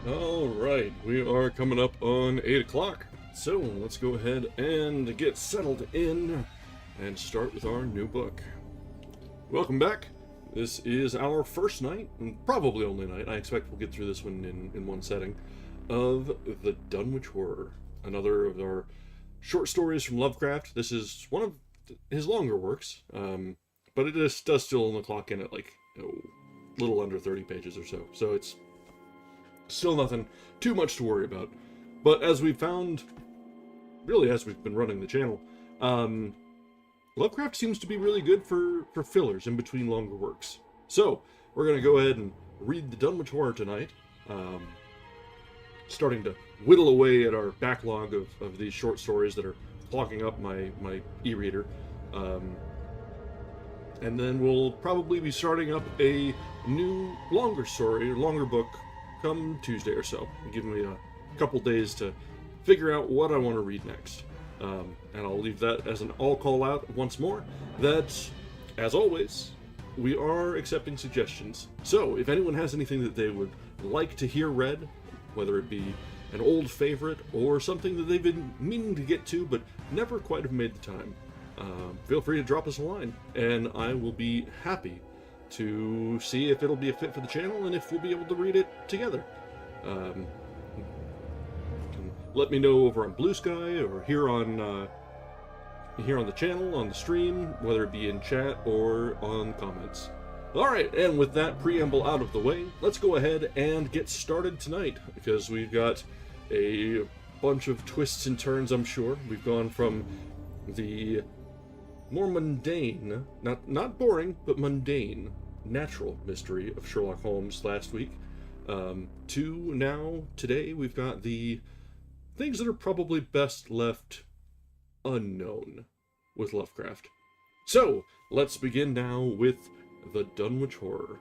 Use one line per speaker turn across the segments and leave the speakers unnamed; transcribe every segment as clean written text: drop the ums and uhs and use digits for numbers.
Alright, we are coming up on 8 o'clock, so let's go ahead and get settled in and start with our new book. Welcome back. This is our first night, and probably only night, I expect we'll get through this one in one setting, of the Dunwich Horror, another of our short stories from Lovecraft. This is one of his longer works, but it does still only clock in at like a little under 30 pages or so, so it's still nothing too much to worry about. But as we found, really as we've been running the channel, Lovecraft seems to be really good for fillers in between longer works. So we're going to go ahead and read the Dunwich Horror tonight, starting to whittle away at our backlog of these short stories that are clogging up my e-reader. And then we'll probably be starting up a new longer book come Tuesday or so, giving me a couple days to figure out what I want to read next. And I'll leave that as an all-call out once more, that, as always, we are accepting suggestions. So, if anyone has anything that they would like to hear read, whether it be an old favorite or something that they've been meaning to get to but never quite have made the time, feel free to drop us a line, and I will be happy to see if it'll be a fit for the channel and if we'll be able to read it together. You can let me know over on Bluesky or here on the channel, on the stream, whether it be in chat or on comments. Alright, and with that preamble out of the way, let's go ahead and get started tonight, because we've got a bunch of twists and turns, I'm sure. We've gone from the more mundane, not boring, but mundane, natural mystery of Sherlock Holmes last week, to now, today, we've got the things that are probably best left unknown with Lovecraft. So, let's begin now with the Dunwich Horror.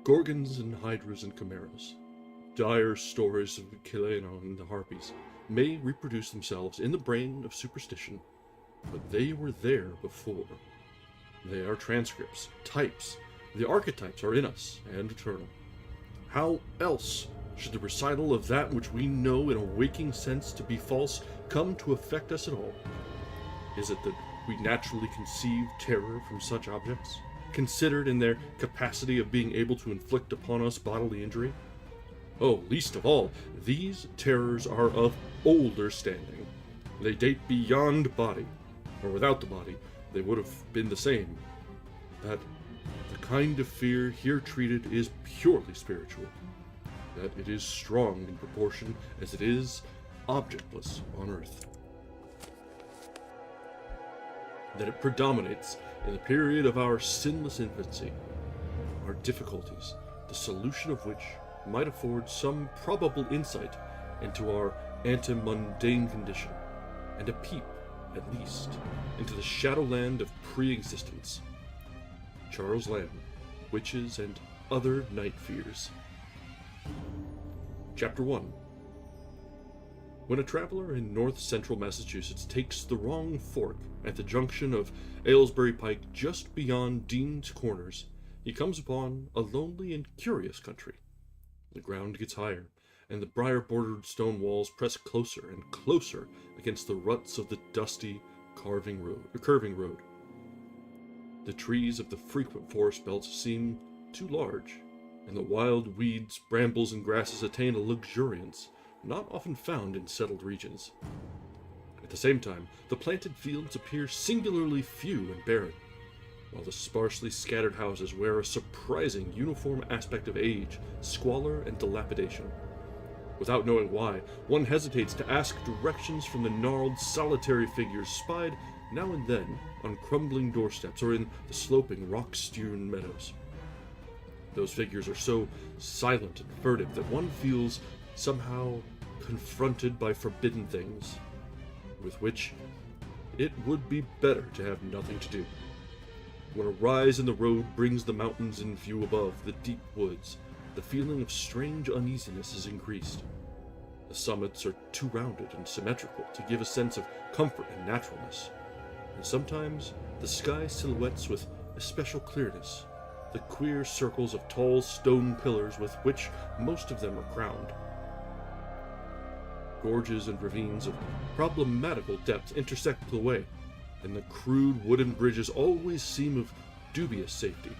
Gorgons and hydras and chimeras, dire stories of Kileno and the harpies, may reproduce themselves in the brain of superstition, but they were there before. They are transcripts, types. The archetypes are in us and eternal. How else should the recital of that which we know in a waking sense to be false come to affect us at all? Is it that we naturally conceive terror from such objects, considered in their capacity of being able to inflict upon us bodily injury? Oh, least of all, these terrors are of older standing. They date beyond body, or without the body, they would have been the same. That the kind of fear here treated is purely spiritual. That it is strong in proportion as it is objectless on earth. That it predominates in the period of our sinless infancy, our difficulties, the solution of which might afford some probable insight into our ante-mundane condition, and a peep, at least, into the shadowland of pre-existence. Charles Lamb, Witches and Other Night Fears. Chapter 1. When a traveler in north-central Massachusetts takes the wrong fork at the junction of Aylesbury Pike just beyond Dean's Corners, he comes upon a lonely and curious country. The ground gets higher, and the briar-bordered stone walls press closer and closer against the ruts of the dusty, curving road. The trees of the frequent forest belts seem too large, and the wild weeds, brambles, and grasses attain a luxuriance not often found in settled regions. At the same time, the planted fields appear singularly few and barren, while the sparsely scattered houses wear a surprising uniform aspect of age, squalor, and dilapidation. Without knowing why, one hesitates to ask directions from the gnarled, solitary figures spied now and then on crumbling doorsteps or in the sloping, rock-strewn meadows. Those figures are so silent and furtive that one feels somehow confronted by forbidden things, with which it would be better to have nothing to do. When a rise in the road brings the mountains in view above the deep woods, the feeling of strange uneasiness is increased. The summits are too rounded and symmetrical to give a sense of comfort and naturalness, and sometimes the sky silhouettes with especial clearness the queer circles of tall stone pillars with which most of them are crowned. Gorges and ravines of problematical depth intersect the way, and the crude wooden bridges always seem of dubious safety.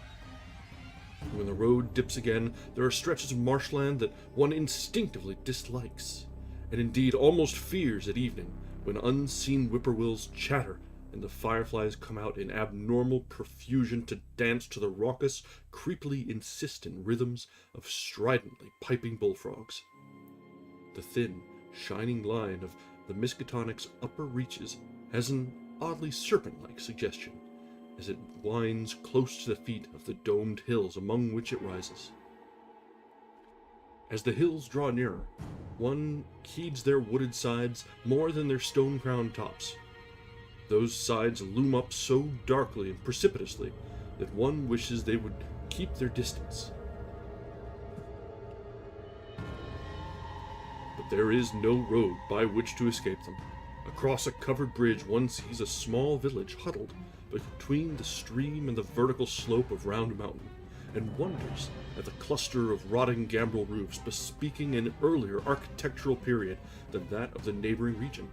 When the road dips again, there are stretches of marshland that one instinctively dislikes, and indeed almost fears at evening, when unseen whippoorwills chatter and the fireflies come out in abnormal profusion to dance to the raucous, creepily insistent rhythms of stridently piping bullfrogs. The thin, shining line of the Miskatonic's upper reaches has an oddly serpent-like suggestion, as it winds close to the feet of the domed hills among which it rises. As the hills draw nearer, one heeds their wooded sides more than their stone-crowned tops. Those sides loom up so darkly and precipitously that one wishes they would keep their distance. But there is no road by which to escape them. Across a covered bridge one sees a small village huddled between the stream and the vertical slope of Round Mountain, and wonders at the cluster of rotting gambrel roofs bespeaking an earlier architectural period than that of the neighboring region.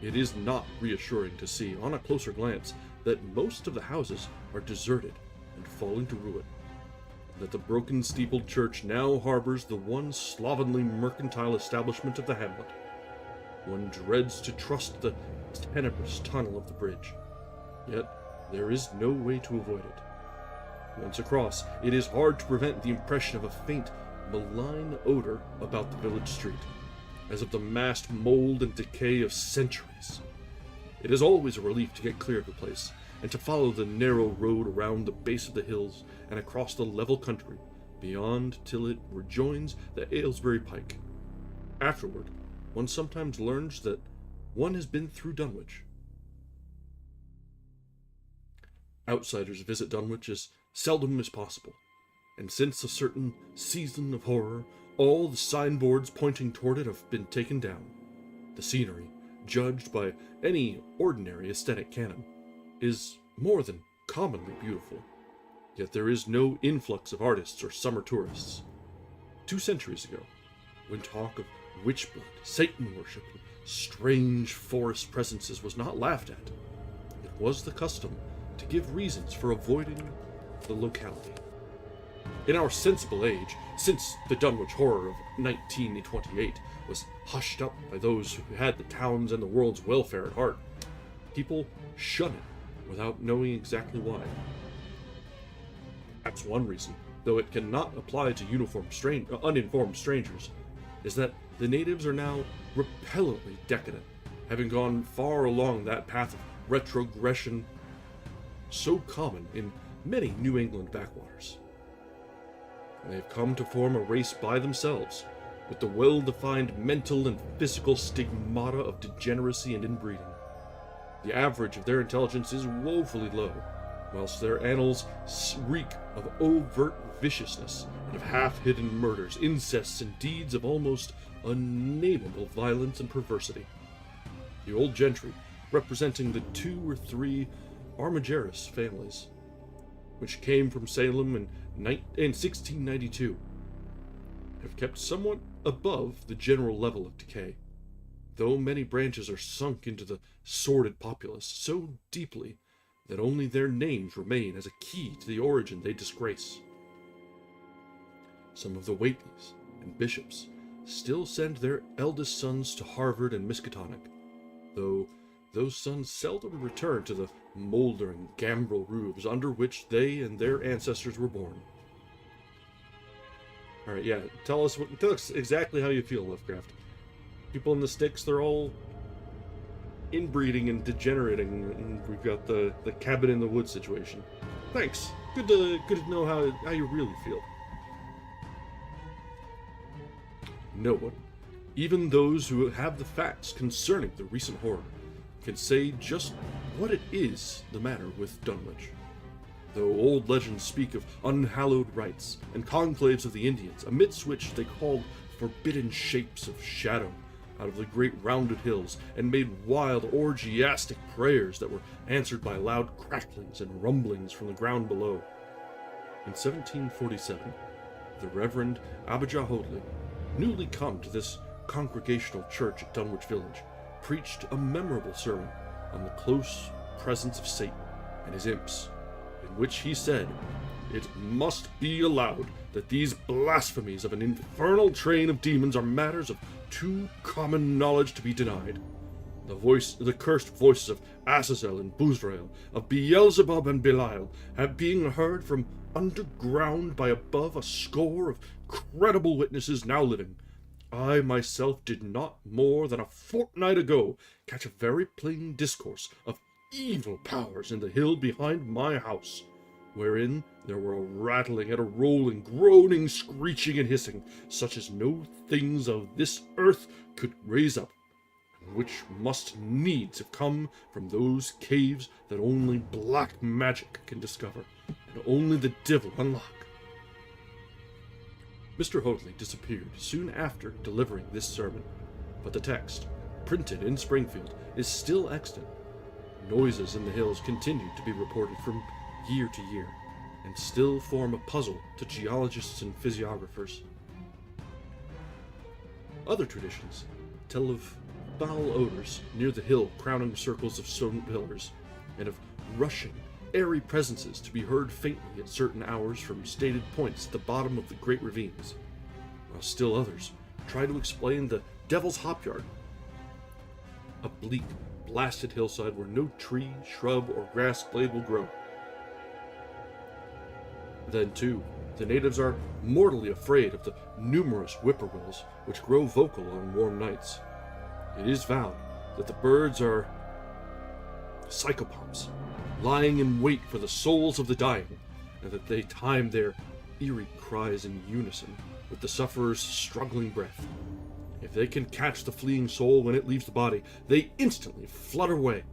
It is not reassuring to see, on a closer glance, that most of the houses are deserted and falling to ruin, that the broken steepled church now harbors the one slovenly mercantile establishment of the hamlet. One dreads to trust the tenebrous tunnel of the bridge, yet there is no way to avoid it. Once across, it is hard to prevent the impression of a faint, malign odor about the village street, as of the massed mold and decay of centuries. It is always a relief to get clear of the place, and to follow the narrow road around the base of the hills and across the level country beyond till it rejoins the Aylesbury Pike. Afterward, one sometimes learns that one has been through Dunwich. Outsiders visit Dunwich as seldom as possible, and since a certain season of horror, all the signboards pointing toward it have been taken down. The scenery, judged by any ordinary aesthetic canon, is more than commonly beautiful, yet there is no influx of artists or summer tourists. 2 centuries ago, when talk of witch-blood, Satan worship, and strange forest presences was not laughed at, it was the custom to give reasons for avoiding the locality. In our sensible age, since the Dunwich horror of 1928 was hushed up by those who had the town's and the world's welfare at heart, people shun it without knowing exactly why. That's one reason, though it cannot apply to uninformed strangers, is that the natives are now repellently decadent, having gone far along that path of retrogression so common in many New England backwaters. They have come to form a race by themselves, with the well-defined mental and physical stigmata of degeneracy and inbreeding. The average of their intelligence is woefully low, whilst their annals reek of overt viciousness and of half-hidden murders, incests, and deeds of almost unnameable violence and perversity. The old gentry, representing the 2 or 3 Armigerous families, which came from Salem in 1692, have kept somewhat above the general level of decay, though many branches are sunk into the sordid populace so deeply that only their names remain as a key to the origin they disgrace. Some of the Whateleys and Bishops still send their eldest sons to Harvard and Miskatonic, though those sons seldom return to the moldering gambrel roofs under which they and their ancestors were born. Alright, yeah, tell us exactly how you feel, Lovecraft. People in the sticks, they're all inbreeding and degenerating, and we've got the cabin in the woods situation. Thanks. Good to know how you really feel. No one, even those who have the facts concerning the recent horror, can say just what it is the matter with Dunwich. Though old legends speak of unhallowed rites and conclaves of the Indians, amidst which they called forbidden shapes of shadow out of the great rounded hills, and made wild orgiastic prayers that were answered by loud cracklings and rumblings from the ground below. In 1747, the Reverend Abijah Hoadley, newly come to this congregational church at Dunwich Village, preached a memorable sermon on the close presence of Satan and his imps, in which he said, "It must be allowed that these blasphemies of an infernal train of demons are matters of too common knowledge to be denied. The cursed voices of Azazel and Boozrael, of Beelzebub and Belial, have been heard from underground by above a score of credible witnesses now living. I myself did not more than a fortnight ago catch a very plain discourse of evil powers in the hill behind my house, wherein there were a rattling and a rolling, groaning, screeching, and hissing, such as no things of this earth could raise up, and which must needs have come from those caves that only black magic can discover, and only the devil unlock." Mr. Hoadley disappeared soon after delivering this sermon, but the text, printed in Springfield, is still extant. Noises in the hills continued to be reported from year to year, and still form a puzzle to geologists and physiographers. Other traditions tell of foul odors near the hill crowning circles of stone pillars, and of rushing, airy presences to be heard faintly at certain hours from stated points at the bottom of the great ravines, while still others try to explain the Devil's Hop Yard, a bleak, blasted hillside where no tree, shrub, or grass blade will grow. Then, too, the natives are mortally afraid of the numerous whippoorwills which grow vocal on warm nights. It is vowed that the birds are psychopomps, lying in wait for the souls of the dying, and that they time their eerie cries in unison with the sufferer's struggling breath. If they can catch the fleeing soul when it leaves the body, they instantly flutter away,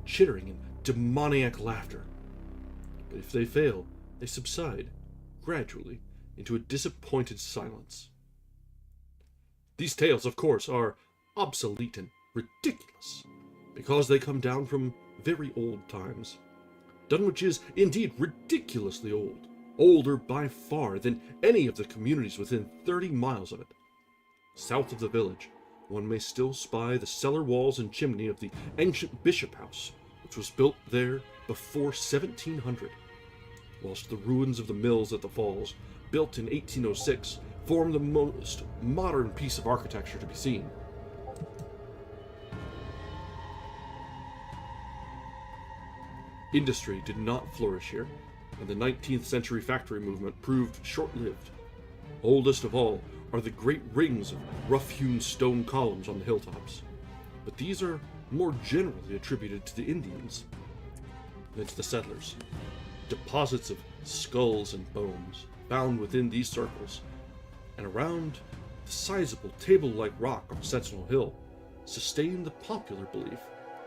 chittering in demoniac laughter. But if they fail, they subside, gradually, into a disappointed silence. These tales, of course, are obsolete and ridiculous, because they come down from very old times. Dunwich is indeed ridiculously old, older by far than any of the communities within 30 miles of it. South of the village, one may still spy the cellar walls and chimney of the ancient bishop house, which was built there before 1700, whilst the ruins of the mills at the falls, built in 1806, form the most modern piece of architecture to be seen. Industry did not flourish here, and the 19th century factory movement proved short-lived. Oldest of all are the great rings of rough-hewn stone columns on the hilltops, but these are more generally attributed to the Indians than to the settlers. Deposits of skulls and bones found within these circles, and around the sizable table-like rock on Sentinel Hill, sustain the popular belief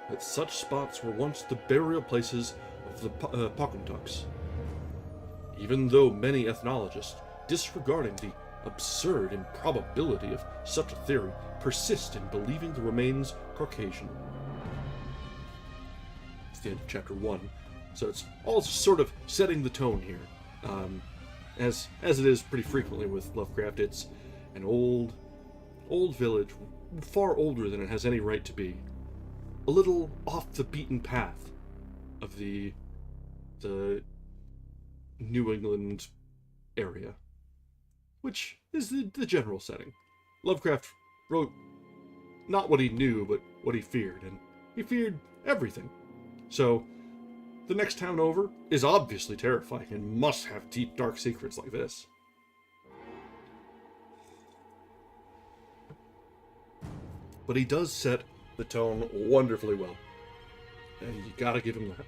that such spots were once the burial places of the Pocumtucks, even though many ethnologists, disregarding the absurd improbability of such a theory, persist in believing the remains Caucasian. It's the end of chapter 1, so it's all sort of setting the tone here. As it is pretty frequently with Lovecraft, it's an old village, far older than it has any right to be. A little off the beaten path of the New England area, which is the general setting. Lovecraft wrote not what he knew, but what he feared, and he feared everything. So the next town over is obviously terrifying and must have deep, dark secrets like this. But he does set the tone wonderfully well, and you gotta give him that.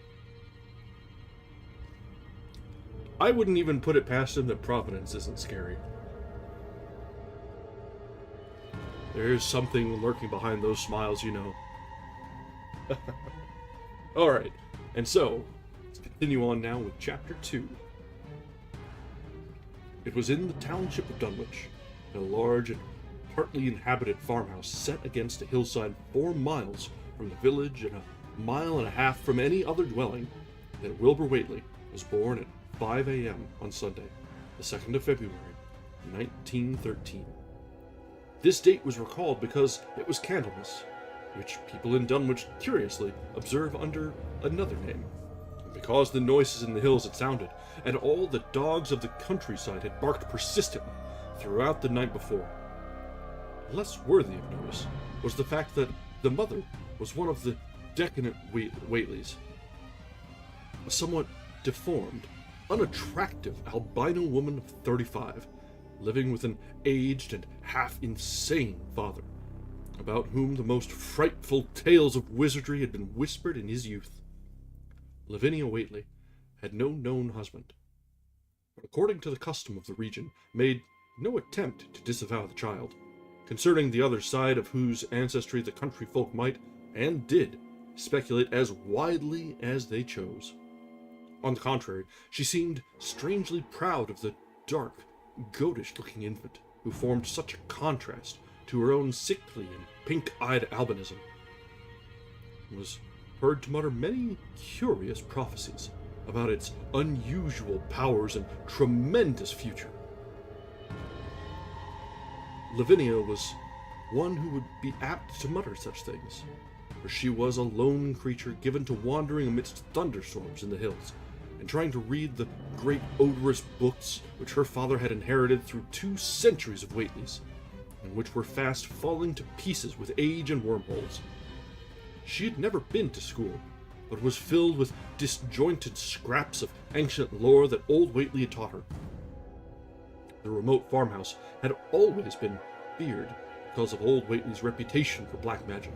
I wouldn't even put it past him that Providence isn't scary. There's something lurking behind those smiles, you know. Alright, and so, let's continue on now with Chapter 2. It was in the township of Dunwich, in a large and partly inhabited farmhouse set against a hillside 4 miles from the village and a mile and a half from any other dwelling, that Wilbur Whately was born at 5 a.m. on Sunday, the 2nd of February, 1913. This date was recalled because it was Candlemas, which people in Dunwich curiously observe under another name, and because the noises in the hills had sounded, and all the dogs of the countryside had barked persistently throughout the night before. Less worthy of notice was the fact that the mother was one of the decadent Whateleys, a somewhat deformed, unattractive albino woman of 35, living with an aged and half-insane father, about whom the most frightful tales of wizardry had been whispered in his youth. Lavinia Whately had no known husband, but according to the custom of the region, made no attempt to disavow the child, concerning the other side of whose ancestry the country folk might, and did, speculate as widely as they chose. On the contrary, she seemed strangely proud of the dark, goatish-looking infant who formed such a contrast to her own sickly and pink-eyed albinism, and was heard to mutter many curious prophecies about its unusual powers and tremendous future. Lavinia was one who would be apt to mutter such things, for she was a lone creature given to wandering amidst thunderstorms in the hills, and trying to read the great odorous books which her father had inherited through 2 centuries of Whateleys, and which were fast falling to pieces with age and wormholes. She had never been to school, but was filled with disjointed scraps of ancient lore that old Whately had taught her. The remote farmhouse had always been feared because of old Whately's reputation for black magic,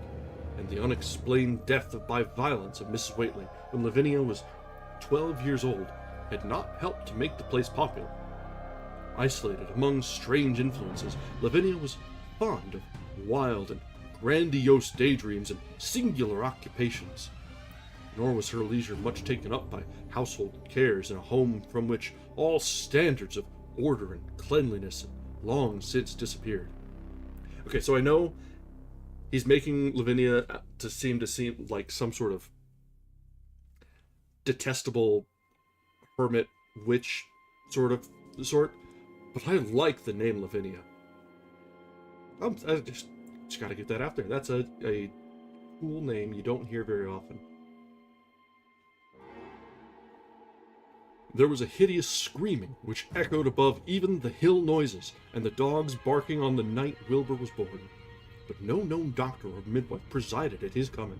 and the unexplained death by violence of Mrs. Whately when Lavinia was 12 years old had not helped to make the place popular. Isolated among strange influences, Lavinia was fond of wild and grandiose daydreams and singular occupations, nor was her leisure much taken up by household cares in a home from which all standards of order and cleanliness had long since disappeared. Okay, so I know he's making Lavinia to seem like some sort of detestable hermit witch sort, but I like the name Lavinia. I just gotta get that out there. That's a cool name you don't hear very often. There was a hideous screaming which echoed above even the hill noises and the dogs barking on the night Wilbur was born, but no known doctor or midwife presided at his coming.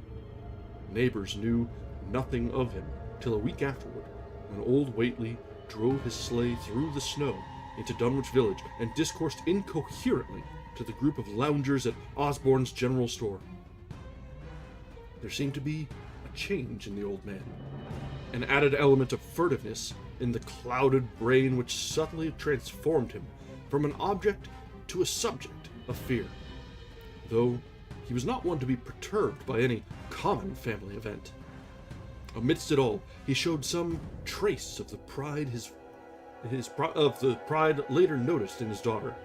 Neighbors knew nothing of him till a week afterward, when old Whately drove his sleigh through the snow into Dunwich village and discoursed incoherently to the group of loungers at Osborne's general store. There seemed to be a change in the old man, an added element of furtiveness in the clouded brain which subtly transformed him from an object to a subject of fear, though he was not one to be perturbed by any common family event. Amidst it all, he showed some trace of the pride later noticed in his daughter,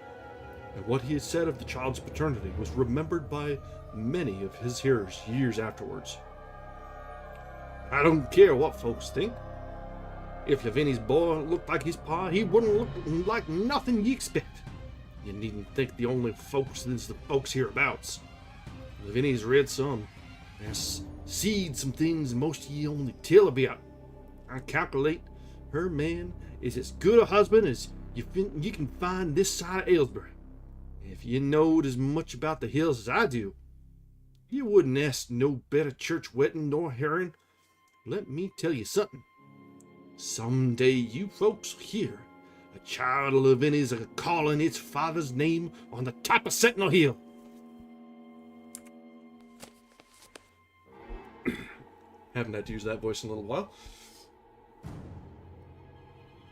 and what he had said of the child's paternity was remembered by many of his hearers years afterwards. "I don't care what folks think. If Lavinia's boy looked like his pa, he wouldn't look like nothing you expect. You needn't think the only folks is the folks hereabouts. Lavinia's read some, and seed some things most of you only tell about. I calculate her man is as good a husband as you can find this side of Aylesbury. If you knowed as much about the hills as I do, you wouldn't ask no better church wedding nor herring. Let me tell you something. Someday you folks hear a child of Lavinia's calling its father's name on the top of Sentinel Hill." Haven't had to use that voice in a little while.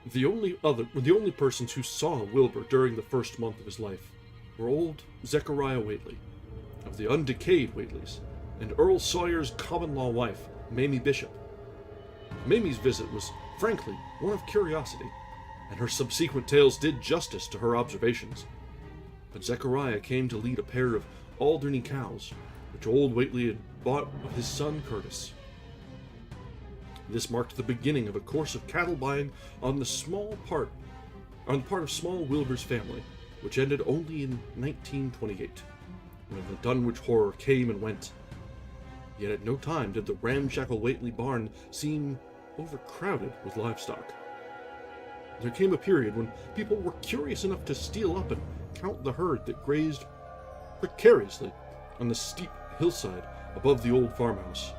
The only persons who saw Wilbur during the first month of his life were old Zechariah Whately, of the undecayed Whateleys, and Earl Sawyer's common-law wife, Mamie Bishop. Mamie's visit was, frankly, one of curiosity, and her subsequent tales did justice to her observations. But Zechariah came to lead a pair of Alderney cows, which old Whately had bought of his son Curtis. This marked the beginning of a course of cattle buying on the part of small Wilbur's family, which ended only in 1928, when the Dunwich horror came and went. Yet at no time did the ramshackle Whately barn seem overcrowded with livestock. There came a period when people were curious enough to steal up and count the herd that grazed precariously on the steep hillside above the old farmhouse.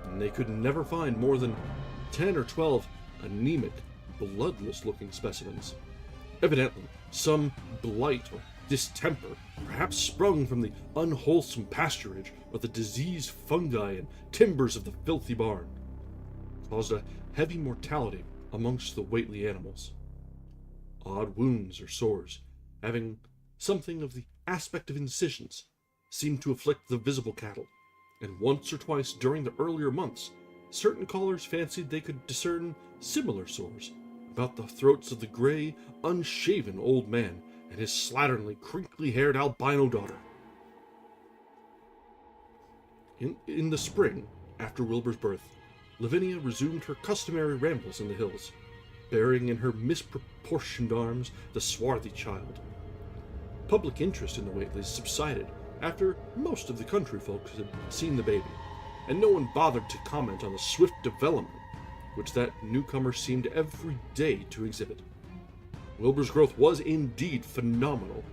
And they could never find more than 10 or 12 anemic, bloodless-looking specimens. Evidently, some blight or distemper, perhaps sprung from the unwholesome pasturage or the diseased fungi and timbers of the filthy barn, caused a heavy mortality amongst the Whately animals. Odd wounds or sores, having something of the aspect of incisions, seemed to afflict the visible cattle, and once or twice during the earlier months, certain callers fancied they could discern similar sores about the throats of the gray, unshaven old man and his slatternly, crinkly-haired albino daughter. In the spring, after Wilbur's birth, Lavinia resumed her customary rambles in the hills, bearing in her misproportioned arms the swarthy child. Public interest in the Whateleys subsided after most of the country folks had seen the baby, and no one bothered to comment on the swift development which that newcomer seemed every day to exhibit. Wilbur's growth was indeed phenomenal,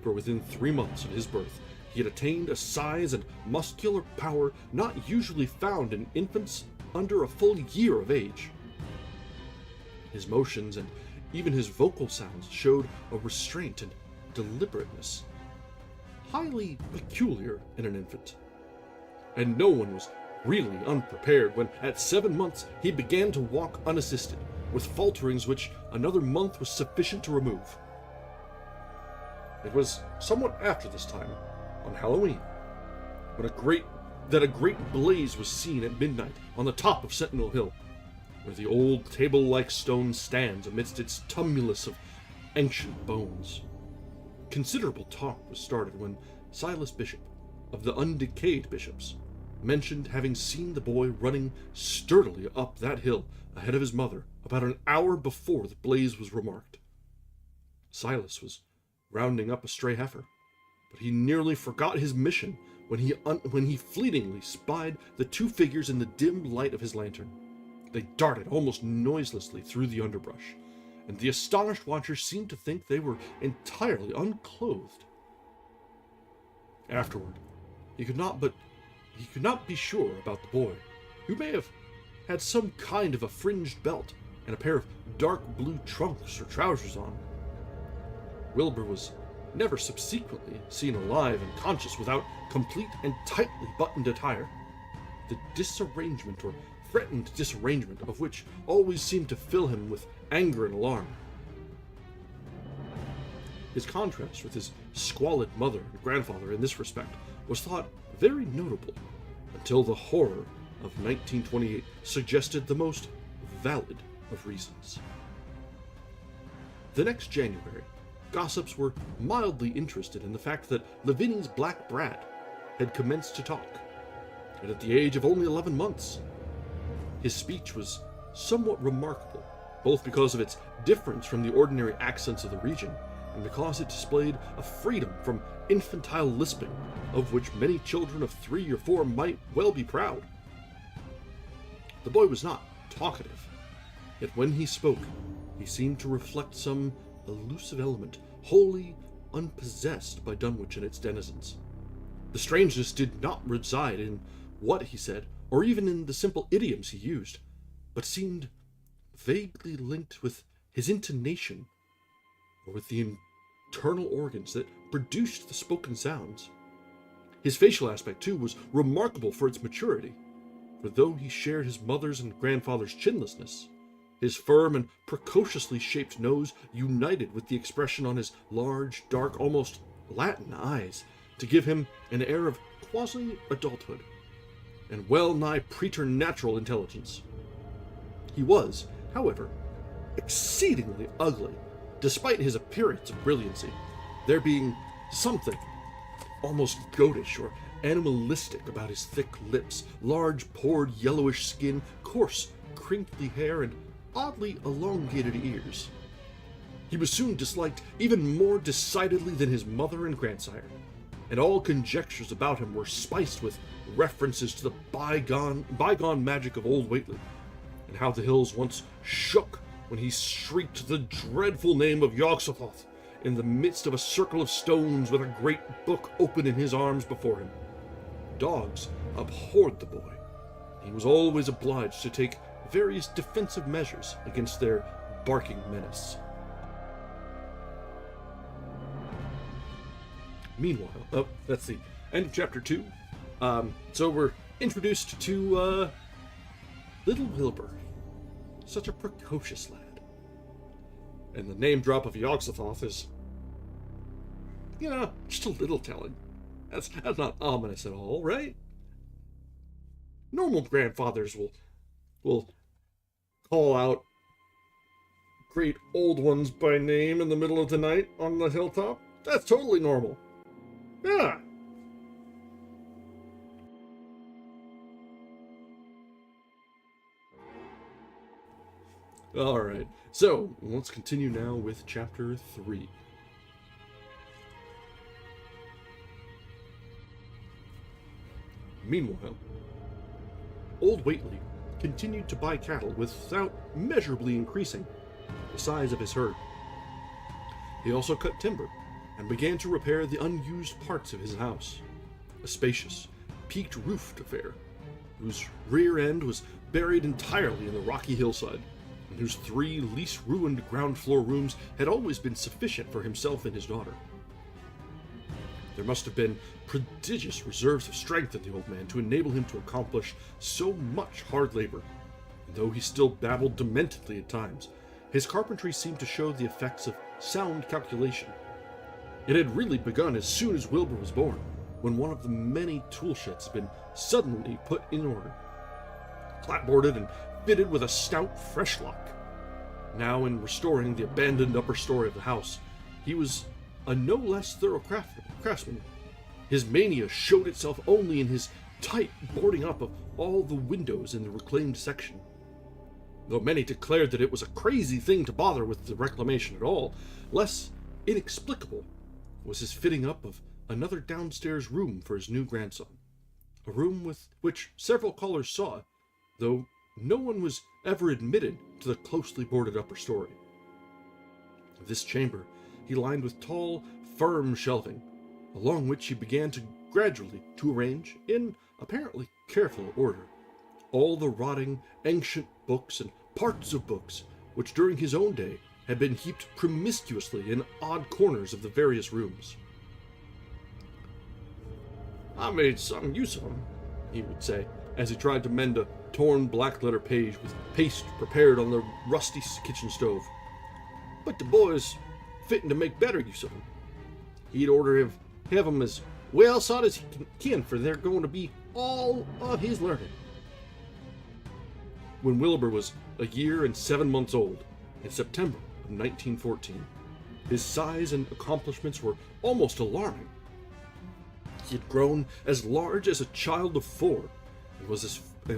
for within 3 months of his birth he had attained a size and muscular power not usually found in infants under a full year of age. His motions and even his vocal sounds showed a restraint and deliberateness highly peculiar in an infant, and no one was really unprepared when at 7 months he began to walk unassisted, with falterings which another month was sufficient to remove. It was somewhat after this time, on Halloween, when a great blaze was seen at midnight on the top of Sentinel Hill, where the old table-like stone stands amidst its tumulus of ancient bones. Considerable talk was started when Silas Bishop, of the Undecayed Bishops, mentioned having seen the boy running sturdily up that hill ahead of his mother about an hour before the blaze was remarked. Silas was rounding up a stray heifer, but he nearly forgot his mission when he fleetingly spied the two figures in the dim light of his lantern. They darted almost noiselessly through the underbrush, and the astonished watchers seemed to think they were entirely unclothed. Afterward, he could not be sure about the boy, who may have had some kind of a fringed belt and a pair of dark blue trunks or trousers on. Wilbur was never subsequently seen alive and conscious without complete and tightly buttoned attire, the disarrangement or threatened disarrangement of which always seemed to fill him with anger and alarm. His contrast with his squalid mother and grandfather in this respect was thought very notable, until the horror of 1928 suggested the most valid of reasons. The next January, gossips were mildly interested in the fact that Lavinia's black brat had commenced to talk, and at the age of only 11 months. His speech was somewhat remarkable, both because of its difference from the ordinary accents of the region, and because it displayed a freedom from infantile lisping, of which many children of 3 or 4 might well be proud. The boy was not talkative, yet when he spoke, he seemed to reflect some elusive element wholly unpossessed by Dunwich and its denizens. The strangeness did not reside in what he said, or even in the simple idioms he used, but seemed vaguely linked with his intonation, or with the internal organs that produced the spoken sounds. His facial aspect, too, was remarkable for its maturity, for though he shared his mother's and grandfather's chinlessness, his firm and precociously shaped nose united with the expression on his large, dark, almost Latin eyes to give him an air of quasi-adulthood and well-nigh preternatural intelligence. He was, however, exceedingly ugly, despite his appearance of brilliancy, there being something almost goatish or animalistic about his thick lips, large pored yellowish skin, coarse, crinkly hair, and oddly elongated ears. He was soon disliked even more decidedly than his mother and grandsire, and all conjectures about him were spiced with references to the bygone magic of old Whately, and how the hills once shook when he shrieked the dreadful name of Yog-Sothoth in the midst of a circle of stones with a great book open in his arms before him. Dogs abhorred the boy. He was always obliged to take various defensive measures against their barking menace. Meanwhile, that's the end of chapter 2. So we're introduced to little Wilbur, such a precocious lad. And the name drop of Yog-Sothoth is, just a little telling. That's not ominous at all, right? Normal grandfathers will call out great old ones by name in the middle of the night on the hilltop. That's totally normal. Yeah. Alright, so let's continue now with chapter 3. Meanwhile, old Whately continued to buy cattle without measurably increasing the size of his herd. He also cut timber and began to repair the unused parts of his house, a spacious, peaked-roofed affair, whose rear end was buried entirely in the rocky hillside, and whose 3 least-ruined ground-floor rooms had always been sufficient for himself and his daughter. There must have been prodigious reserves of strength in the old man to enable him to accomplish so much hard labor, and though he still babbled dementedly at times, his carpentry seemed to show the effects of sound calculation. It had really begun as soon as Wilbur was born, when one of the many tool sheds had been suddenly put in order, clapboarded and fitted with a stout fresh lock. Now, in restoring the abandoned upper story of the house, he was a no less thorough craftsman. His mania showed itself only in his tight boarding up of all the windows in the reclaimed section. Though many declared that it was a crazy thing to bother with the reclamation at all, less inexplicable was his fitting up of another downstairs room for his new grandson, a room with which several callers saw, though no one was ever admitted to the closely boarded upper story. This chamber he lined with tall, firm shelving, along which he began to gradually to arrange, in apparently careful order, all the rotting, ancient books and parts of books which during his own day had been heaped promiscuously in odd corners of the various rooms. "I made some use of 'em," he would say, as he tried to mend a torn black-letter page with paste prepared on the rusty kitchen stove. "But the boy's fitting to make better use of 'em. He'd order have 'em as well sought as he can, for they're going to be all of his learning." When Wilbur was a year and 7 months old, in September of 1914, his size and accomplishments were almost alarming. He had grown as large as a child of 4, and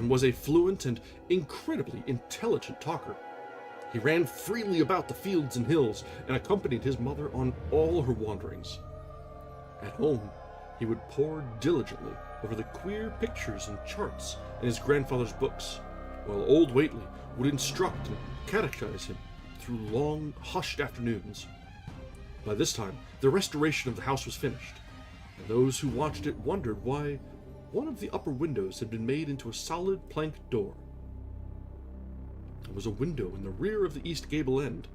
was a fluent and incredibly intelligent talker. He ran freely about the fields and hills, and accompanied his mother on all her wanderings. At home, he would pore diligently over the queer pictures and charts in his grandfather's books, while old Whately would instruct and catechize him through long, hushed afternoons. By this time, the restoration of the house was finished, and those who watched it wondered why one of the upper windows had been made into a solid plank door. There was a window in the rear of the east gable end,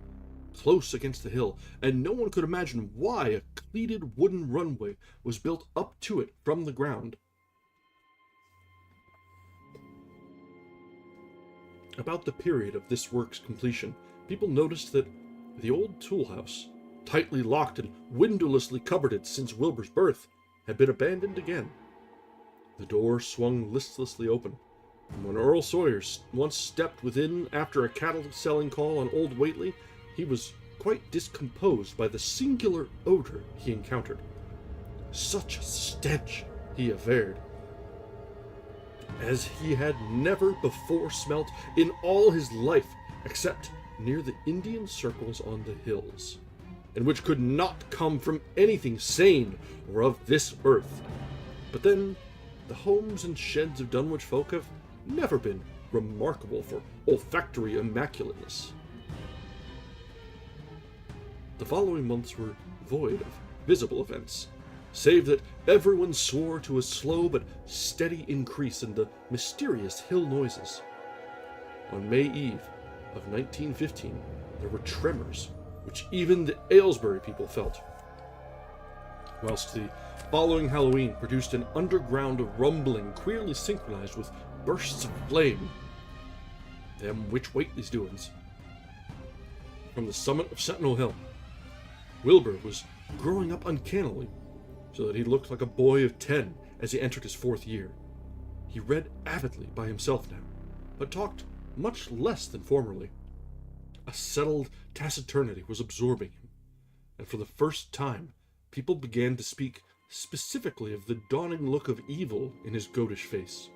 close against the hill, and no one could imagine why a cleated wooden runway was built up to it from the ground. About the period of this work's completion, people noticed that the old tool house, tightly locked and windowlessly cupboarded since Wilbur's birth, had been abandoned again. The door swung listlessly open, and when Earl Sawyer once stepped within after a cattle-selling call on old Whately, he was quite discomposed by the singular odor he encountered. Such a stench, he averred, as he had never before smelt in all his life, except near the Indian circles on the hills, and which could not come from anything sane or of this earth. But then, the homes and sheds of Dunwich folk have never been remarkable for olfactory immaculateness. The following months were void of visible events, save that everyone swore to a slow but steady increase in the mysterious hill noises. On May Eve of 1915, there were tremors, which even the Aylesbury people felt, whilst the following Halloween produced an underground rumbling queerly synchronized with bursts of flame. Them witch Whately's doings. From the summit of Sentinel Hill, Wilbur was growing up uncannily, so that he looked like a boy of 10 as he entered his 4th year. He read avidly by himself now, but talked much less than formerly. A settled taciturnity was absorbing him, and for the first time people began to speak specifically of the dawning look of evil in his goatish face.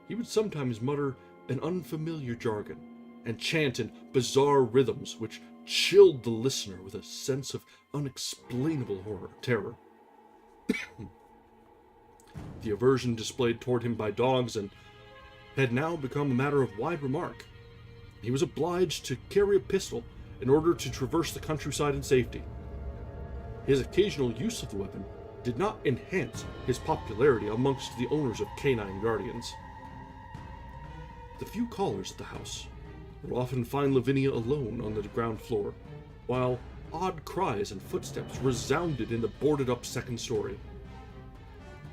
He would sometimes mutter an unfamiliar jargon, and chant in bizarre rhythms which chilled the listener with a sense of unexplainable terror. The aversion displayed toward him by dogs had now become a matter of wide remark. He was obliged to carry a pistol in order to traverse the countryside in safety. His occasional use of the weapon did not enhance his popularity amongst the owners of canine guardians. The few callers at the house would often find Lavinia alone on the ground floor, while odd cries and footsteps resounded in the boarded-up second story.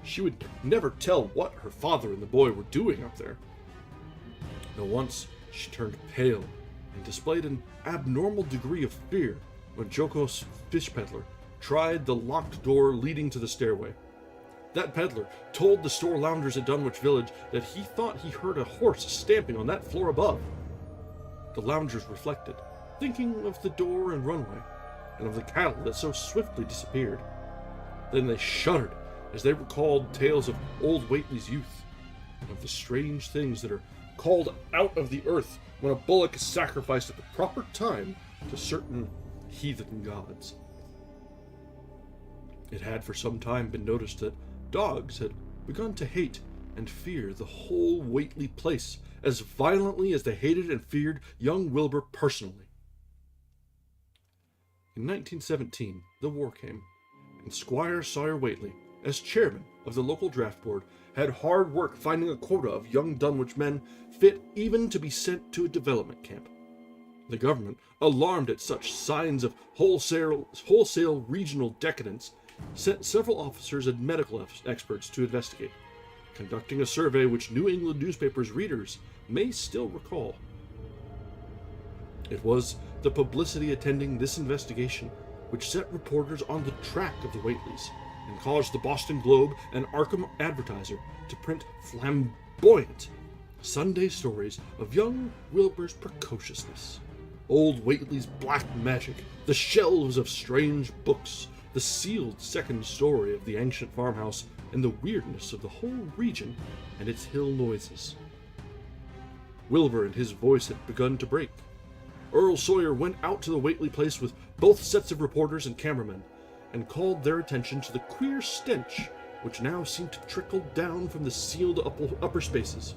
She would never tell what her father and the boy were doing up there, though once she turned pale and displayed an abnormal degree of fear when Joko's fish peddler tried the locked door leading to the stairway. That peddler told the store loungers at Dunwich Village that he thought he heard a horse stamping on that floor above. The loungers reflected, thinking of the door and runway, and of the cattle that so swiftly disappeared. Then they shuddered as they recalled tales of old Whately's youth, and of the strange things that are called out of the earth when a bullock is sacrificed at the proper time to certain heathen gods. It had for some time been noticed that dogs had begun to hate and fear the whole Whately place as violently as they hated and feared young Wilbur personally. In 1917, the war came, and Squire Sawyer Whately, as chairman of the local draft board, had hard work finding a quota of young Dunwich men fit even to be sent to a development camp. The government, alarmed at such signs of wholesale regional decadence, sent several officers and medical experts to investigate, conducting a survey which New England newspapers' readers may still recall. It was the publicity attending this investigation which set reporters on the track of the Whateleys, and caused the Boston Globe and Arkham Advertiser to print flamboyant Sunday stories of young Wilbur's precociousness, old Whately's black magic, the shelves of strange books, the sealed second story of the ancient farmhouse, and the weirdness of the whole region and its hill noises. Wilbur and his voice had begun to break. Earl Sawyer went out to the Whately place with both sets of reporters and cameramen, and called their attention to the queer stench which now seemed to trickle down from the sealed upper spaces.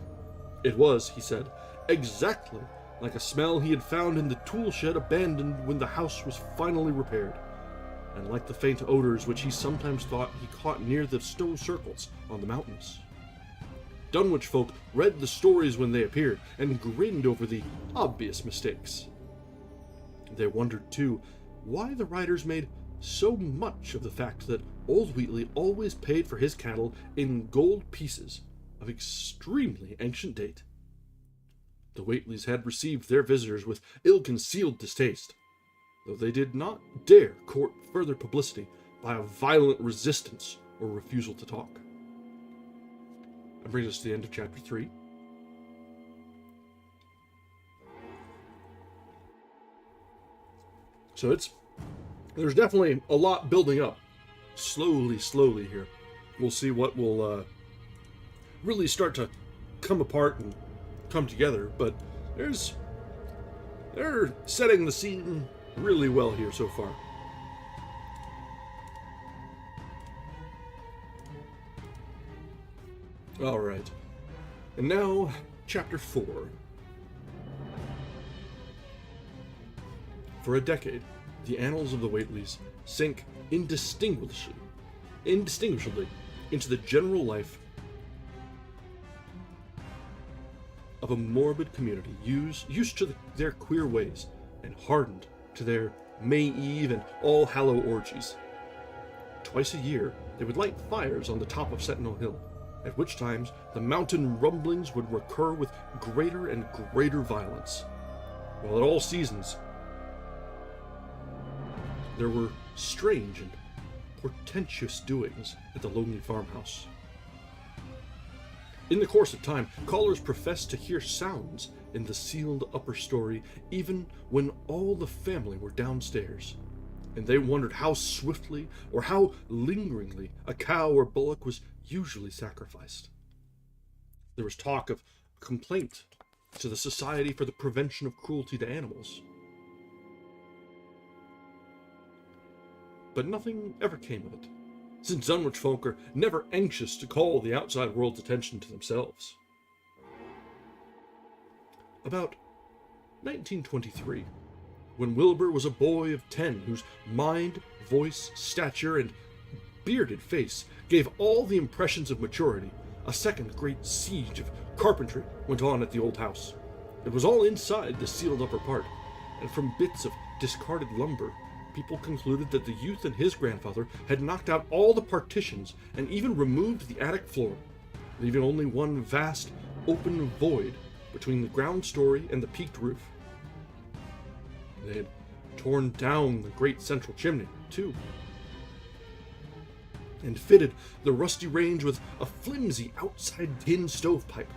It was, he said, exactly like a smell he had found in the tool shed abandoned when the house was finally repaired, and like the faint odors which he sometimes thought he caught near the stone circles on the mountains. Dunwich folk read the stories when they appeared, and grinned over the obvious mistakes. They wondered, too, why the writers made so much of the fact that old Whately always paid for his cattle in gold pieces of extremely ancient date. The Whateleys had received their visitors with ill-concealed distaste, though they did not dare court further publicity by a violent resistance or refusal to talk. That brings us to the end of chapter 3. So there's definitely a lot building up, slowly here. we'll see what will really start to come apart and come together. But they're setting the scene really well here so far. All right, and now chapter 4. For a decade, the annals of the Whateleys sank indistinguishably into the general life of a morbid community used to their queer ways and hardened to their May Eve and All Hallow orgies. Twice a year, they would light fires on the top of Sentinel Hill, at which times the mountain rumblings would recur with greater and greater violence. While at all seasons, there were strange and portentous doings at the lonely farmhouse. In the course of time, callers professed to hear sounds in the sealed upper story even when all the family were downstairs, and they wondered how swiftly or how lingeringly a cow or bullock was usually sacrificed. There was talk of a complaint to the Society for the Prevention of Cruelty to Animals. But nothing ever came of it, since Dunwich folk are never anxious to call the outside world's attention to themselves. About 1923, when Wilbur was a boy of 10 whose mind, voice, stature, and bearded face gave all the impressions of maturity, a second great siege of carpentry went on at the old house. It was all inside the sealed upper part, and from bits of discarded lumber, people concluded that the youth and his grandfather had knocked out all the partitions and even removed the attic floor, leaving only one vast, open void between the ground story and the peaked roof. They had torn down the great central chimney, too, and fitted the rusty range with a flimsy outside tin stovepipe.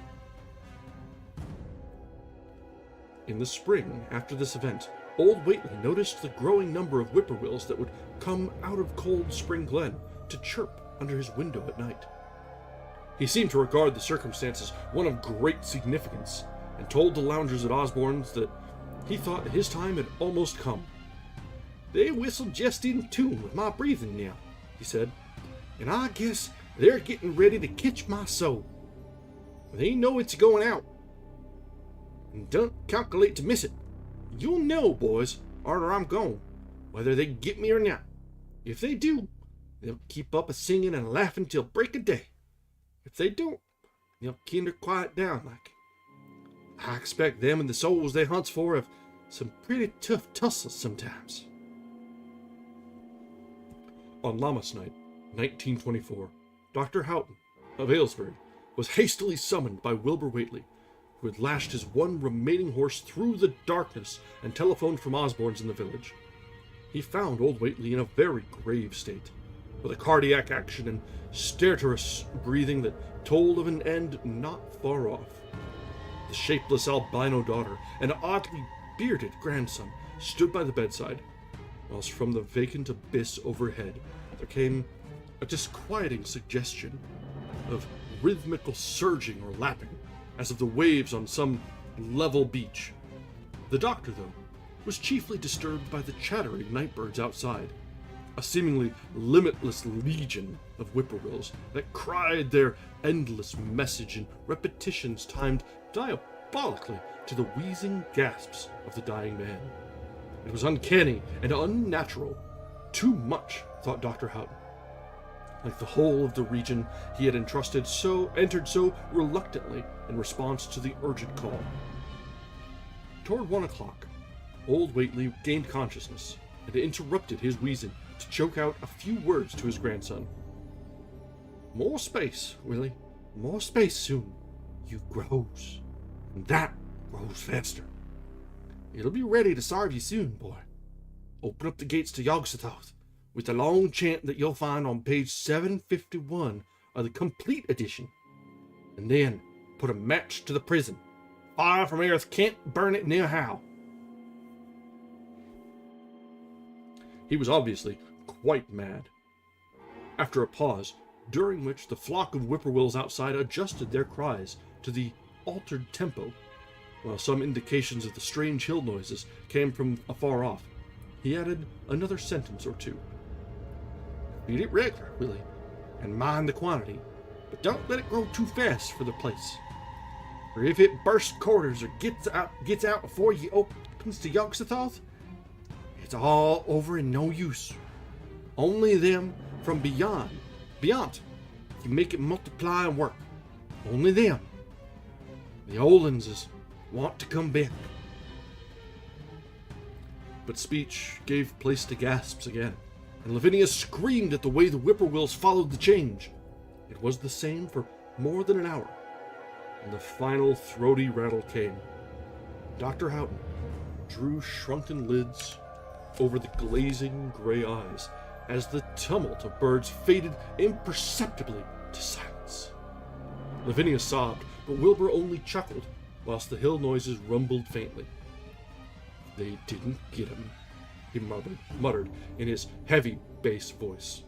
In the spring after this event, Old Whately noticed the growing number of whippoorwills that would come out of Cold Spring Glen to chirp under his window at night. He seemed to regard the circumstance as one of great significance, and told the loungers at Osborne's that he thought his time had almost come. "They whistle just in tune with my breathing now," he said, "and I guess they're getting ready to catch my soul. They know it's going out, and don't calculate to miss it. You'll know, boys, arter I'm gone, whether they get me or not. If they do, they'll keep up a singing and a laughing till break of day. If they don't, they'll kinder quiet down like. I expect them and the souls they hunts for have some pretty tough tussles sometimes." On Lammas night, 1924, Dr. Houghton of Aylesbury was hastily summoned by Wilbur Whately, who had lashed his one remaining horse through the darkness and telephoned from Osborne's in the village. He found old Whately in a very grave state, with a cardiac action and stertorous breathing that told of an end not far off. The shapeless albino daughter and oddly bearded grandson stood by the bedside, whilst from the vacant abyss overhead there came a disquieting suggestion of rhythmical surging or lapping, as of the waves on some level beach. The doctor, though, was chiefly disturbed by the chattering night birds outside, a seemingly limitless legion of whippoorwills that cried their endless message in repetitions timed diabolically to the wheezing gasps of the dying man. It was uncanny and unnatural. Too much, thought Dr. Houghton. Like the whole of the region he had entered so reluctantly in response to the urgent call. Toward 1 o'clock, old Whately gained consciousness and interrupted his wheezing to choke out a few words to his grandson. "More space, Willie. More space soon. You grows. And that grows faster. It'll be ready to sarve you soon, boy. Open up the gates to Yogg-Sothoth with the long chant that you'll find on page 751 of the complete edition. And then put a match to the prison. Fire from earth can't burn it near how." He was obviously quite mad. After a pause, during which the flock of whippoorwills outside adjusted their cries to the altered tempo, while some indications of the strange hill noises came from afar off. He added another sentence or two. "Feed it regular, Willie, and mind the quantity, but don't let it grow too fast for the place. For if it bursts quarters or gets out before you opens the Yogg-Sothoth, it's all over and no use. Only them from beyond can make it multiply and work. Only them. The old uns is want to come back." But speech gave place to gasps again, and Lavinia screamed at the way the whippoorwills followed the change. It was the same for more than an hour, and the final throaty rattle came. Dr. Houghton drew shrunken lids over the glazing gray eyes as the tumult of birds faded imperceptibly to silence. Lavinia sobbed, but Wilbur only chuckled, whilst the hill noises rumbled faintly. "They didn't get him," he muttered in his heavy bass voice.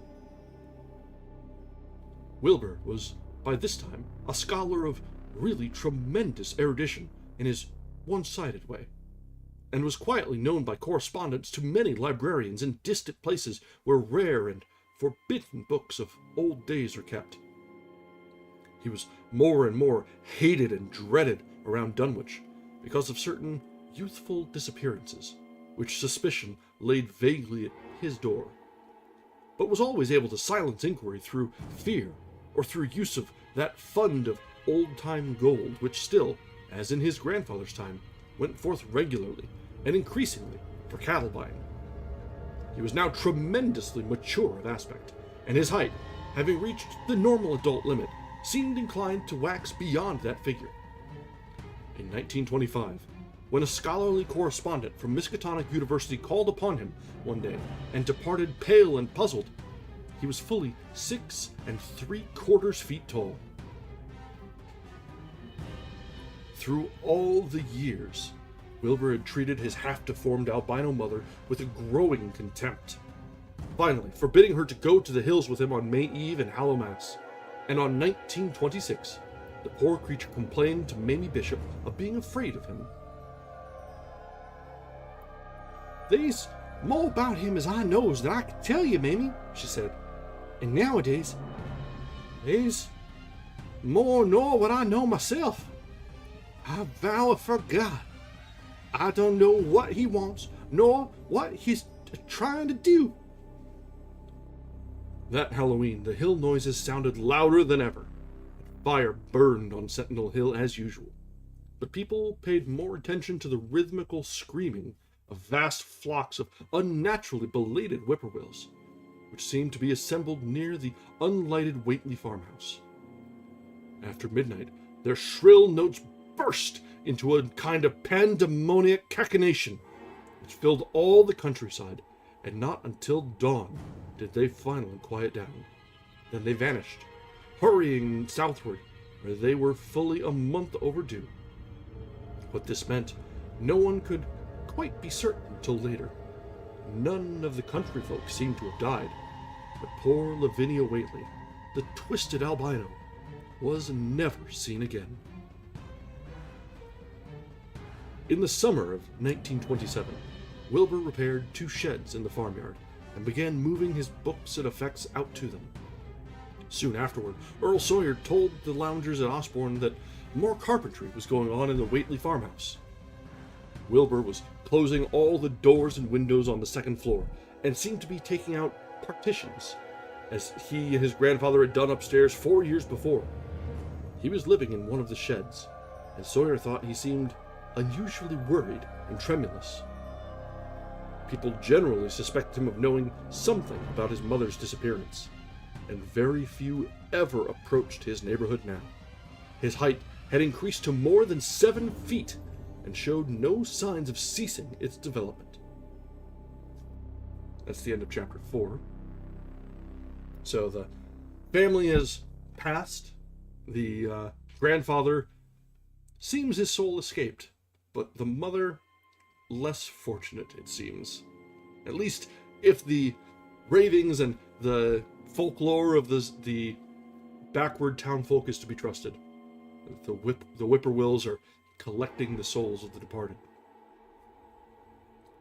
Wilbur was, by this time, a scholar of really tremendous erudition in his one-sided way, and was quietly known by correspondents to many librarians in distant places where rare and forbidden books of old days are kept. He was more and more hated and dreaded around Dunwich because of certain youthful disappearances, which suspicion laid vaguely at his door, but was always able to silence inquiry through fear or through use of that fund of old-time gold which still, as in his grandfather's time, went forth regularly and increasingly for cattle buying. He was now tremendously mature of aspect, and his height, having reached the normal adult limit, seemed inclined to wax beyond that figure. In 1925, when a scholarly correspondent from Miskatonic University called upon him one day and departed pale and puzzled, he was fully 6 3/4 feet tall. Through all the years, Wilbur had treated his half-deformed albino mother with a growing contempt, finally forbidding her to go to the hills with him on May Eve and Hallowmass. And on 1926, the poor creature complained to Mamie Bishop of being afraid of him. "There's more about him as I knows than I can tell you, Mamie," she said. "And nowadays, there's more nor what I know myself. I vow I forgot. I don't know what he wants, nor what he's trying to do." That Halloween, the hill noises sounded louder than ever. Fire burned on Sentinel Hill as usual, but people paid more attention to the rhythmical screaming of vast flocks of unnaturally belated whippoorwills, which seemed to be assembled near the unlighted Whately farmhouse. After midnight, their shrill notes burst into a kind of pandemoniac cachinnation, which filled all the countryside, and not until dawn did they finally quiet down. Then they vanished, hurrying southward, where they were fully a month overdue. What this meant, no one could quite be certain till later. None of the country folk seemed to have died, but poor Lavinia Whately, the twisted albino, was never seen again. In the summer of 1927, Wilbur repaired 2 sheds in the farmyard and began moving his books and effects out to them. Soon afterward, Earl Sawyer told the loungers at Osborne that more carpentry was going on in the Whately farmhouse. Wilbur was closing all the doors and windows on the second floor and seemed to be taking out partitions, as he and his grandfather had done upstairs 4 years before. He was living in one of the sheds, and Sawyer thought he seemed unusually worried and tremulous. People generally suspected him of knowing something about his mother's disappearance, and very few ever approached his neighborhood now. His height had increased to more than 7 feet and showed no signs of ceasing its development. That's the end of chapter 4. So the family has passed. The grandfather seems his soul escaped, but the mother, less fortunate, it seems. At least if the ravings and the folklore of the backward townfolk is to be trusted. The whippoorwills are collecting the souls of the departed.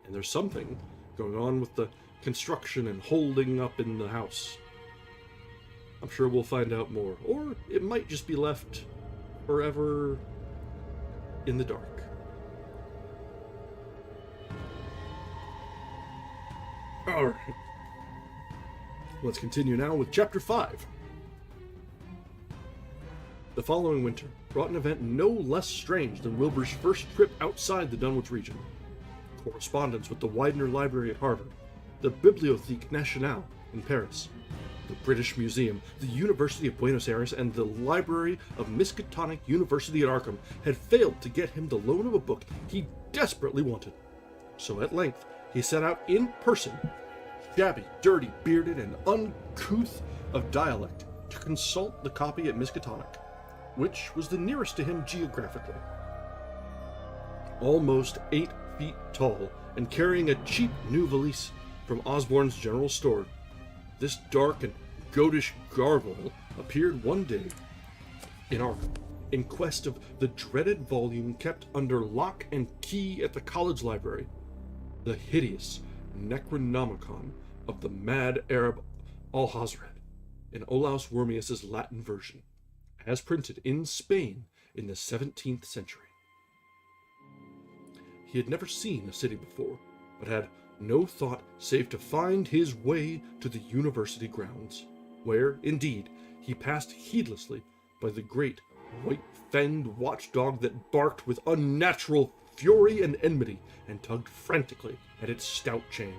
And there's something going on with the construction and holding up in the house. I'm sure we'll find out more, or it might just be left forever in the dark. Alright. Let's continue now with Chapter 5. The following winter brought an event no less strange than Wilbur's first trip outside the Dunwich region. Correspondence with the Widener Library at Harvard, the Bibliothèque Nationale in Paris, the British Museum, the University of Buenos Aires, and the Library of Miskatonic University at Arkham had failed to get him the loan of a book he desperately wanted. So at length, he set out in person, shabby, dirty, bearded, and uncouth of dialect, to consult the copy at Miskatonic, which was the nearest to him geographically. Almost 8 feet tall, and carrying a cheap new valise from Osborne's general store, this dark and goatish gargoyle appeared one day in Arkham, in quest of the dreaded volume kept under lock and key at the college library, the hideous Necronomicon of the mad Arab Alhazred, in Olaus Wormius's Latin version, as printed in Spain in the 17th century. He had never seen a city before, but had no thought save to find his way to the university grounds, where, indeed, he passed heedlessly by the great white-fanged watchdog that barked with unnatural fury and enmity and tugged frantically at its stout chain.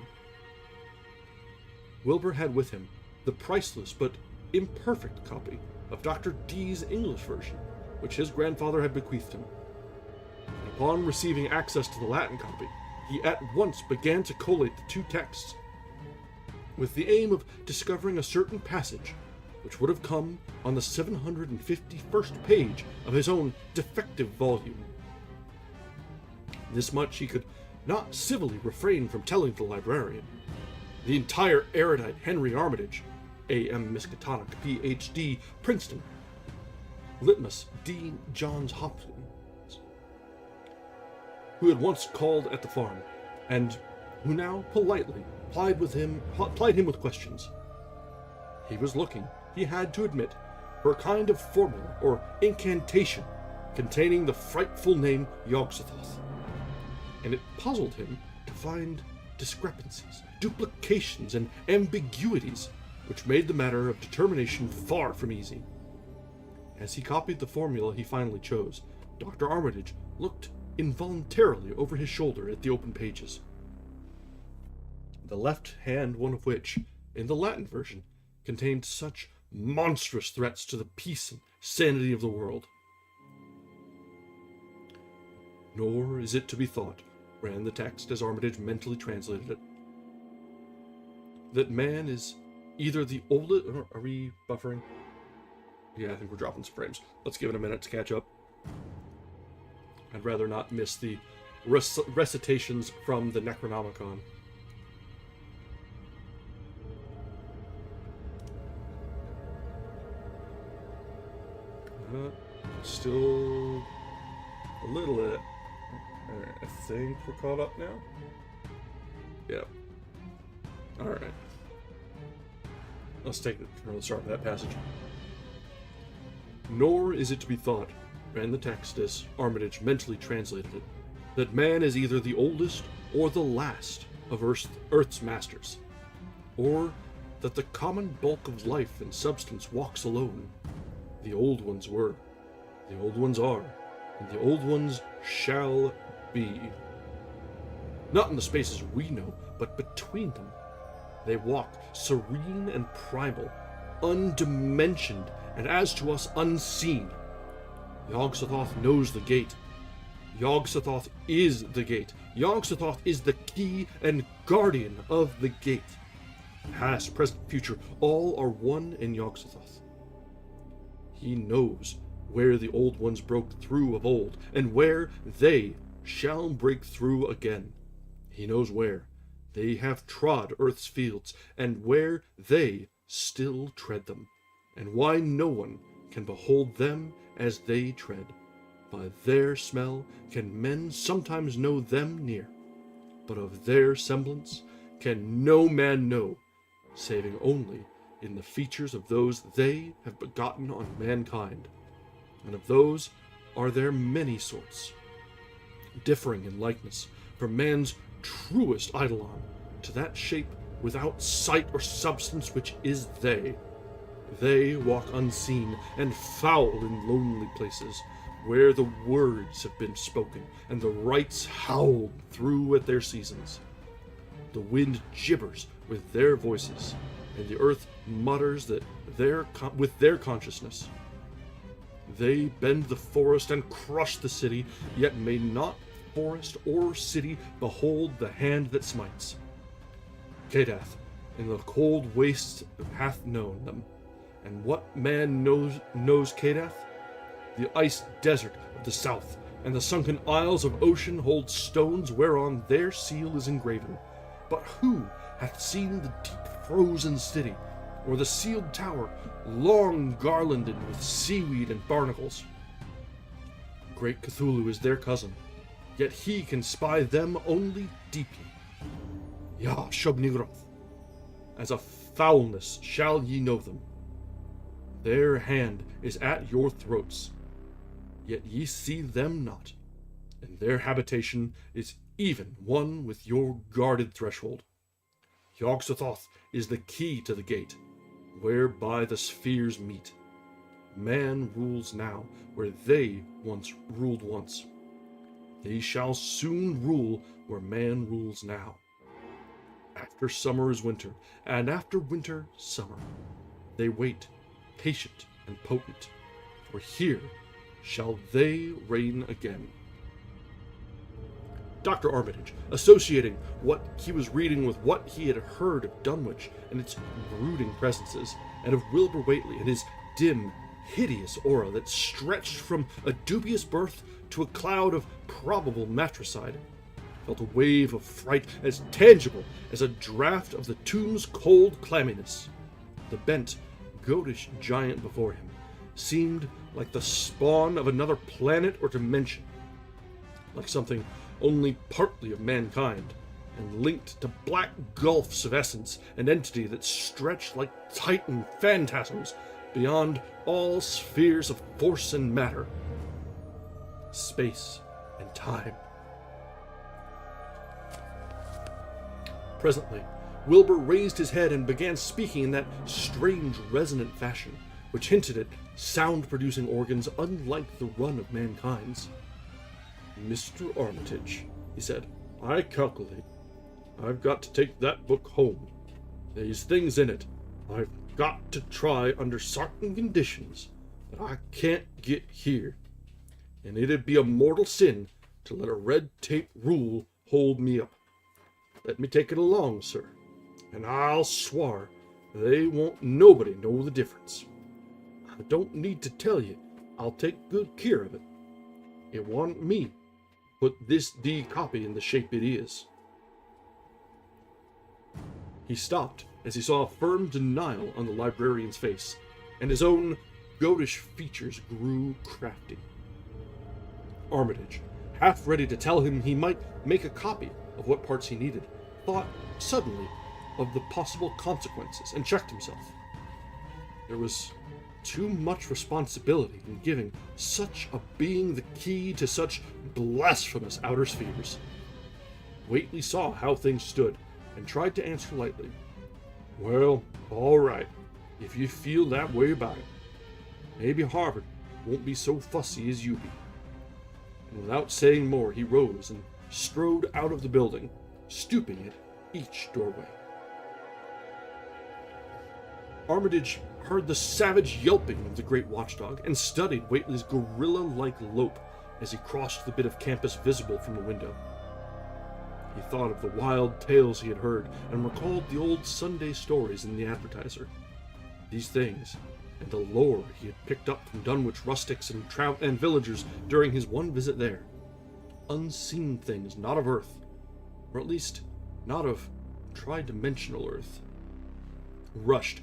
Wilbur had with him the priceless but imperfect copy of Dr. Dee's English version, which his grandfather had bequeathed him. And upon receiving access to the Latin copy, he at once began to collate the two texts, with the aim of discovering a certain passage which would have come on the 751st page of his own defective volume. This much he could not civilly refrain from telling the librarian. The entire erudite Henry Armitage, A.M. Miskatonic, Ph.D., Princeton, Litmus, D. Johns Hopkins, who had once called at the farm, and who now politely plied him with questions. He was looking, he had to admit, for a kind of formula or incantation containing the frightful name Yog-Sothoth, and it puzzled him to find discrepancies, duplications, and ambiguities which made the matter of determination far from easy. As he copied the formula he finally chose, Dr. Armitage looked involuntarily over his shoulder at the open pages, the left hand one of which, in the Latin version, contained such monstrous threats to the peace and sanity of the world. Nor is it to be thought, ran the text as Armitage mentally translated it, that man is either the oldest... Are we buffering? Yeah, I think we're dropping some frames. Let's give it a minute to catch up. I'd rather not miss the recitations from the Necronomicon. Still a little bit. Alright, I think we're caught up now. Yep. Alright. Let's take it from the start of that passage. Nor is it to be thought, ran the text as Armitage mentally translated it, that man is either the oldest or the last of Earth's masters, or that the common bulk of life and substance walks alone. The old ones were, the old ones are, and the old ones shall be. Not in the spaces we know, but between them. They walk serene and primal, undimensioned, and as to us unseen. Yog-Sothoth knows the gate. Yog-Sothoth is the gate. Yog-Sothoth is the key and guardian of the gate. Past, present, future, all are one in Yog-Sothoth. He knows where the old ones broke through of old, and where they shall break through again. He knows where they have trod Earth's fields, and where they still tread them. and why no one can behold them as they tread. By their smell can men sometimes know them near, but of their semblance can no man know, saving only in the features of those they have begotten on mankind. And of those are there many sorts, differing in likeness from man's truest eidolon to that shape without sight or substance which is they. They walk unseen and foul in lonely places, where the words have been spoken and the rites howled through at their seasons. The wind gibbers with their voices, and the earth mutters that with their consciousness. They bend the forest and crush the city, yet may not forest or city behold the hand that smites. Cadath in the cold wastes hath known them, and what man knows Cadath? The ice desert of the south, and the sunken isles of ocean hold stones whereon their seal is engraven. But who hath seen the deep frozen city, or the sealed tower, long garlanded with seaweed and barnacles? Great Cthulhu is their cousin, yet he can spy them only deeply. Ya Shub-Nigroth, as a foulness shall ye know them. Their hand is at your throats, yet ye see them not, and their habitation is even one with your guarded threshold. Yog-Sothoth is the key to the gate, whereby the spheres meet. Man rules now where they ruled once. They shall soon rule where man rules now. After summer is winter, and after winter summer. They wait, patient and potent, for here shall they reign again. Dr. Armitage, associating what he was reading with what he had heard of Dunwich and its brooding presences, and of Wilbur Whately and his dim, hideous aura that stretched from a dubious birth to a cloud of probable matricide, felt a wave of fright as tangible as a draught of the tomb's cold clamminess. The bent, goatish giant before him seemed like the spawn of another planet or dimension, like something only partly of mankind, and linked to black gulfs of essence and entity that stretched like Titan phantasms beyond all spheres of force and matter, space and time. Presently, Wilbur raised his head and began speaking in that strange resonant fashion, which hinted at sound-producing organs unlike the run of mankind's. "Mr. Armitage," he said, "I calculate I've got to take that book home. There's things in it I've got to try under certain conditions that I can't get here, and it'd be a mortal sin to let a red tape rule hold me up. Let me take it along, sir, and I'll swar they won't nobody know the difference. I don't need to tell you I'll take good care of it. It wa'n't me put this D copy in the shape it is." He stopped as he saw a firm denial on the librarian's face, and his own goatish features grew crafty. Armitage, half ready to tell him he might make a copy of what parts he needed, thought suddenly of the possible consequences and checked himself. There was too much responsibility in giving such a being the key to such blasphemous outer spheres. Whately saw how things stood and tried to answer lightly. "Well, all right, if you feel that way about it. Maybe Harvard won't be so fussy as you be." And without saying more, he rose and strode out of the building, stooping at each doorway. Armitage heard the savage yelping of the great watchdog and studied Whately's gorilla-like lope as he crossed the bit of campus visible from the window. He thought of the wild tales he had heard and recalled the old Sunday stories in the Advertiser. These things, and the lore he had picked up from Dunwich rustics and villagers during his one visit there. Unseen things not of Earth, or at least not of tri-dimensional Earth, rushed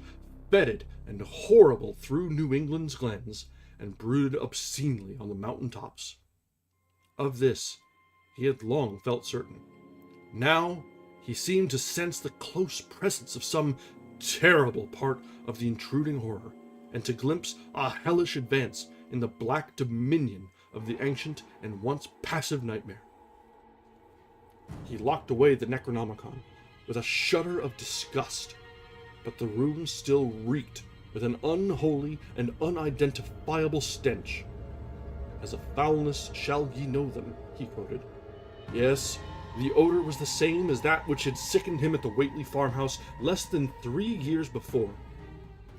bedded and horrible through New England's glens, and brooded obscenely on the mountain tops. Of this he had long felt certain. Now he seemed to sense the close presence of some terrible part of the intruding horror, and to glimpse a hellish advance in the black dominion of the ancient and once passive nightmare. He locked away the Necronomicon with a shudder of disgust, but the room still reeked with an unholy and unidentifiable stench. "As a foulness shall ye know them," he quoted. Yes, the odor was the same as that which had sickened him at the Whately farmhouse less than 3 years before.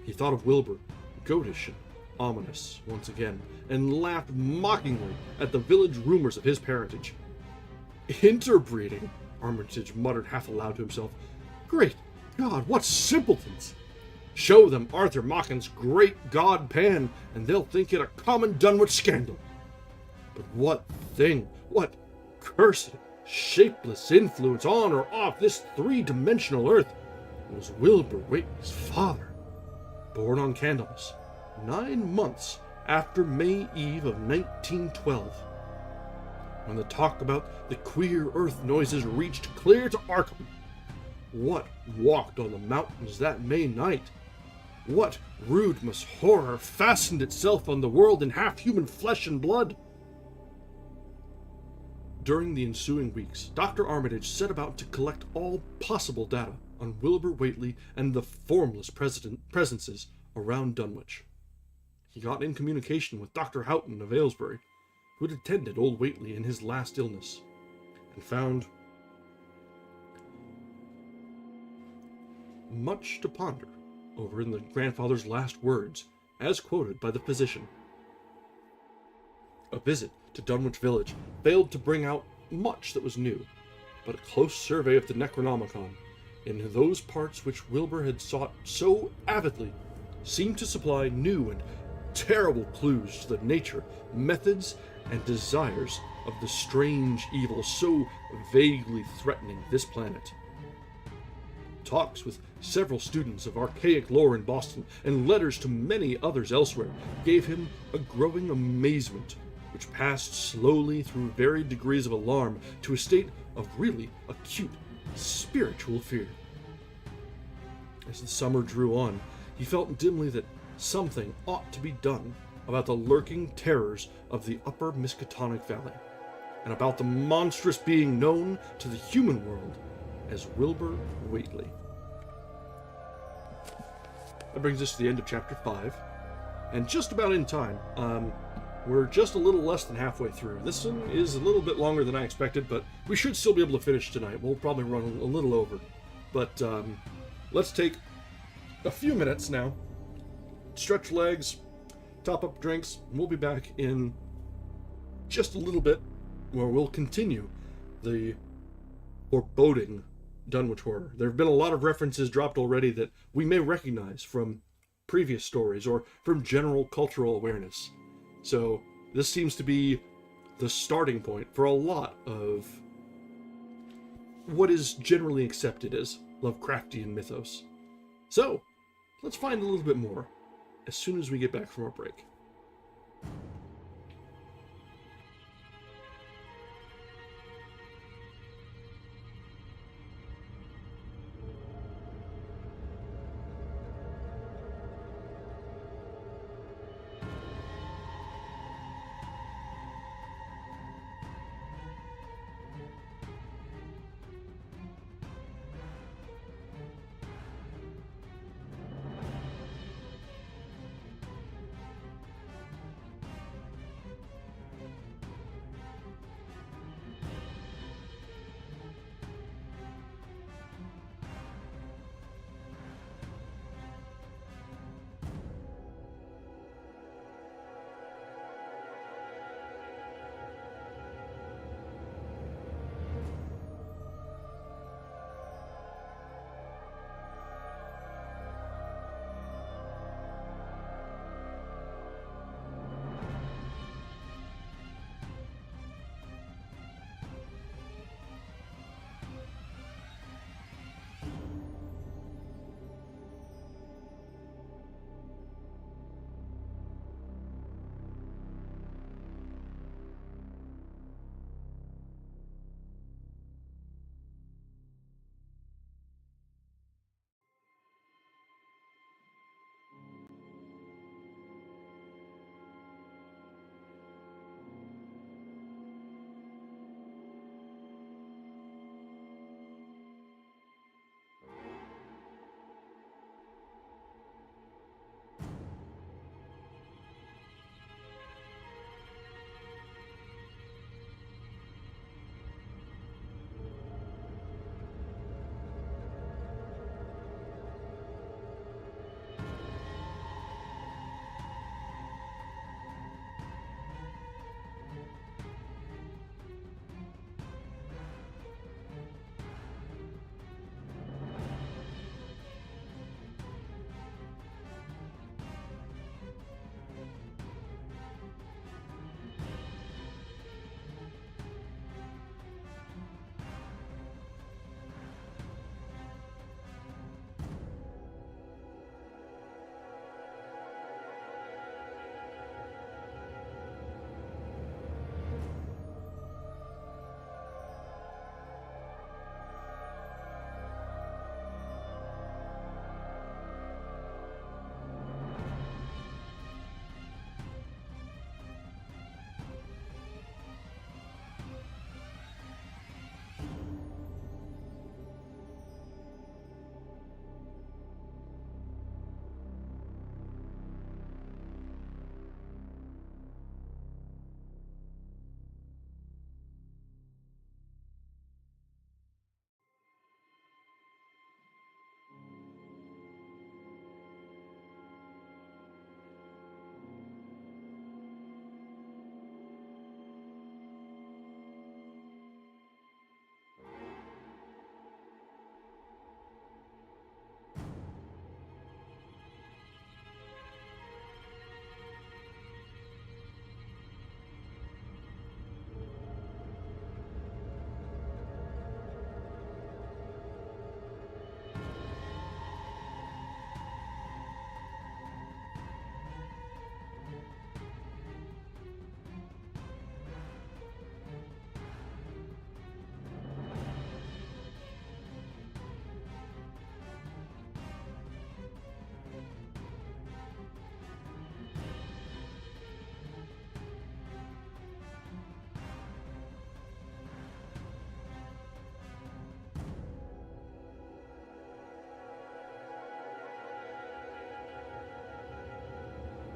He thought of Wilbur, goatish and ominous once again, and laughed mockingly at the village rumors of his parentage. "Interbreeding," Armitage muttered half aloud to himself. "Great God, what simpletons! Show them Arthur Machen's great god Pan, and they'll think it a common Dunwich scandal. But what thing, what cursed, shapeless influence on or off this three-dimensional earth was Wilbur Whately's father, born on Candlemas, 9 months after May Eve of 1912, when the talk about the queer earth noises reached clear to Arkham? What walked on the mountains that May night? What rude horror fastened itself on the world in half-human flesh and blood? During the ensuing weeks, Dr. Armitage set about to collect all possible data on Wilbur Whately and the formless presences around Dunwich. He got in communication with Dr. Houghton of Aylesbury, who had attended old Whately in his last illness, and found much to ponder over in the grandfather's last words, as quoted by the physician. A visit to Dunwich village failed to bring out much that was new, but a close survey of the Necronomicon, in those parts which Wilbur had sought so avidly, seemed to supply new and terrible clues to the nature, methods, and desires of the strange evil so vaguely threatening this planet. Talks with several students of archaic lore in Boston, and letters to many others elsewhere, gave him a growing amazement, which passed slowly through varied degrees of alarm to a state of really acute spiritual fear. As the summer drew on, he felt dimly that something ought to be done about the lurking terrors of the upper Miskatonic Valley, and about the monstrous being known to the human world as Wilbur Whately. That brings us to the end of Chapter 5, and just about in time. We're just a little less than halfway through. This one is a little bit longer than I expected, but we should still be able to finish tonight. We'll probably run a little over. But let's take a few minutes now, stretch legs, top up drinks, and we'll be back in just a little bit, where we'll continue the foreboding Dunwich horror. There have been a lot of references dropped already that we may recognize from previous stories or from general cultural awareness. So this seems to be the starting point for a lot of what is generally accepted as Lovecraftian mythos. So let's find a little bit more as soon as we get back from our break.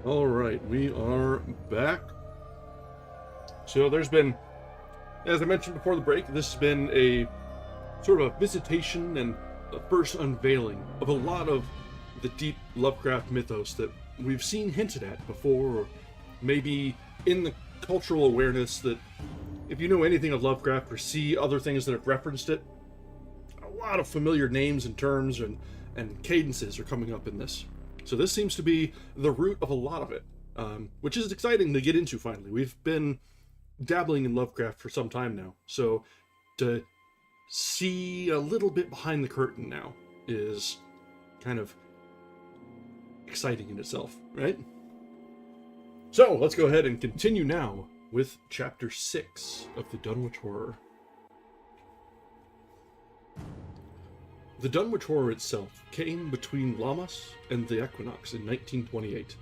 All right, we are back. So there's been, as I mentioned before the break, this has been a sort of a visitation and a first unveiling of a lot of the deep Lovecraft mythos that we've seen hinted at before, or maybe in the cultural awareness that if you know anything of Lovecraft or see other things that have referenced it, a lot of familiar names and terms and cadences are coming up in this. So this seems to be the root of a lot of it, which is exciting to get into finally. We've been dabbling in Lovecraft for some time now, so to see a little bit behind the curtain now is kind of exciting in itself, right? So let's go ahead and continue now with Chapter 6 of the Dunwich Horror. The Dunwich Horror itself came between Lammas and the equinox in 1928,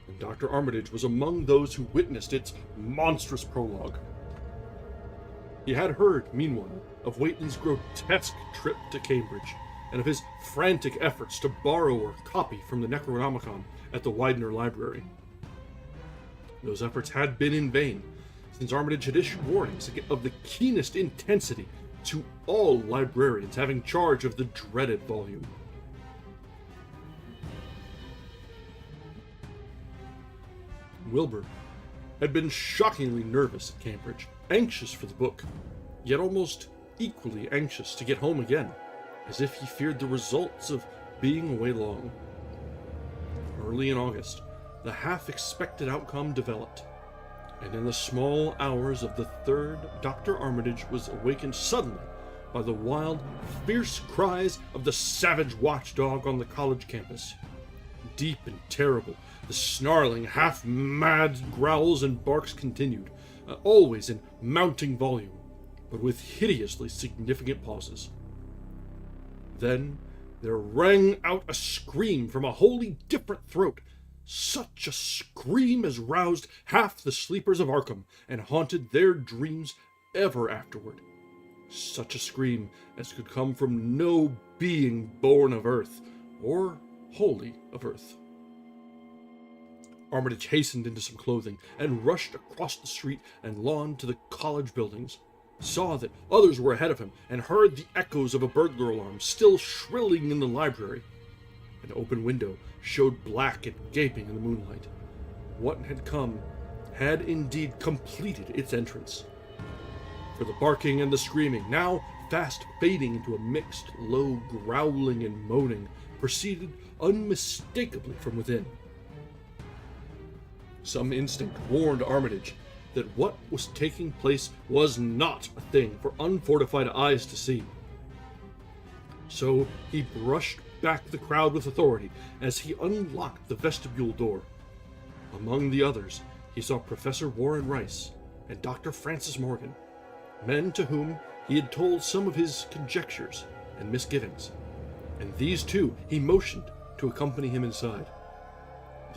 and Dr. Armitage was among those who witnessed its monstrous prologue. He had heard, meanwhile, of Whately's grotesque trip to Cambridge, and of his frantic efforts to borrow or copy from the Necronomicon at the Widener Library. Those efforts had been in vain, since Armitage had issued warnings of the keenest intensity to all librarians having charge of the dreaded volume. Wilbur had been shockingly nervous at Cambridge, anxious for the book, yet almost equally anxious to get home again, as if he feared the results of being away long. Early in August, the half-expected outcome developed, and in the small hours of the 3rd, Dr. Armitage was awakened suddenly by the wild, fierce cries of the savage watchdog on the college campus. Deep and terrible, the snarling, half-mad growls and barks continued, always in mounting volume, but with hideously significant pauses. Then there rang out a scream from a wholly different throat, such a scream as roused half the sleepers of Arkham and haunted their dreams ever afterward. Such a scream as could come from no being born of earth, or wholly of earth. Armitage hastened into some clothing and rushed across the street and lawn to the college buildings, saw that others were ahead of him, and heard the echoes of a burglar alarm still shrilling in the library. An open window showed black and gaping in the moonlight. What had come had indeed completed its entrance. For the barking and the screaming, now fast fading into a mixed, low growling and moaning, proceeded unmistakably from within. Some instinct warned Armitage that what was taking place was not a thing for unfortified eyes to see. So he brushed back the crowd with authority as he unlocked the vestibule door. Among the others, he saw Professor Warren Rice and Dr. Francis Morgan, men to whom he had told some of his conjectures and misgivings, and these two he motioned to accompany him inside.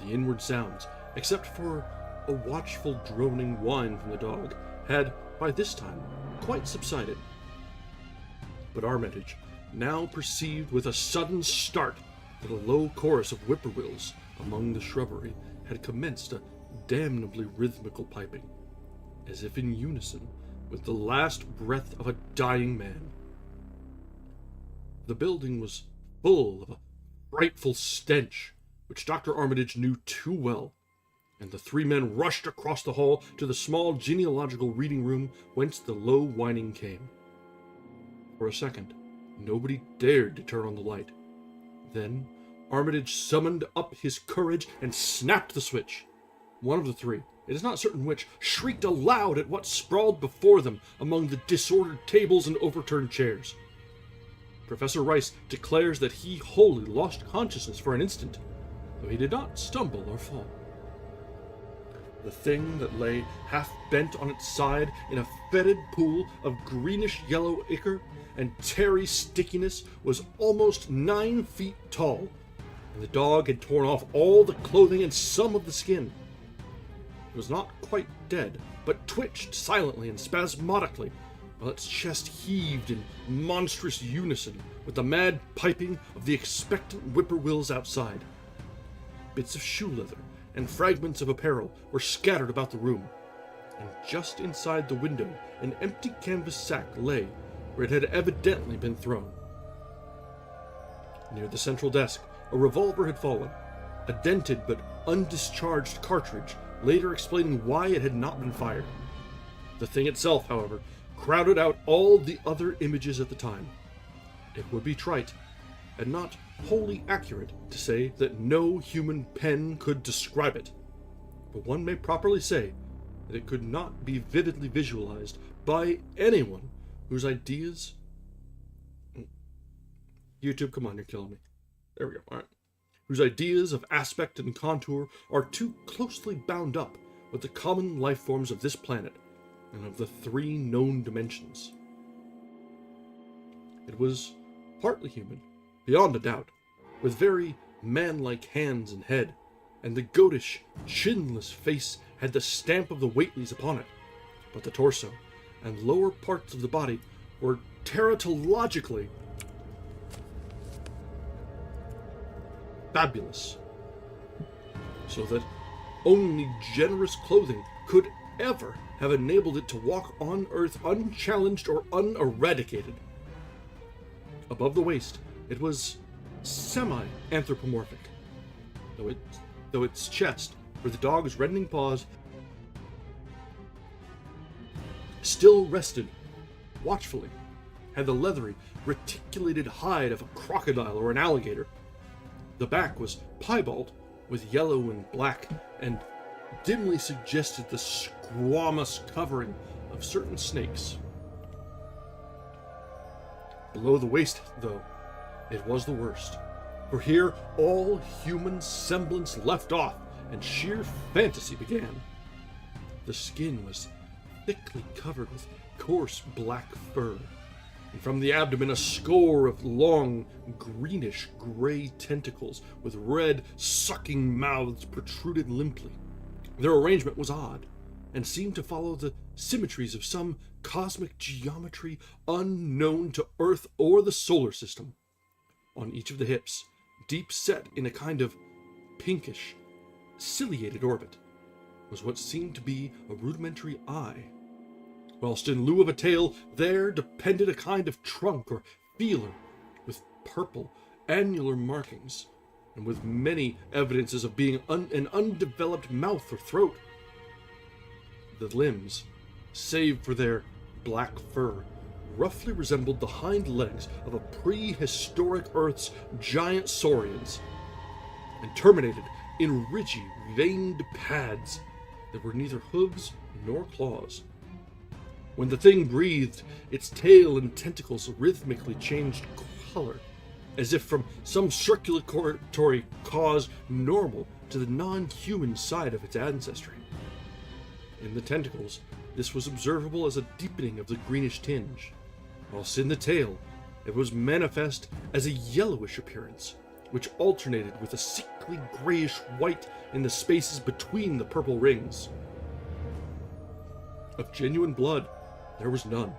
The inward sounds, except for a watchful droning whine from the dog, had, by this time, quite subsided. But Armitage now perceived with a sudden start that a low chorus of whippoorwills among the shrubbery had commenced a damnably rhythmical piping, as if in unison with the last breath of a dying man. The building was full of a frightful stench, which Dr. Armitage knew too well, and the three men rushed across the hall to the small genealogical reading room whence the low whining came. For a second, nobody dared to turn on the light. Then Armitage summoned up his courage and snapped the switch. One of the three, it is not certain which, shrieked aloud at what sprawled before them among the disordered tables and overturned chairs. Professor Rice declares that he wholly lost consciousness for an instant, though he did not stumble or fall. The thing that lay half bent on its side in a fetid pool of greenish-yellow ichor and tarry stickiness was almost 9 feet tall, and the dog had torn off all the clothing and some of the skin. It was not quite dead, but twitched silently and spasmodically, while its chest heaved in monstrous unison with the mad piping of the expectant whippoorwills outside. Bits of shoe leather and fragments of apparel were scattered about the room, and just inside the window an empty canvas sack lay where it had evidently been thrown. Near the central desk, a revolver had fallen, a dented but undischarged cartridge, later explaining why it had not been fired. The thing itself, however, crowded out all the other images at the time. It would be trite, and not wholly accurate, to say that no human pen could describe it, but one may properly say that it could not be vividly visualized by anyone whose ideas... YouTube, come on, you're killing me. There we go, alright. Whose ideas of aspect and contour are too closely bound up with the common life forms of this planet and of the 3 known dimensions. It was partly human, beyond a doubt, with very man-like hands and head, and the goatish, chinless face had the stamp of the Whateleys upon it, but the torso and lower parts of the body were teratologically fabulous, so that only generous clothing could ever have enabled it to walk on Earth unchallenged or uneradicated. Above the waist, it was semi-anthropomorphic, though its chest, where the dog's rending paws still rested watchfully, had the leathery, reticulated hide of a crocodile or an alligator. The back was piebald, with yellow and black, and dimly suggested the squamous covering of certain snakes. Below the waist, though, it was the worst, for here all human semblance left off, and sheer fantasy began. The skin was thickly covered with coarse black fur, and from the abdomen a score of long, greenish-gray tentacles with red, sucking mouths protruded limply. Their arrangement was odd, and seemed to follow the symmetries of some cosmic geometry unknown to Earth or the solar system. On each of the hips, deep set in a kind of pinkish, ciliated orbit, was what seemed to be a rudimentary eye, whilst in lieu of a tail there depended a kind of trunk or feeler with purple annular markings, and with many evidences of being an undeveloped mouth or throat. The limbs, save for their black fur, roughly resembled the hind legs of a prehistoric Earth's giant saurians, and terminated in ridgy, veined pads that were neither hooves nor claws. When the thing breathed, its tail and tentacles rhythmically changed color, as if from some circulatory cause normal to the non-human side of its ancestry. In the tentacles, this was observable as a deepening of the greenish tinge, whilst in the tail, it was manifest as a yellowish appearance, which alternated with a sickly grayish-white in the spaces between the purple rings. Of genuine blood, there was none.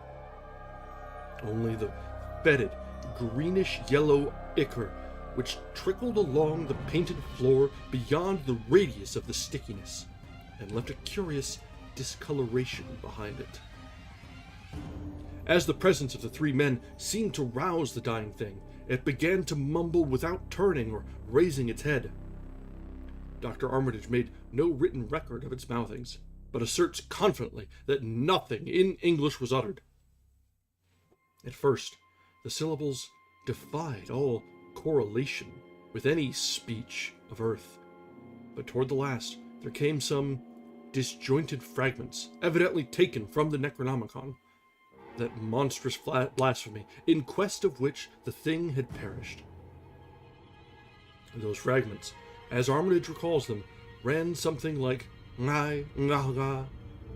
Only the fetid, greenish-yellow ichor, which trickled along the painted floor beyond the radius of the stickiness, and left a curious discoloration behind it. As the presence of the 3 men seemed to rouse the dying thing, it began to mumble without turning or raising its head. Dr. Armitage made no written record of its mouthings, but asserts confidently that nothing in English was uttered. At first, the syllables defied all correlation with any speech of Earth, but toward the last there came some disjointed fragments, evidently taken from the Necronomicon, that monstrous blasphemy, in quest of which the thing had perished. And those fragments, as Armitage recalls them, ran something like Ngai Ngaga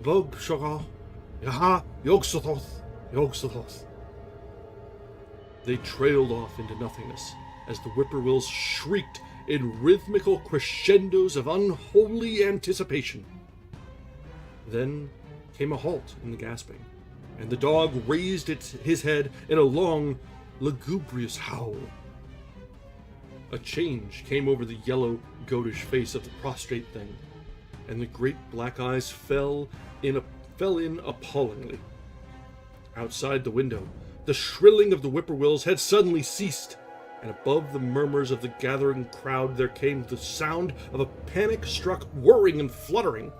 Vog Shoga Yaha Yogsototh Yogsototh. They trailed off into nothingness as the whippoorwills shrieked in rhythmical crescendos of unholy anticipation. Then came a halt in the gasping, and the dog raised his head in a long, lugubrious howl. A change came over the yellow, goatish face of the prostrate thing, and the great black eyes fell in appallingly. Outside the window, the shrilling of the whippoorwills had suddenly ceased, and above the murmurs of the gathering crowd there came the sound of a panic-struck whirring and fluttering.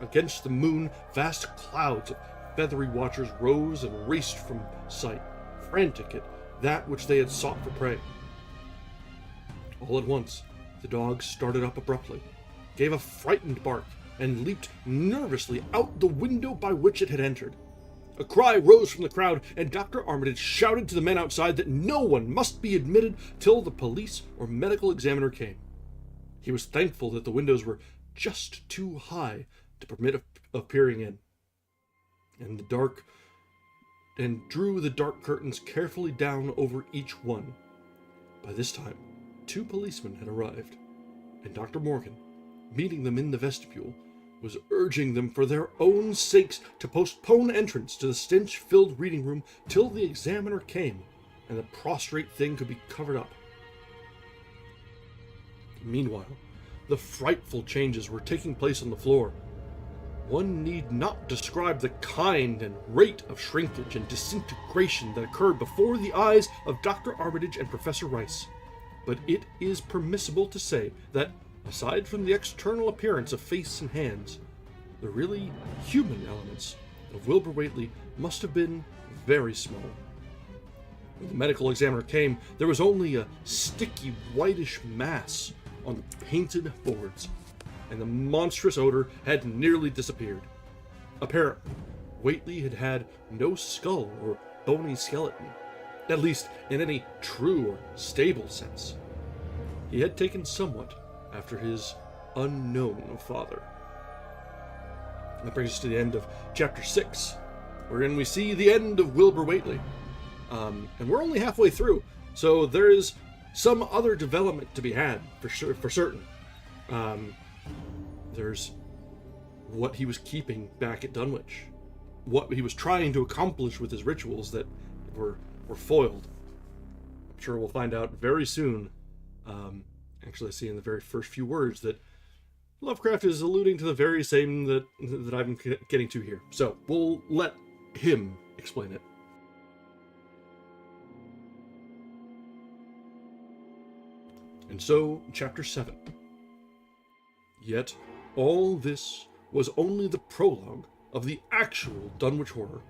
Against the moon, vast clouds of feathery watchers rose and raced from sight, frantic at that which they had sought for prey. All at once, the dog started up abruptly, gave a frightened bark, and leaped nervously out the window by which it had entered. A cry rose from the crowd, and Dr. Armitage shouted to the men outside that no one must be admitted till the police or medical examiner came. He was thankful that the windows were just too high to permit of peering in, and drew the dark curtains carefully down over each one. By this time, 2 policemen had arrived, and Dr. Morgan, meeting them in the vestibule, was urging them for their own sakes to postpone entrance to the stench-filled reading room till the examiner came and the prostrate thing could be covered up. Meanwhile, the frightful changes were taking place on the floor. One need not describe the kind and rate of shrinkage and disintegration that occurred before the eyes of Dr. Armitage and Professor Rice, but it is permissible to say that, aside from the external appearance of face and hands, the really human elements of Wilbur Whately must have been very small. When the medical examiner came, there was only a sticky, whitish mass on the painted boards, and the monstrous odor had nearly disappeared. Apparently, Whately had had no skull or bony skeleton, at least in any true or stable sense. He had taken somewhat after his unknown father. That brings us to the end of chapter 6, wherein we see the end of Wilbur Whately. And we're only halfway through, so there is some other development to be had, for certain. There's what he was keeping back at Dunwich, what he was trying to accomplish with his rituals that were foiled. I'm sure we'll find out very soon. Actually, I see in the very first few words that Lovecraft is alluding to the very same that I'm getting to here. So we'll let him explain it. And so, chapter 7. Yet, all this was only the prologue of the actual Dunwich horror.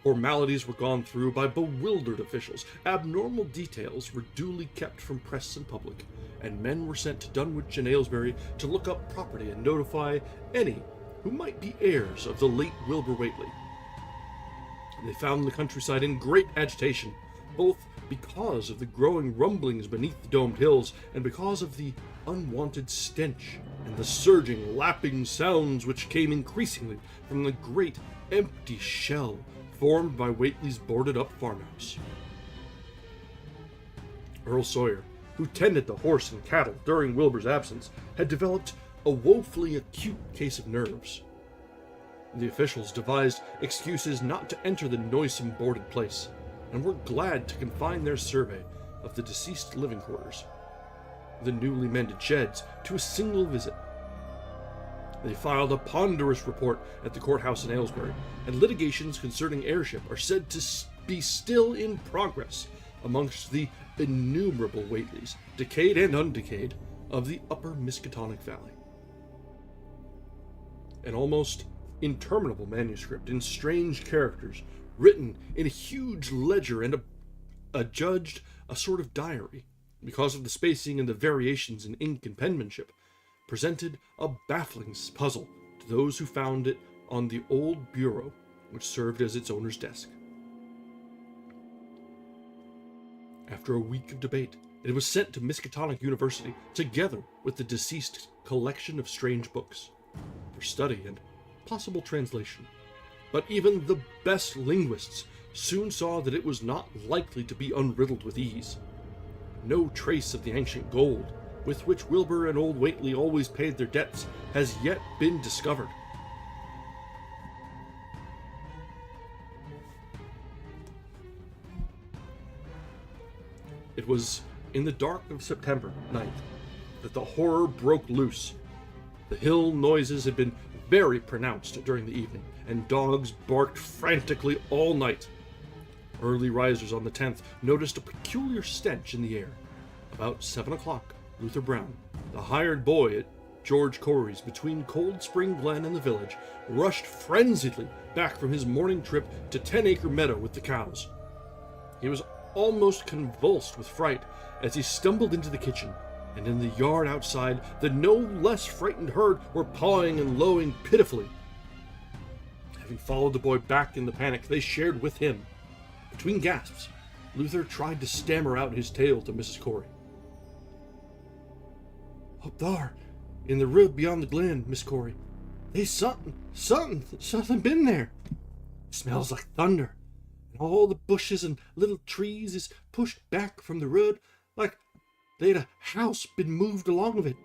Formalities were gone through by bewildered officials, abnormal details were duly kept from press and public, and men were sent to Dunwich and Aylesbury to look up property and notify any who might be heirs of the late Wilbur Whately. They found the countryside in great agitation, both because of the growing rumblings beneath the domed hills, and because of the unwanted stench and the surging, lapping sounds which came increasingly from the great, empty shell formed by Whately's boarded-up farmhouse. Earl Sawyer, who tended the horse and cattle during Wilbur's absence, had developed a woefully acute case of nerves. The officials devised excuses not to enter the noisome boarded place, and were glad to confine their survey of the deceased living quarters, the newly mended sheds, to a single visit. They filed a ponderous report at the courthouse in Aylesbury, and litigations concerning heirship are said to be still in progress amongst the innumerable Whateleys, decayed and undecayed, of the upper Miskatonic Valley. An almost interminable manuscript in strange characters, written in a huge ledger and adjudged a sort of diary, because of the spacing and the variations in ink and penmanship, presented a baffling puzzle to those who found it on the old bureau which served as its owner's desk. After a week of debate, it was sent to Miskatonic University together with the deceased's collection of strange books for study and possible translation. But even the best linguists soon saw that it was not likely to be unriddled with ease. No trace of the ancient gold, with which Wilbur and old Whately always paid their debts, has yet been discovered. It was in the dark of September night that the horror broke loose. The hill noises had been very pronounced during the evening, and dogs barked frantically all night. Early risers on the 10th noticed a peculiar stench in the air. About 7 o'clock, Luther Brown, the hired boy at George Corey's between Cold Spring Glen and the village, rushed frenziedly back from his morning trip to 10-acre meadow with the cows. He was almost convulsed with fright as he stumbled into the kitchen, and in the yard outside the no less frightened herd were pawing and lowing pitifully. Having followed the boy back in the panic they shared with him, between gasps, Luther tried to stammer out his tale to Mrs. Corey. "Up there, in the wood beyond the glen, Miss Corey, there's something been there. It smells like thunder, and all the bushes and little trees is pushed back from the road like they'd a house been moved along of it.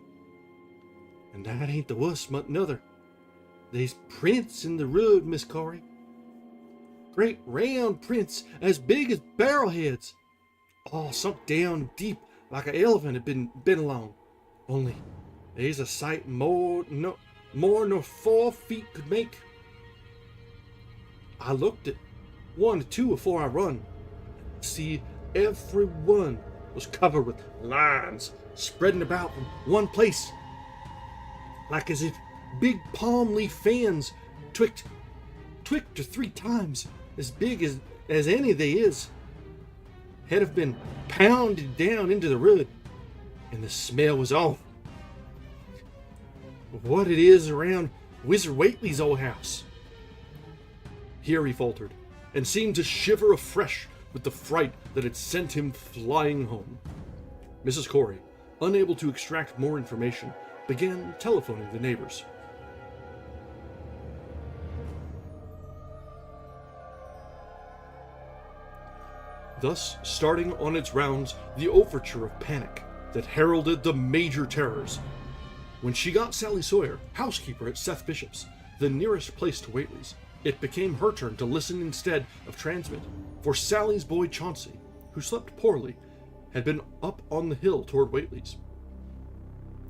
And that ain't the worst, but another. There's prints in the road, Miss Corey. Great round prints as big as barrelheads, all sunk down deep like an elephant had been along. Only there's a sight more nor 4 feet could make. I looked at 1 or 2 before I run. See, every one was covered with lines spreading about from one place, like as if big palm leaf fans twicked her 3 times as big as any they is. Had have been pounded down into the road, and the smell was off. What it is around Wizard Whately's old house." Here he faltered, and seemed to shiver afresh with the fright that had sent him flying home. Mrs. Corey, unable to extract more information, began telephoning the neighbors. Thus starting on its rounds the overture of panic that heralded the major terrors. When she got Sally Sawyer, housekeeper at Seth Bishop's, the nearest place to Whately's, it became her turn to listen instead of transmit, for Sally's boy Chauncey, who slept poorly, had been up on the hill toward Whately's,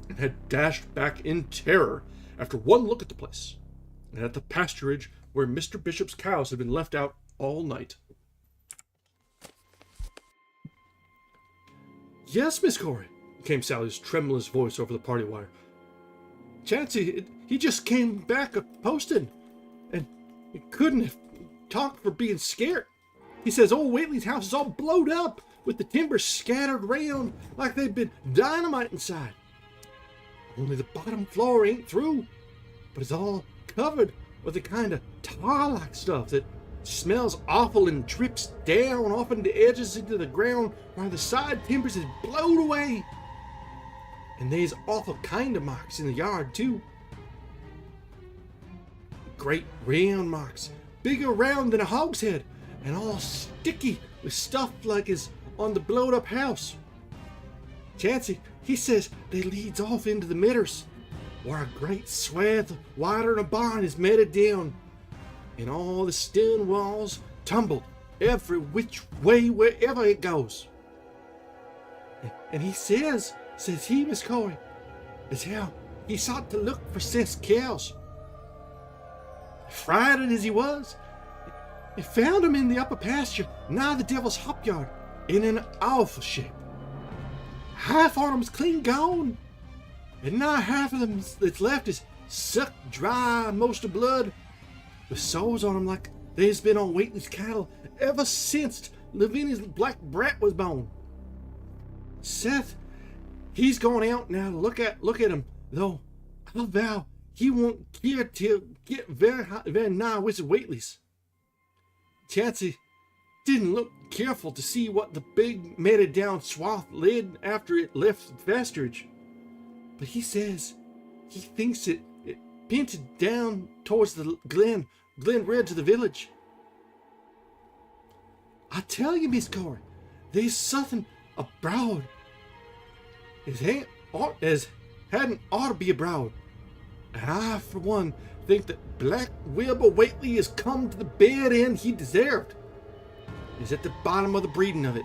and had dashed back in terror after one look at the place, and at the pasturage where Mr. Bishop's cows had been left out all night. "Yes, Miss Corey," came Sally's tremulous voice over the party wire. "Chancey, he just came back a-posting, and he couldn't have talked for being scared. He says old Whately's house is all blowed up, with the timbers scattered round like they'd been dynamite inside. Only the bottom floor ain't through, but it's all covered with a kind of tar-like stuff that smells awful and drips down off the edges into the ground while the side timbers is blowed away. And there's awful kind of marks in the yard, too. Great round marks, bigger round than a hogshead, and all sticky with stuff like is on the blowed up house. Chancey, he says they leads off into the midders, where a great swath wider than a barn is meted down, and all the stone walls tumbled every which way wherever it goes. And he says he, Miss Corey, as how he sought to look for Seth's cows. Frightened as he was, he found him in the upper pasture nigh the Devil's Hop Yard in an awful shape. Half on him's clean gone, and nigh half of them that's left is sucked dry most of blood, with sores on him like there's been on Whately's cattle ever since Lavinia's black brat was born. Seth, he's gone out now to look at him, though I'll vow he won't care till get very nigh Wizard Whately's. Chancey didn't look careful to see what the big matted down swath led after it left the pasturage, but he says he thinks it pinted down towards the Glen Red to the village. I tell you, Miss Corey, there's something abroad as hadn't ought to be abroad. And I, for one, think that Black Wilbur Whately has come to the bad end he deserved. Is at the bottom of the breeding of it.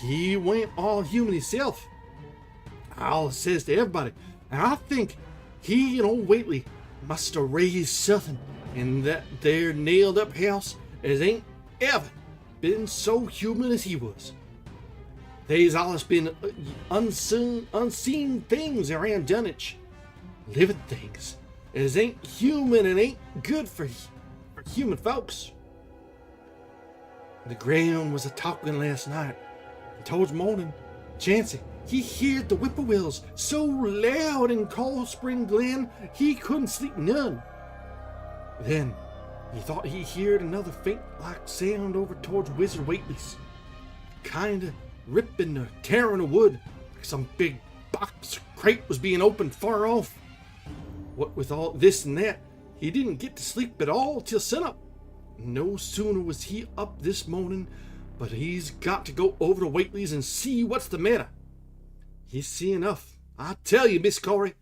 he went all human himself. I always says to everybody, and I think he and old Whately must have raised something in that there nailed up house as ain't ever been so human as he was. There's always been unseen things around Dunwich, living things as ain't human and ain't good for human folks. The ground was a-talking last night, and towards morning, Chancey, he heard the whippoorwills so loud in Cold Spring Glen he couldn't sleep none. Then he thought he heard another faint-like sound over towards Wizard Whately's, kinda ripping or tearing a wood, like some big box or crate was being opened far off. What with all this and that, he didn't get to sleep at all till sunup. No sooner was he up this morning, but he's got to go over to Whately's and see what's the matter. He's see enough. I tell you, Miss Corey,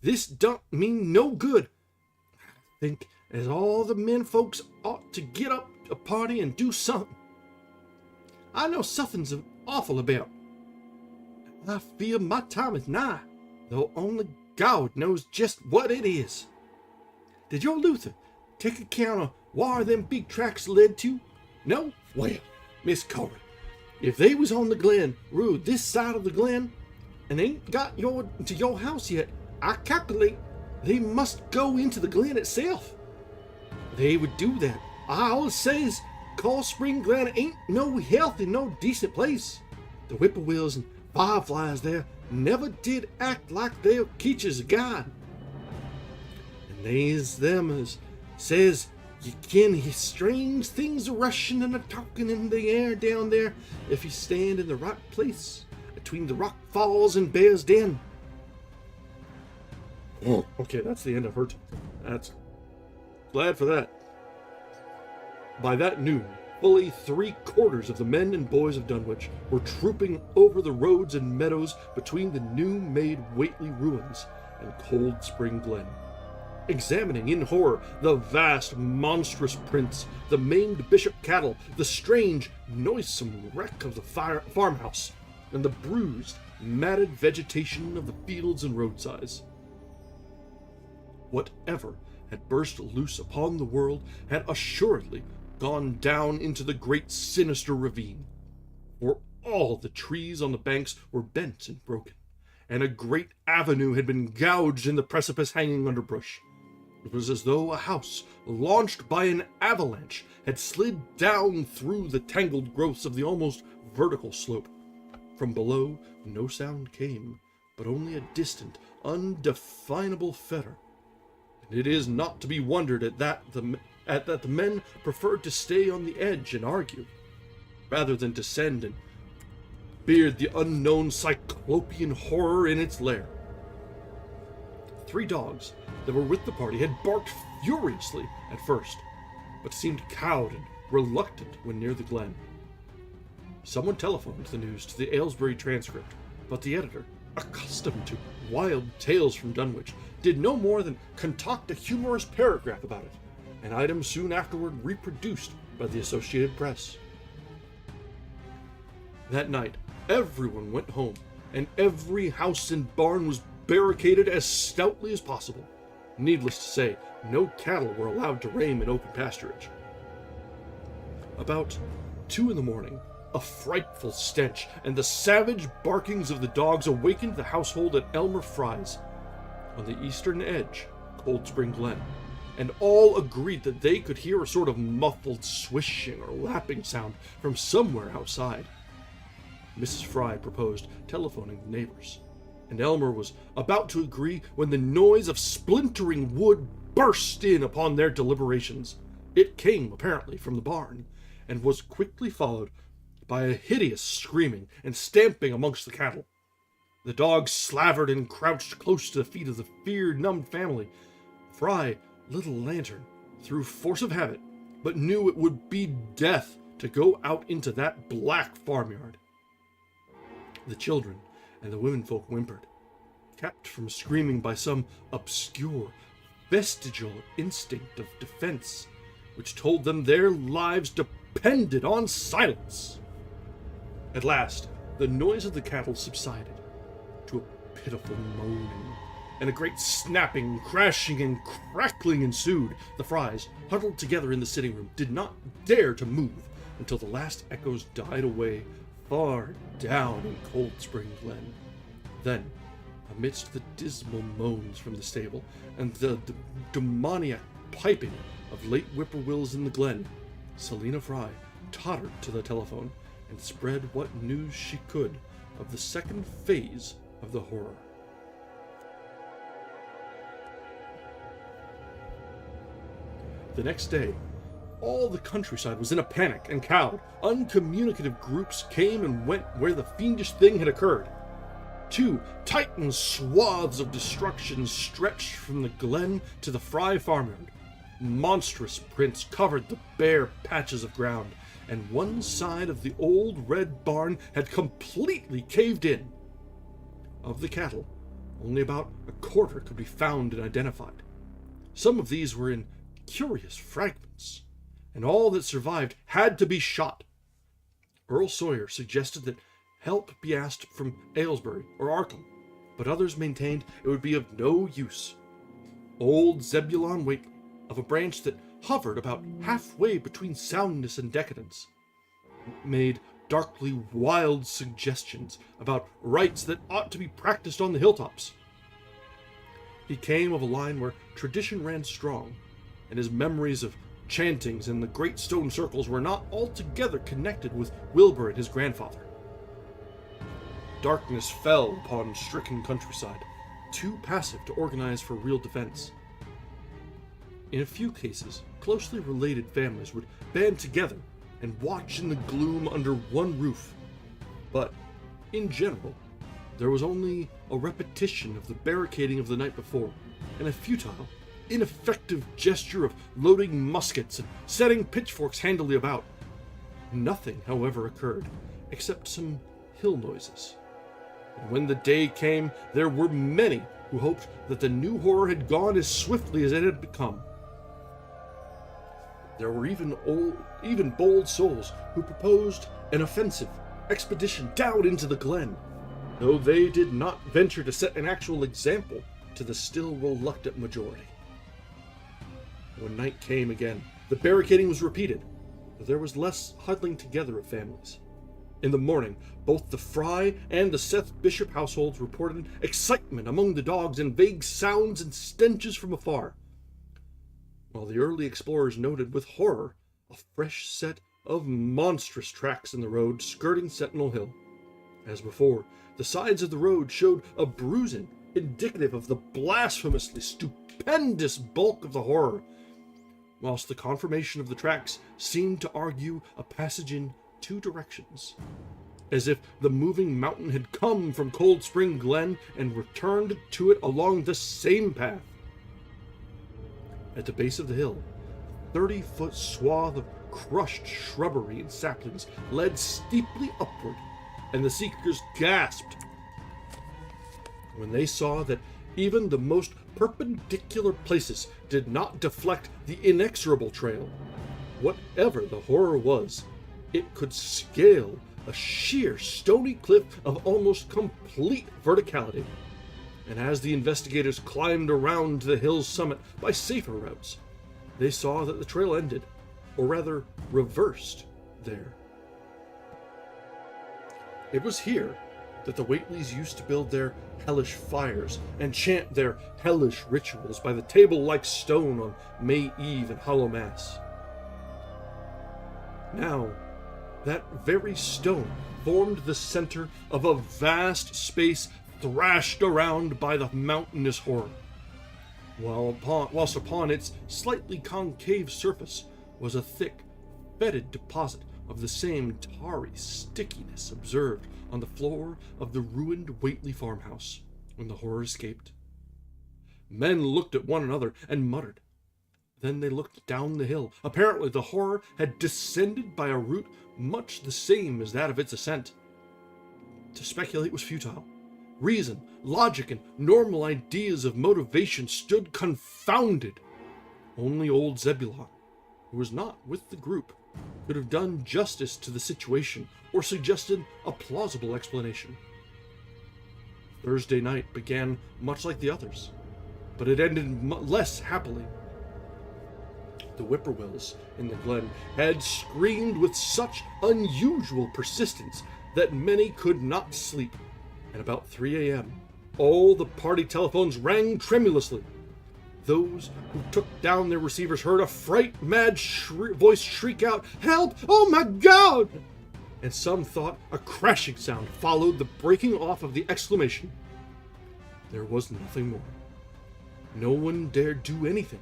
this don't mean no good. I think as all the men folks ought to get up a party and do something. I know something's awful about. I feel my time is nigh, though only God knows just what it is. Did your Luther take account of where them big tracks led to? No? Well, Miss Corey, if they was on the Glen Road this side of the Glen, and ain't got to your house yet, I calculate they must go into the Glen itself. They would do that. I always says Cold Spring Glen ain't no healthy, no decent place. The whippoorwills and fireflies there never did act like they're Keach's guide. And there's them as says you kin hear strange things a-rushing and a-talking in the air down there if you stand in the right place between the rock falls and Bear's Den. Okay, that's the end of her. That's glad for that. By that noon, fully 3/4 of the men and boys of Dunwich were trooping over the roads and meadows between the new-made Whately ruins and Cold Spring Glen, examining in horror the vast, monstrous prints, the maimed bishop cattle, the strange, noisome wreck of the farmhouse, and the bruised, matted vegetation of the fields and roadsides. Whatever had burst loose upon the world had assuredly gone down into the great sinister ravine, for all the trees on the banks were bent and broken, and a great avenue had been gouged in the precipice hanging underbrush. It was as though a house, launched by an avalanche, had slid down through the tangled growths of the almost vertical slope. From below, no sound came, but only a distant, undefinable fetor. And it is not to be wondered at that the men preferred to stay on the edge and argue, rather than descend and beard the unknown cyclopean horror in its lair. 3 dogs that were with the party had barked furiously at first, but seemed cowed and reluctant when near the glen. Someone telephoned the news to the Aylesbury Transcript, but the editor, accustomed to wild tales from Dunwich, did no more than concoct a humorous paragraph about it, an item soon afterward reproduced by the Associated Press. That night, everyone went home, and every house and barn was barricaded as stoutly as possible. Needless to say, no cattle were allowed to roam in open pasturage. About 2 a.m, a frightful stench and the savage barkings of the dogs awakened the household at Elmer Fry's, on the eastern edge, Cold Spring Glen, and all agreed that they could hear a sort of muffled swishing or lapping sound from somewhere outside. Mrs. Fry proposed telephoning the neighbors, and Elmer was about to agree when the noise of splintering wood burst in upon their deliberations. It came, apparently, from the barn, and was quickly followed by a hideous screaming and stamping amongst the cattle. The dogs slavered and crouched close to the feet of the fear-numbed family. Fry lit a lantern through force of habit, but knew it would be death to go out into that black farmyard. The children and the womenfolk whimpered, kept from screaming by some obscure, vestigial instinct of defense, which told them their lives depended on silence. At last,
the noise of the cattle subsided to a pitiful moaning, and a great snapping, crashing, and crackling ensued. The Frys, huddled together in the sitting room, did not dare to move until the last echoes died away far down in Cold Spring Glen. Then, amidst the dismal moans from the stable and the demoniac piping of late whippoorwills in the glen, Selina Fry tottered to the telephone and spread what news she could of the second phase of the horror. The next day, all the countryside was in a panic and cowed. Uncommunicative groups came and went where the fiendish thing had occurred. 2 titan swaths of destruction stretched from the glen to the Fry farmyard. Monstrous prints covered the bare patches of ground, and one side of the old red barn had completely caved in. Of the cattle, only about a quarter could be found and identified. Some of these were in curious fragments, and all that survived had to be shot. Earl Sawyer suggested that help be asked from Aylesbury or Arkham, but others maintained it would be of no use. Old Zebulon Whately, of a branch that hovered about halfway between soundness and decadence, made darkly wild suggestions about rites that ought to be practiced on the hilltops. He came of a line where tradition ran strong, and his memories of chantings in the great stone circles were not altogether connected with Wilbur and his grandfather. Darkness fell upon stricken countryside, too passive to organize for real defense. In a few cases, closely related families would band together and watch in the gloom under one roof. But, in general, there was only a repetition of the barricading of the night before, and a futile, ineffective gesture of loading muskets and setting pitchforks handily about. Nothing, however, occurred, except some hill noises. And when the day came, there were many who hoped that the new horror had gone as swiftly as it had become. There were even bold souls who proposed an offensive expedition down into the glen, though they did not venture to set an actual example to the still reluctant majority. When night came again, the barricading was repeated, but there was less huddling together of families. In the morning, both the Fry and the Seth Bishop households reported excitement among the dogs and vague sounds and stenches from afar, while the early explorers noted with horror a fresh set of monstrous tracks in the road skirting Sentinel Hill. As before, the sides of the road showed a bruising indicative of the blasphemously stupendous bulk of the horror, whilst the conformation of the tracks seemed to argue a passage in 2 directions, as if the moving mountain had come from Cold Spring Glen and returned to it along the same path. At the base of the hill, a 30-foot swath of crushed shrubbery and saplings led steeply upward, and the seekers gasped when they saw that even the most perpendicular places did not deflect the inexorable trail. Whatever the horror was, it could scale a sheer stony cliff of almost complete verticality. And as the investigators climbed around to the hill's summit by safer routes, they saw that the trail ended, or rather reversed, there. It was here that the Whateleys used to build their hellish fires and chant their hellish rituals by the table-like stone on May Eve and Hollow Mass. Now, that very stone formed the center of a vast space thrashed around by the mountainous horror, whilst upon its slightly concave surface was a thick, fetid deposit of the same tarry stickiness observed on the floor of the ruined Whately farmhouse when the horror escaped. Men looked at one another and muttered. Then they looked down the hill. Apparently the horror had descended by a route much the same as that of its ascent. To speculate was futile. Reason, logic, and normal ideas of motivation stood confounded. Only old Zebulon, who was not with the group, could have done justice to the situation or suggested a plausible explanation. Thursday night began much like the others, but it ended less happily. The whippoorwills in the glen had screamed with such unusual persistence that many could not sleep, and about 3 a.m., all the party telephones rang tremulously. Those who took down their receivers heard a fright-mad voice shriek out, "Help! Oh my God!" And some thought a crashing sound followed the breaking off of the exclamation. There was nothing more. No one dared do anything,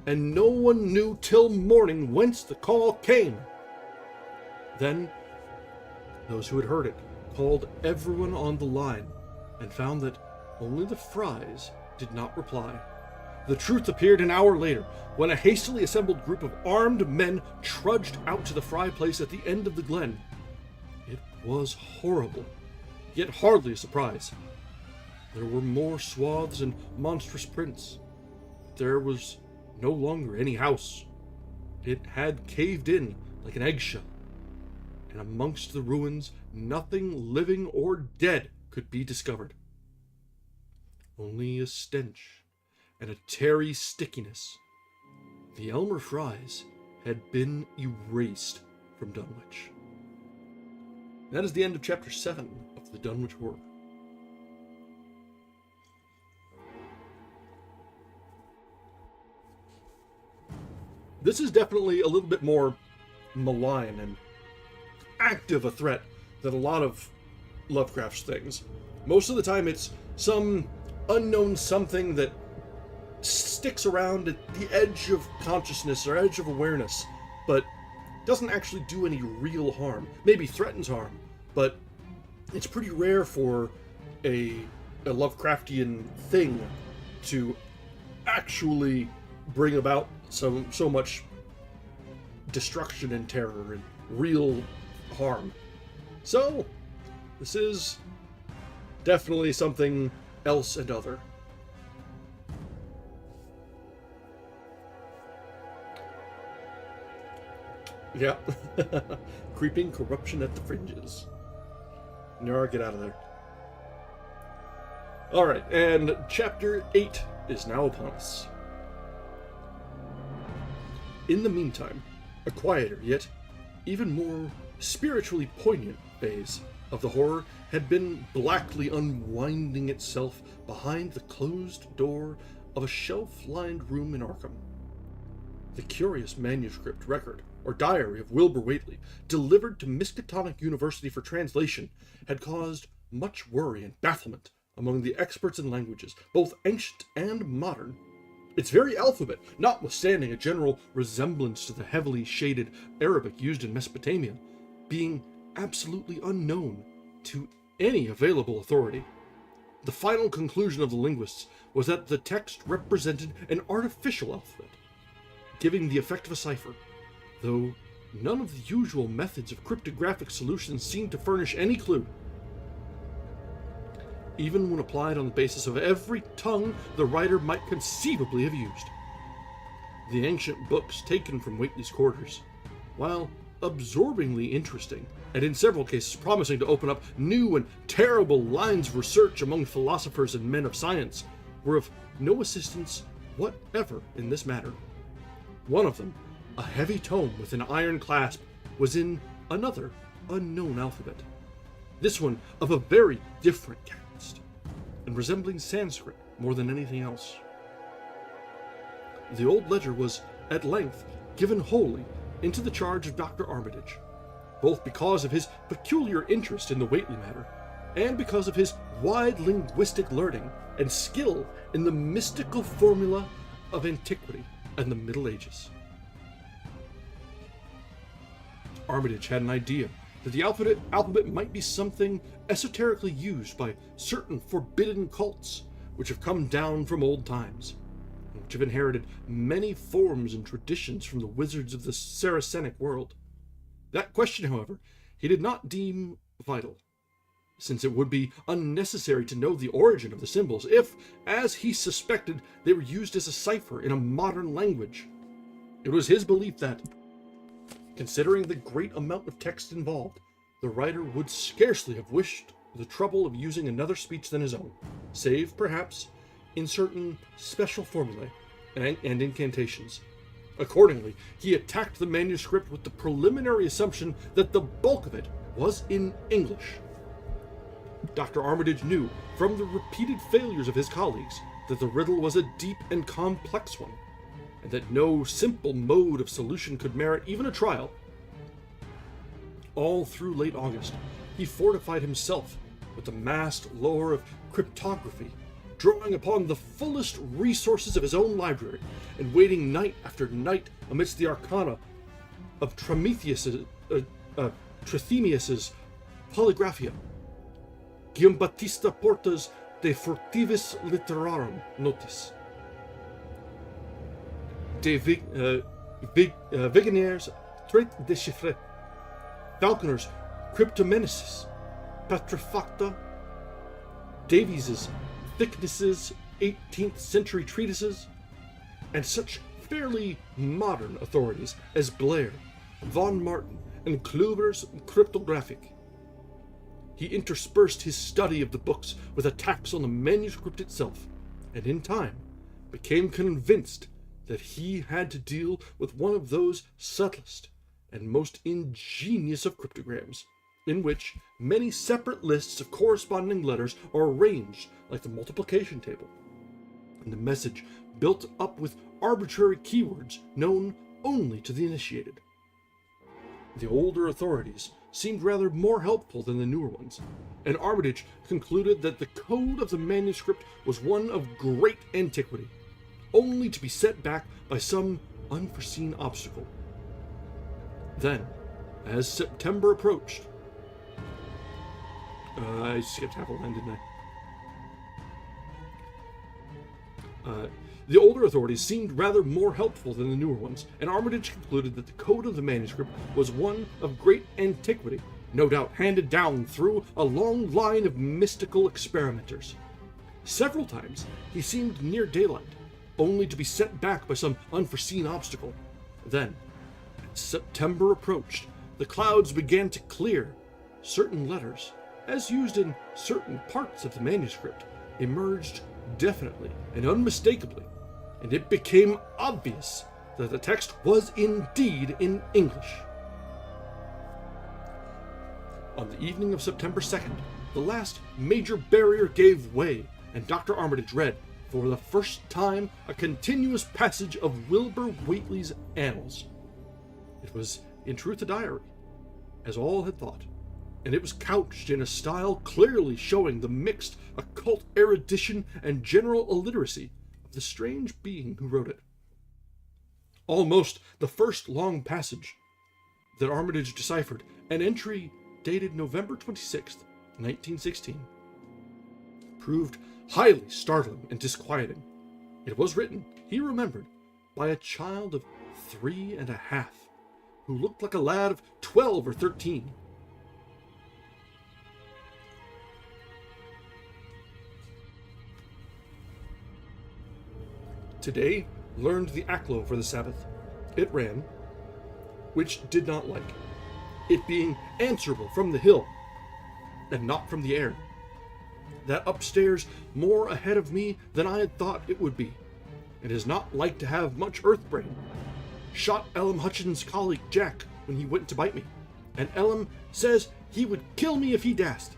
and no one knew till morning whence the call came. Then, those who had heard it called everyone on the line and found that only the Frys did not reply. The truth appeared an hour later, when a hastily assembled group of armed men trudged out to the Fry place at the end of the glen. It was horrible, yet hardly a surprise. There were more swaths and monstrous prints. There was no longer any house. It had caved in like an eggshell, and amongst the ruins nothing living or dead could be discovered. Only a stench and a tarry stickiness. The Elmer Frys had been erased from Dunwich. That is the end of Chapter 7 of the Dunwich Horror. This is definitely a little bit more malign and active a threat than a lot of Lovecraft's things. Most of the time it's some unknown something that sticks around at the edge of consciousness or edge of awareness, but doesn't actually do any real harm. Maybe threatens harm, but it's pretty rare for a Lovecraftian thing to actually bring about so much destruction and terror and real harm. So, this is definitely something else and other. Yeah. Creeping corruption at the fringes. Nar, get out of there. Alright, and Chapter 8 is now upon us. In the meantime, a quieter, yet even more spiritually poignant phase of the horror had been blackly unwinding itself behind the closed door of a shelf-lined room in Arkham. The curious manuscript record, or diary of Wilbur Whately, delivered to Miskatonic University for translation, had caused much worry and bafflement among the experts in languages, both ancient and modern. Its very alphabet, notwithstanding a general resemblance to the heavily shaded Arabic used in Mesopotamia, being absolutely unknown to any available authority. The final conclusion of the linguists was that the text represented an artificial alphabet, giving the effect of a cipher, though none of the usual methods of cryptographic solutions seemed to furnish any clue. Even when applied on the basis of every tongue the writer might conceivably have used. The ancient books taken from Whately's quarters, while absorbingly interesting, and in several cases promising to open up new and terrible lines of research among philosophers and men of science, were of no assistance whatever in this matter. One of them, a heavy tome with an iron clasp, was in another unknown alphabet. This one of a very different cast, and resembling Sanskrit more than anything else. The old ledger was, at length, given wholly into the charge of Dr. Armitage, both because of his peculiar interest in the Whately matter, and because of his wide linguistic learning and skill in the mystical formula of antiquity and the Middle Ages. Armitage had an idea that the alphabet might be something esoterically used by certain forbidden cults which have come down from old times, and which have inherited many forms and traditions from the wizards of the Saracenic world. That question, however, he did not deem vital, since it would be unnecessary to know the origin of the symbols if, as he suspected, they were used as a cipher in a modern language. It was his belief that, Considering the great amount of text involved, the writer would scarcely have wished the trouble of using another speech than his own, save, perhaps, in certain special formulae and incantations. Accordingly, he attacked the manuscript with the preliminary assumption that the bulk of it was in English. Dr. Armitage knew, from the repeated failures of his colleagues, that the riddle was a deep and complex one, and that no simple mode of solution could merit even a trial. All through late August, he fortified himself with the massed lore of cryptography, drawing upon the fullest resources of his own library, and waiting night after night amidst the arcana of Trithemius's Polygraphia, Giambattista Porta's De Furtivis Literarum Notis, De Vigenaire's Traité de Chiffre, Falconer's Cryptomenesis, Petrifacta, Davies's Thicknesses 18th century treatises, and such fairly modern authorities as Blair, von Martin, and Kluber's Cryptographic. He interspersed his study of the books with attacks on the manuscript itself, and in time became convinced that he had to deal with one of those subtlest and most ingenious of cryptograms, in which many separate lists of corresponding letters are arranged like the multiplication table, and the message built up with arbitrary keywords known only to the initiated. The older authorities seemed rather more helpful than the newer ones, and Armitage concluded that the code of the manuscript was one of great antiquity, only to be set back by some unforeseen obstacle. Then, as September approached, I skipped half a line, didn't I? The older authorities seemed rather more helpful than the newer ones, and Armitage concluded that the code of the manuscript was one of great antiquity, no doubt handed down through a long line of mystical experimenters. Several times he seemed near daylight, only to be set back by some unforeseen obstacle. Then, as September approached, the clouds began to clear. Certain letters, as used in certain parts of the manuscript, emerged definitely and unmistakably, and it became obvious that the text was indeed in English. On the evening of September 2nd, the last major barrier gave way, and Dr. Armitage read, for the first time, a continuous passage of Wilbur Whately's Annals. It was, in truth, a diary, as all had thought, and it was couched in a style clearly showing the mixed occult erudition and general illiteracy of the strange being who wrote it. Almost the first long passage that Armitage deciphered, an entry dated November 26th, 1916, proved highly startling and disquieting. It was written, he remembered, by a child of 3.5, who looked like a lad of 12 or 13. Today learned the Aklo for the Sabbath. It ran, which did not like, it being answerable from the hill, and not from the air. That upstairs more ahead of me than I had thought it would be, and is not like to have much earth brain. Shot Elam Hutchins' colleague Jack when he went to bite me, and Elam says he would kill me if he dashed.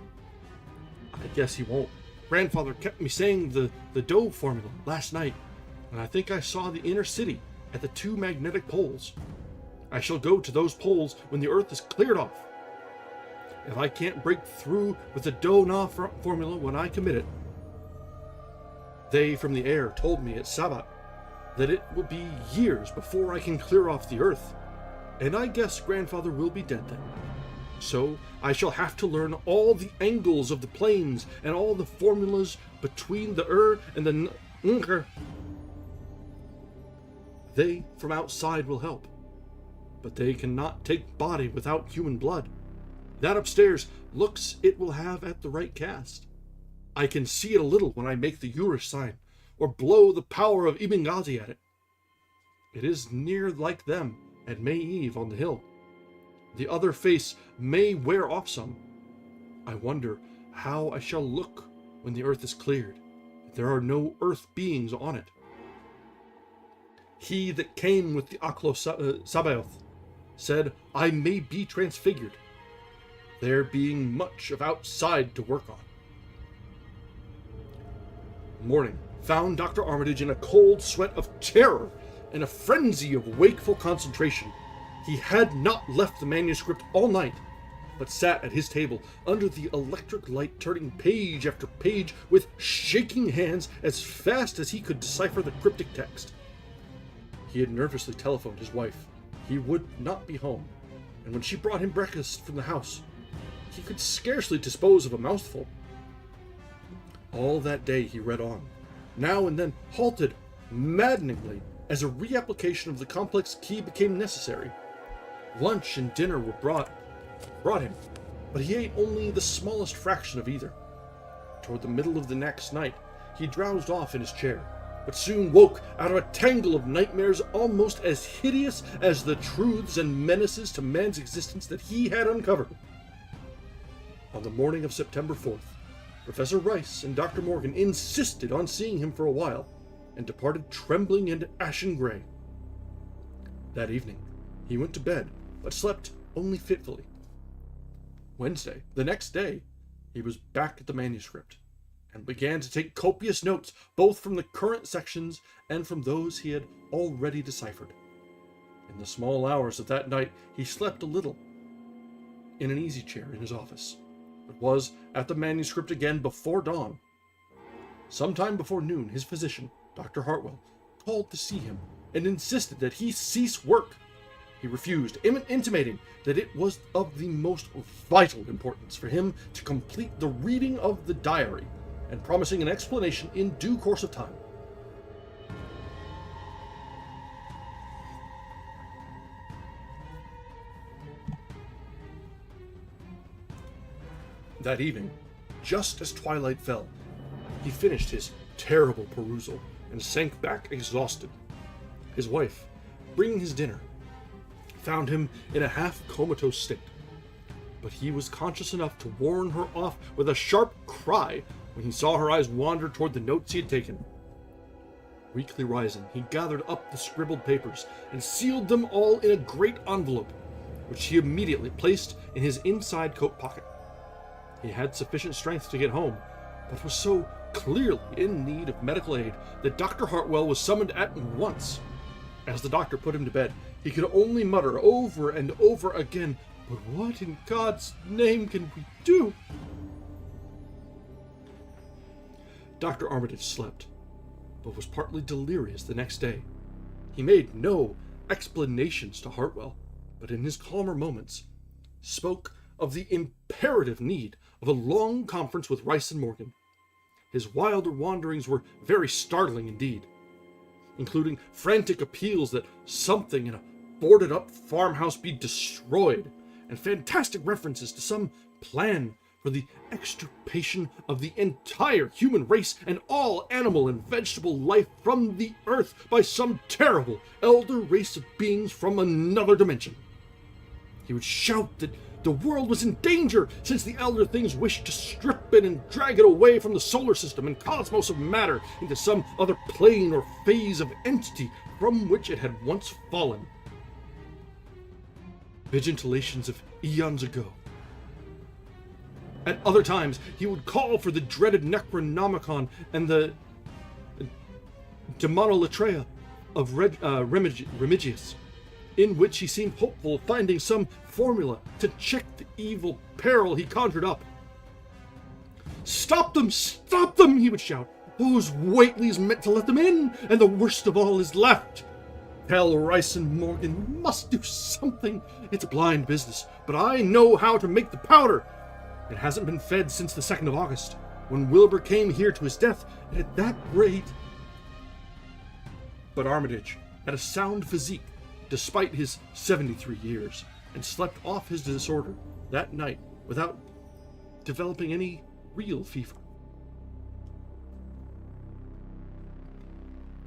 I guess he won't. Grandfather kept me saying the Doe formula last night, and I think I saw the inner city at the 2 magnetic poles. I shall go to those poles when the earth is cleared off. If I can't break through with the Doe-Na formula when I commit it, they from the air told me at Sabbat that it will be years before I can clear off the earth, and I guess Grandfather will be dead then. So I shall have to learn all the angles of the planes and all the formulas between the and the Nkr. They from outside will help, but they cannot take body without human blood. That upstairs looks it will have at the right cast. I can see it a little when I make the Urish sign, or blow the power of Ibn Ghazi at it. It is near like them at May Eve on the hill, The other face may wear off some. I wonder how I shall look when the earth is cleared, if there are no earth beings on it. He that came with the Aklo Sabaoth said, I may be transfigured, there being much of outside to work on. Morning found Dr. Armitage in a cold sweat of terror and a frenzy of wakeful concentration. He had not left the manuscript all night, but sat at his table under the electric light, turning page after page with shaking hands as fast as he could decipher the cryptic text. He had nervously telephoned his wife. He would not be home, and when she brought him breakfast from the house, he could scarcely dispose of a mouthful. All that day he read on, now and then halted maddeningly as a reapplication of the complex key became necessary. Lunch and dinner were brought him, but he ate only the smallest fraction of either. Toward the middle of the next night, he drowsed off in his chair, but soon woke out of a tangle of nightmares almost as hideous as the truths and menaces to man's existence that he had uncovered. On the morning of September 4th, Professor Rice and Dr. Morgan insisted on seeing him for a while, and departed trembling and ashen gray. That evening, he went to bed, but slept only fitfully. Wednesday, the next day, he was back at the manuscript, and began to take copious notes, both from the current sections and from those he had already deciphered. In the small hours of that night, he slept a little, in an easy chair in his office, but was at the manuscript again before dawn. Sometime before noon, his physician, Dr. Hartwell, called to see him, and insisted that he cease work. He refused, intimating that it was of the most vital importance for him to complete the reading of the diary, and promising an explanation in due course of time. That evening, just as twilight fell, he finished his terrible perusal and sank back exhausted. His wife, bringing his dinner, found him in a half-comatose state, but he was conscious enough to warn her off with a sharp cry when he saw her eyes wander toward the notes he had taken. Weakly rising, he gathered up the scribbled papers and sealed them all in a great envelope, which he immediately placed in his inside coat pocket. He had sufficient strength to get home, but was so clearly in need of medical aid that Dr. Hartwell was summoned at once. As the doctor put him to bed, he could only mutter over and over again, "But what in God's name can we do?" Dr. Armitage slept, but was partly delirious the next day. He made no explanations to Hartwell, but in his calmer moments spoke of the imperative need of a long conference with Rice and Morgan. His wilder wanderings were very startling indeed, including frantic appeals that something in a boarded-up farmhouse be destroyed, and fantastic references to some plan for the extirpation of the entire human race and all animal and vegetable life from the earth by some terrible elder race of beings from another dimension. He would shout that the world was in danger, since the elder things wished to strip it and drag it away from the solar system and cosmos of matter into some other plane or phase of entity from which it had once fallen. Vigintillations of eons ago. At other times, he would call for the dreaded Necronomicon and the Demonolatreia of Remigius, in which he seemed hopeful of finding some formula to check the evil peril he conjured up. "Stop them! Stop them!" he would shout. "Those Whateleys meant to let them in, and the worst of all is left. Tell Rice and Morgan we must do something. It's a blind business, but I know how to make the powder. It hasn't been fed since the 2nd of August, when Wilbur came here to his death, and at that rate..." But Armitage had a sound physique, despite his 73 years, and slept off his disorder that night without developing any real fever.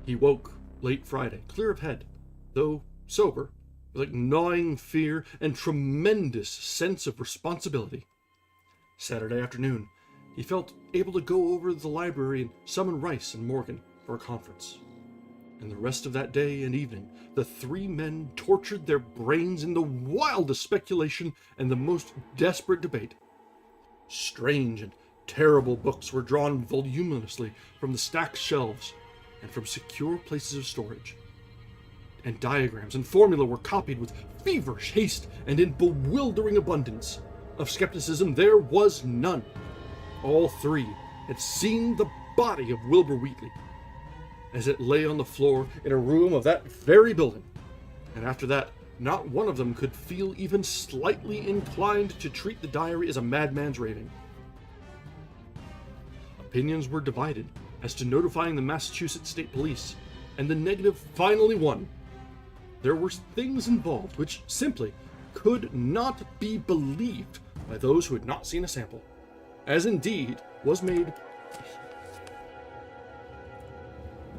He woke late Friday, clear of head, though sober, with gnawing fear and tremendous sense of responsibility. Saturday afternoon, he felt able to go over to the library and summon Rice and Morgan for a conference. And the rest of that day and evening, the three men tortured their brains in the wildest speculation and the most desperate debate. Strange and terrible books were drawn voluminously from the stacked shelves and from secure places of storage. And diagrams and formula were copied with feverish haste and in bewildering abundance. Of skepticism there was none. All three had seen the body of Wilbur Wheatley as it lay on the floor in a room of that very building, and after that, not one of them could feel even slightly inclined to treat the diary as a madman's raving. Opinions were divided as to notifying the Massachusetts State Police, and the negative finally won. There were things involved which simply could not be believed by those who had not seen a sample, as indeed was made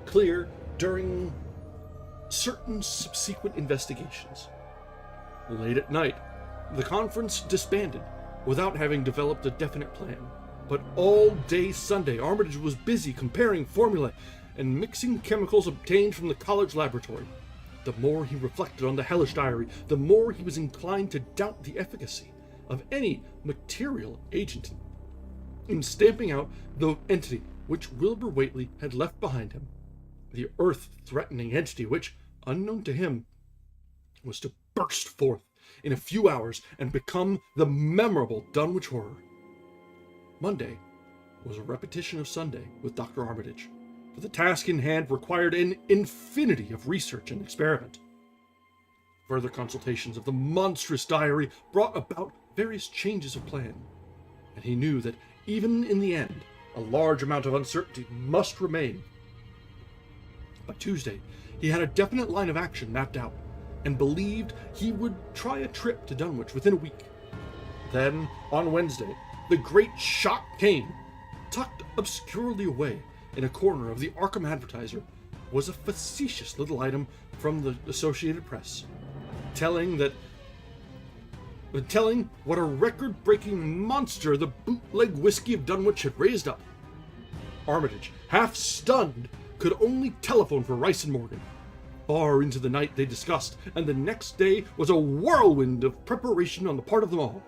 clear during certain subsequent investigations. Late at night, the conference disbanded without having developed a definite plan. But all day Sunday, Armitage was busy comparing formulae and mixing chemicals obtained from the college laboratory. The more he reflected on the hellish diary, the more he was inclined to doubt the efficacy of any material agent in stamping out the entity which Wilbur Wheatley had left behind him. The earth-threatening entity which, unknown to him, was to burst forth in a few hours and become the memorable Dunwich Horror. Monday was a repetition of Sunday with Dr. Armitage, for the task in hand required an infinity of research and experiment. Further consultations of the monstrous diary brought about various changes of plan, and he knew that even in the end, a large amount of uncertainty must remain. By Tuesday, he had a definite line of action mapped out, and believed he would try a trip to Dunwich within a week. Then, on Wednesday, the great shock came. Tucked obscurely away in a corner of the Arkham Advertiser was a facetious little item from the Associated Press, telling what a record-breaking monster the bootleg whiskey of Dunwich had raised up. Armitage, half stunned, could only telephone for Rice and Morgan. Far into the night they discussed, and the next day was a whirlwind of preparation on the part of them all.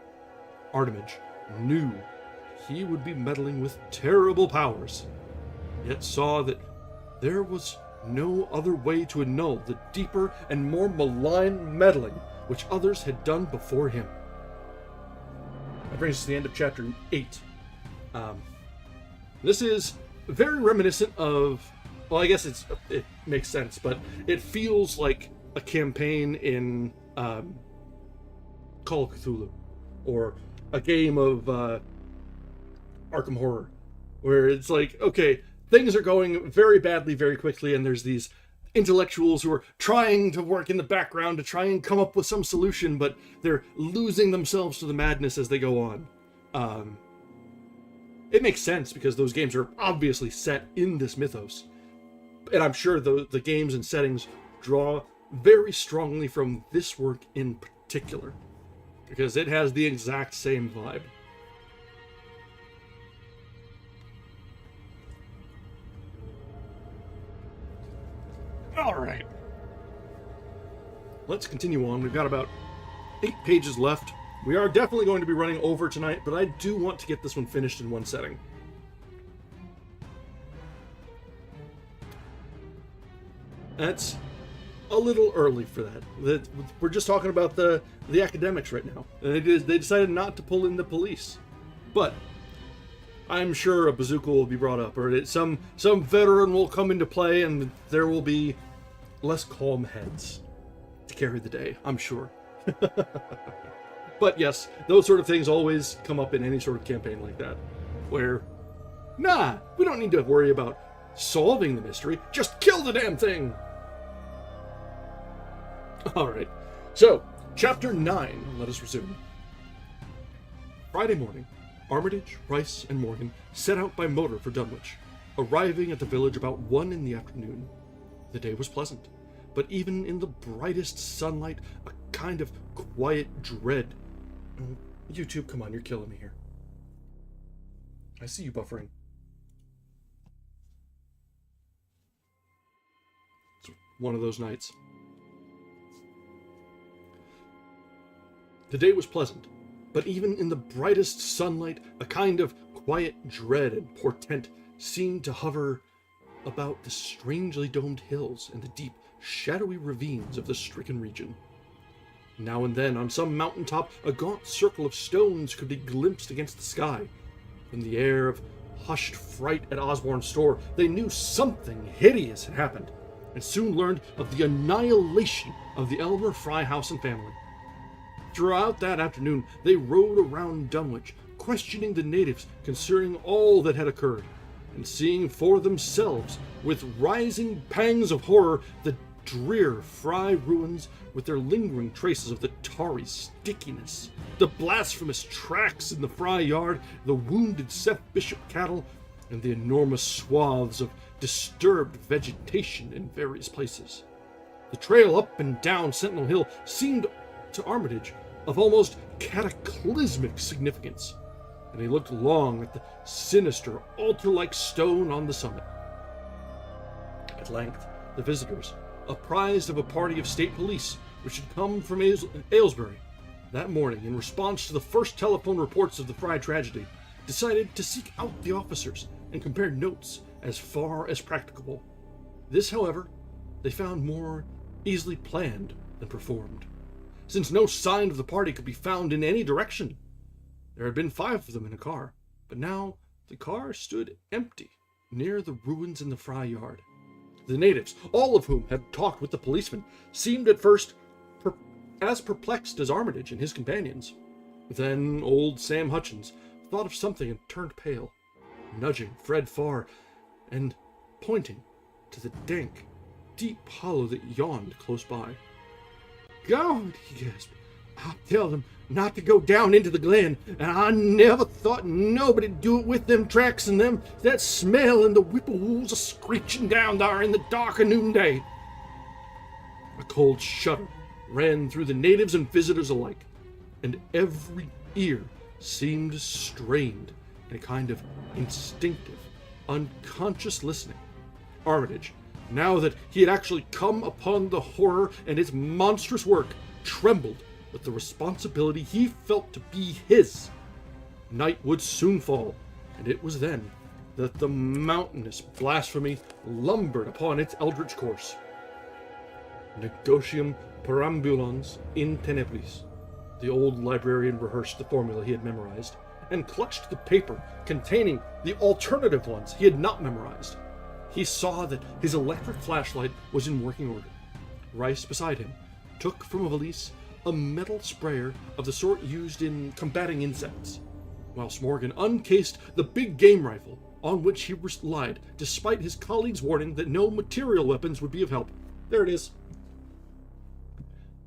Armitage knew he would be meddling with terrible powers, yet saw that there was no other way to annul the deeper and more malign meddling which others had done before him. That brings us to the end of chapter 8. This is very reminiscent of, well, I guess it makes sense, but it feels like a campaign in Call of Cthulhu, or a game of Arkham Horror, where it's like, okay, things are going very badly very quickly, and there's these intellectuals who are trying to work in the background to try and come up with some solution, but they're losing themselves to the madness as they go on. It makes sense because those games are obviously set in this mythos, and I'm sure the games and settings draw very strongly from this work in particular, because it has the exact same vibe. Alright. Let's continue on. We've got about 8 pages left. We are definitely going to be running over tonight, but I do want to get this one finished in one setting. That's a little early for that. We're just talking about the academics right now. And they decided not to pull in the police. But I'm sure a bazooka will be brought up, or some veteran will come into play, and there will be less calm heads to carry the day, I'm sure. But yes, those sort of things always come up in any sort of campaign like that, where, nah, we don't need to worry about solving the mystery, just kill the damn thing! Alright, so, chapter 9, let us resume. Friday morning, Armitage, Rice, and Morgan set out by motor for Dunwich, arriving at the village about 1 in the afternoon. The day was pleasant, but even in the brightest sunlight, a kind of quiet dread. YouTube, come on, you're killing me here. I see you buffering. It's one of those nights. The day was pleasant, but even in the brightest sunlight, a kind of quiet dread and portent seemed to hover about the strangely domed hills and the deep, shadowy ravines of the stricken region. Now and then, on some mountaintop, a gaunt circle of stones could be glimpsed against the sky. In the air of hushed fright at Osborne's store, they knew something hideous had happened, and soon learned of the annihilation of the Elmer Fry house and family. Throughout that afternoon, they rode around Dunwich, questioning the natives concerning all that had occurred, and seeing for themselves, with rising pangs of horror, the drear Fry ruins with their lingering traces of the tarry stickiness, the blasphemous tracks in the Fry yard, the wounded Seth Bishop cattle, and the enormous swaths of disturbed vegetation in various places. The trail up and down Sentinel Hill seemed to Armitage of almost cataclysmic significance, and he looked long at the sinister altar-like stone on the summit. At length, the visitors, apprised of a party of state police which had come from Aylesbury that morning in response to the first telephone reports of the Fry tragedy, decided to seek out the officers and compare notes as far as practicable. This, however, they found more easily planned than performed, since no sign of the party could be found in any direction. There had been 5 of them in a car, but now the car stood empty near the ruins in the Fry yard. The natives, all of whom had talked with the policeman, seemed at first as perplexed as Armitage and his companions. Then old Sam Hutchins thought of something and turned pale, nudging Fred Farr and pointing to the dank, deep hollow that yawned close by.
God, he gasped. I tell them not to go down into the glen, and I never thought nobody'd do it with them tracks and them, that smell and the whippoorwills a-screeching down there in the dark of noonday.
A cold shudder ran through the natives and visitors alike, and every ear seemed strained in a kind of instinctive, unconscious listening. Armitage, now that he had actually come upon the horror and its monstrous work, trembled with the responsibility he felt to be his. Night would soon fall, and it was then that the mountainous blasphemy lumbered upon its eldritch course. Negotium perambulans in tenebris. The old librarian rehearsed the formula he had memorized, and clutched the paper containing the alternative ones he had not memorized. He saw that his electric flashlight was in working order. Rice, beside him, took from a valise a metal sprayer of the sort used in combating insects, whilst Morgan uncased the big game rifle on which he relied, despite his colleague's warning that no material weapons would be of help. There it is.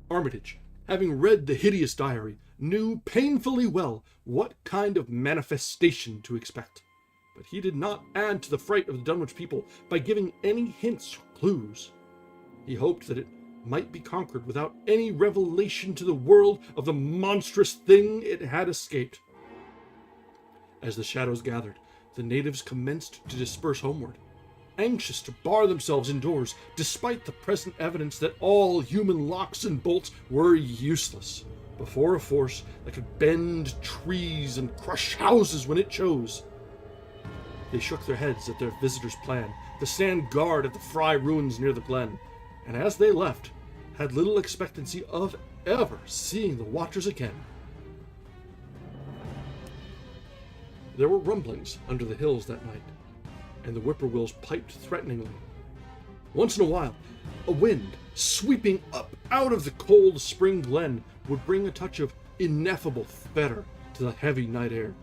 Armitage, having read the hideous diary, knew painfully well what kind of manifestation to expect. But he did not add to the fright of the Dunwich people by giving any hints or clues. He hoped that it might be conquered without any revelation to the world of the monstrous thing it had escaped. As the shadows gathered, the natives commenced to disperse homeward, anxious to bar themselves indoors, despite the present evidence that all human locks and bolts were useless before a force that could bend trees and crush houses when it chose. They shook their heads at their visitor's plan to stand guard at the Fry ruins near the glen, and as they left, had little expectancy of ever seeing the watchers again. There were rumblings under the hills that night, and the whippoorwills piped threateningly. Once in a while, a wind sweeping up out of the cold spring glen would bring a touch of ineffable fetor to the heavy night air.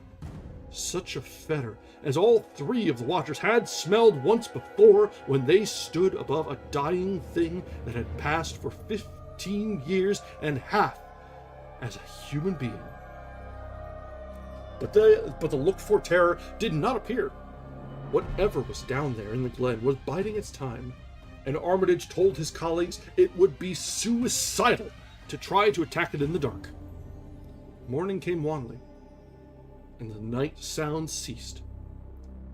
Such a fetor as all 3 of the watchers had smelled once before when they stood above a dying thing that had passed for 15 years and half as a human being. But the looked-for terror did not appear. Whatever was down there in the glen was biding its time, and Armitage told his colleagues it would be suicidal to try to attack it in the dark. Morning came wanly, and the night sounds ceased.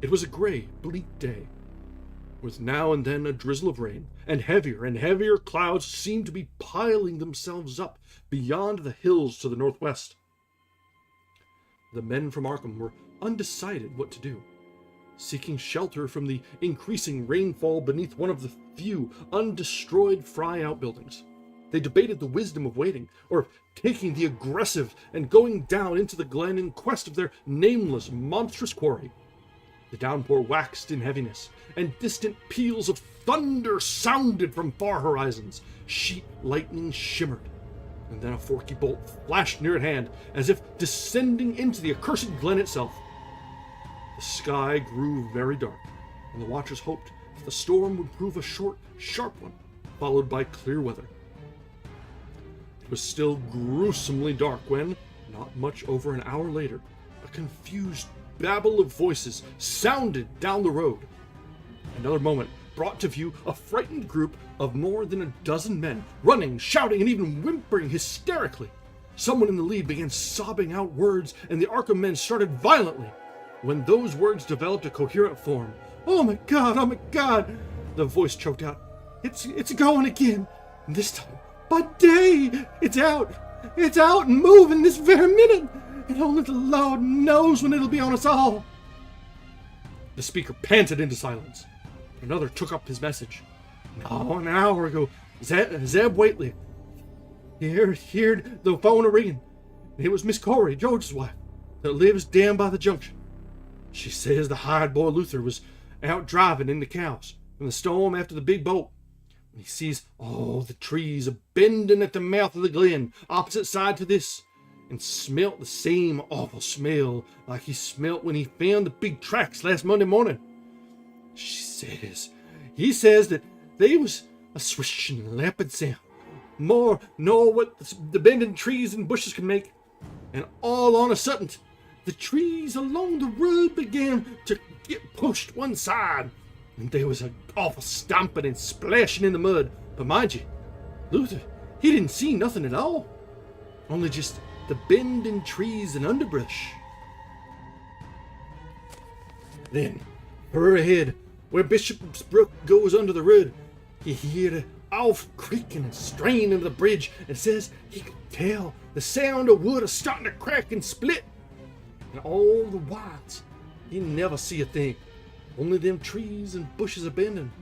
It was a gray, bleak day, with now and then a drizzle of rain, and heavier clouds seemed to be piling themselves up beyond the hills to the northwest. The men from Arkham were undecided what to do, seeking shelter from the increasing rainfall beneath one of the few undestroyed Fry outbuildings. They debated the wisdom of waiting, or of taking the aggressive and going down into the glen in quest of their nameless, monstrous quarry. The downpour waxed in heaviness, and distant peals of thunder sounded from far horizons. Sheet lightning shimmered, and then a forky bolt flashed near at hand, as if descending into the accursed glen itself. The sky grew very dark, and the watchers hoped that the storm would prove a short, sharp one, followed by clear weather. It was still gruesomely dark when, not much over an hour later, a confused babble of voices sounded down the road. Another moment brought to view a frightened group of more than a dozen men, running, shouting, and even whimpering hysterically. Someone in the lead began sobbing out words, and the Arkham men started violently. When those words developed a coherent form, "Oh my God," the voice choked out. It's going again. And this time, by day, it's out and moving this very minute. And only the Lord knows when it'll be on us all." The speaker panted into silence. Another took up his message. "Now, an hour ago, Zeb Whately heard the phone ringing. It was Miss Corey, George's wife, that lives down by the junction. She says the hired boy Luther was out driving in the cows from the storm after the big boat. And he sees all the trees a-bending at the mouth of the glen, opposite side to this, and smelt the same awful smell like he smelt when he found the big tracks last Monday morning. He says that they was a swishing, lapping sound, more nor what the bending trees and bushes can make, and all on a sudden, the trees along the road began to get pushed one side, and there was an awful stomping and splashing in the mud. But mind you, Luther, he didn't see nothing at all, only just the bending trees and underbrush. Then, fur ahead, where Bishop's Brook goes under the road, he heard a off creaking and straining of the bridge, and says he could tell the sound of wood starting to crack and split. And all the whiles, he never see a thing, only them trees and bushes a bending.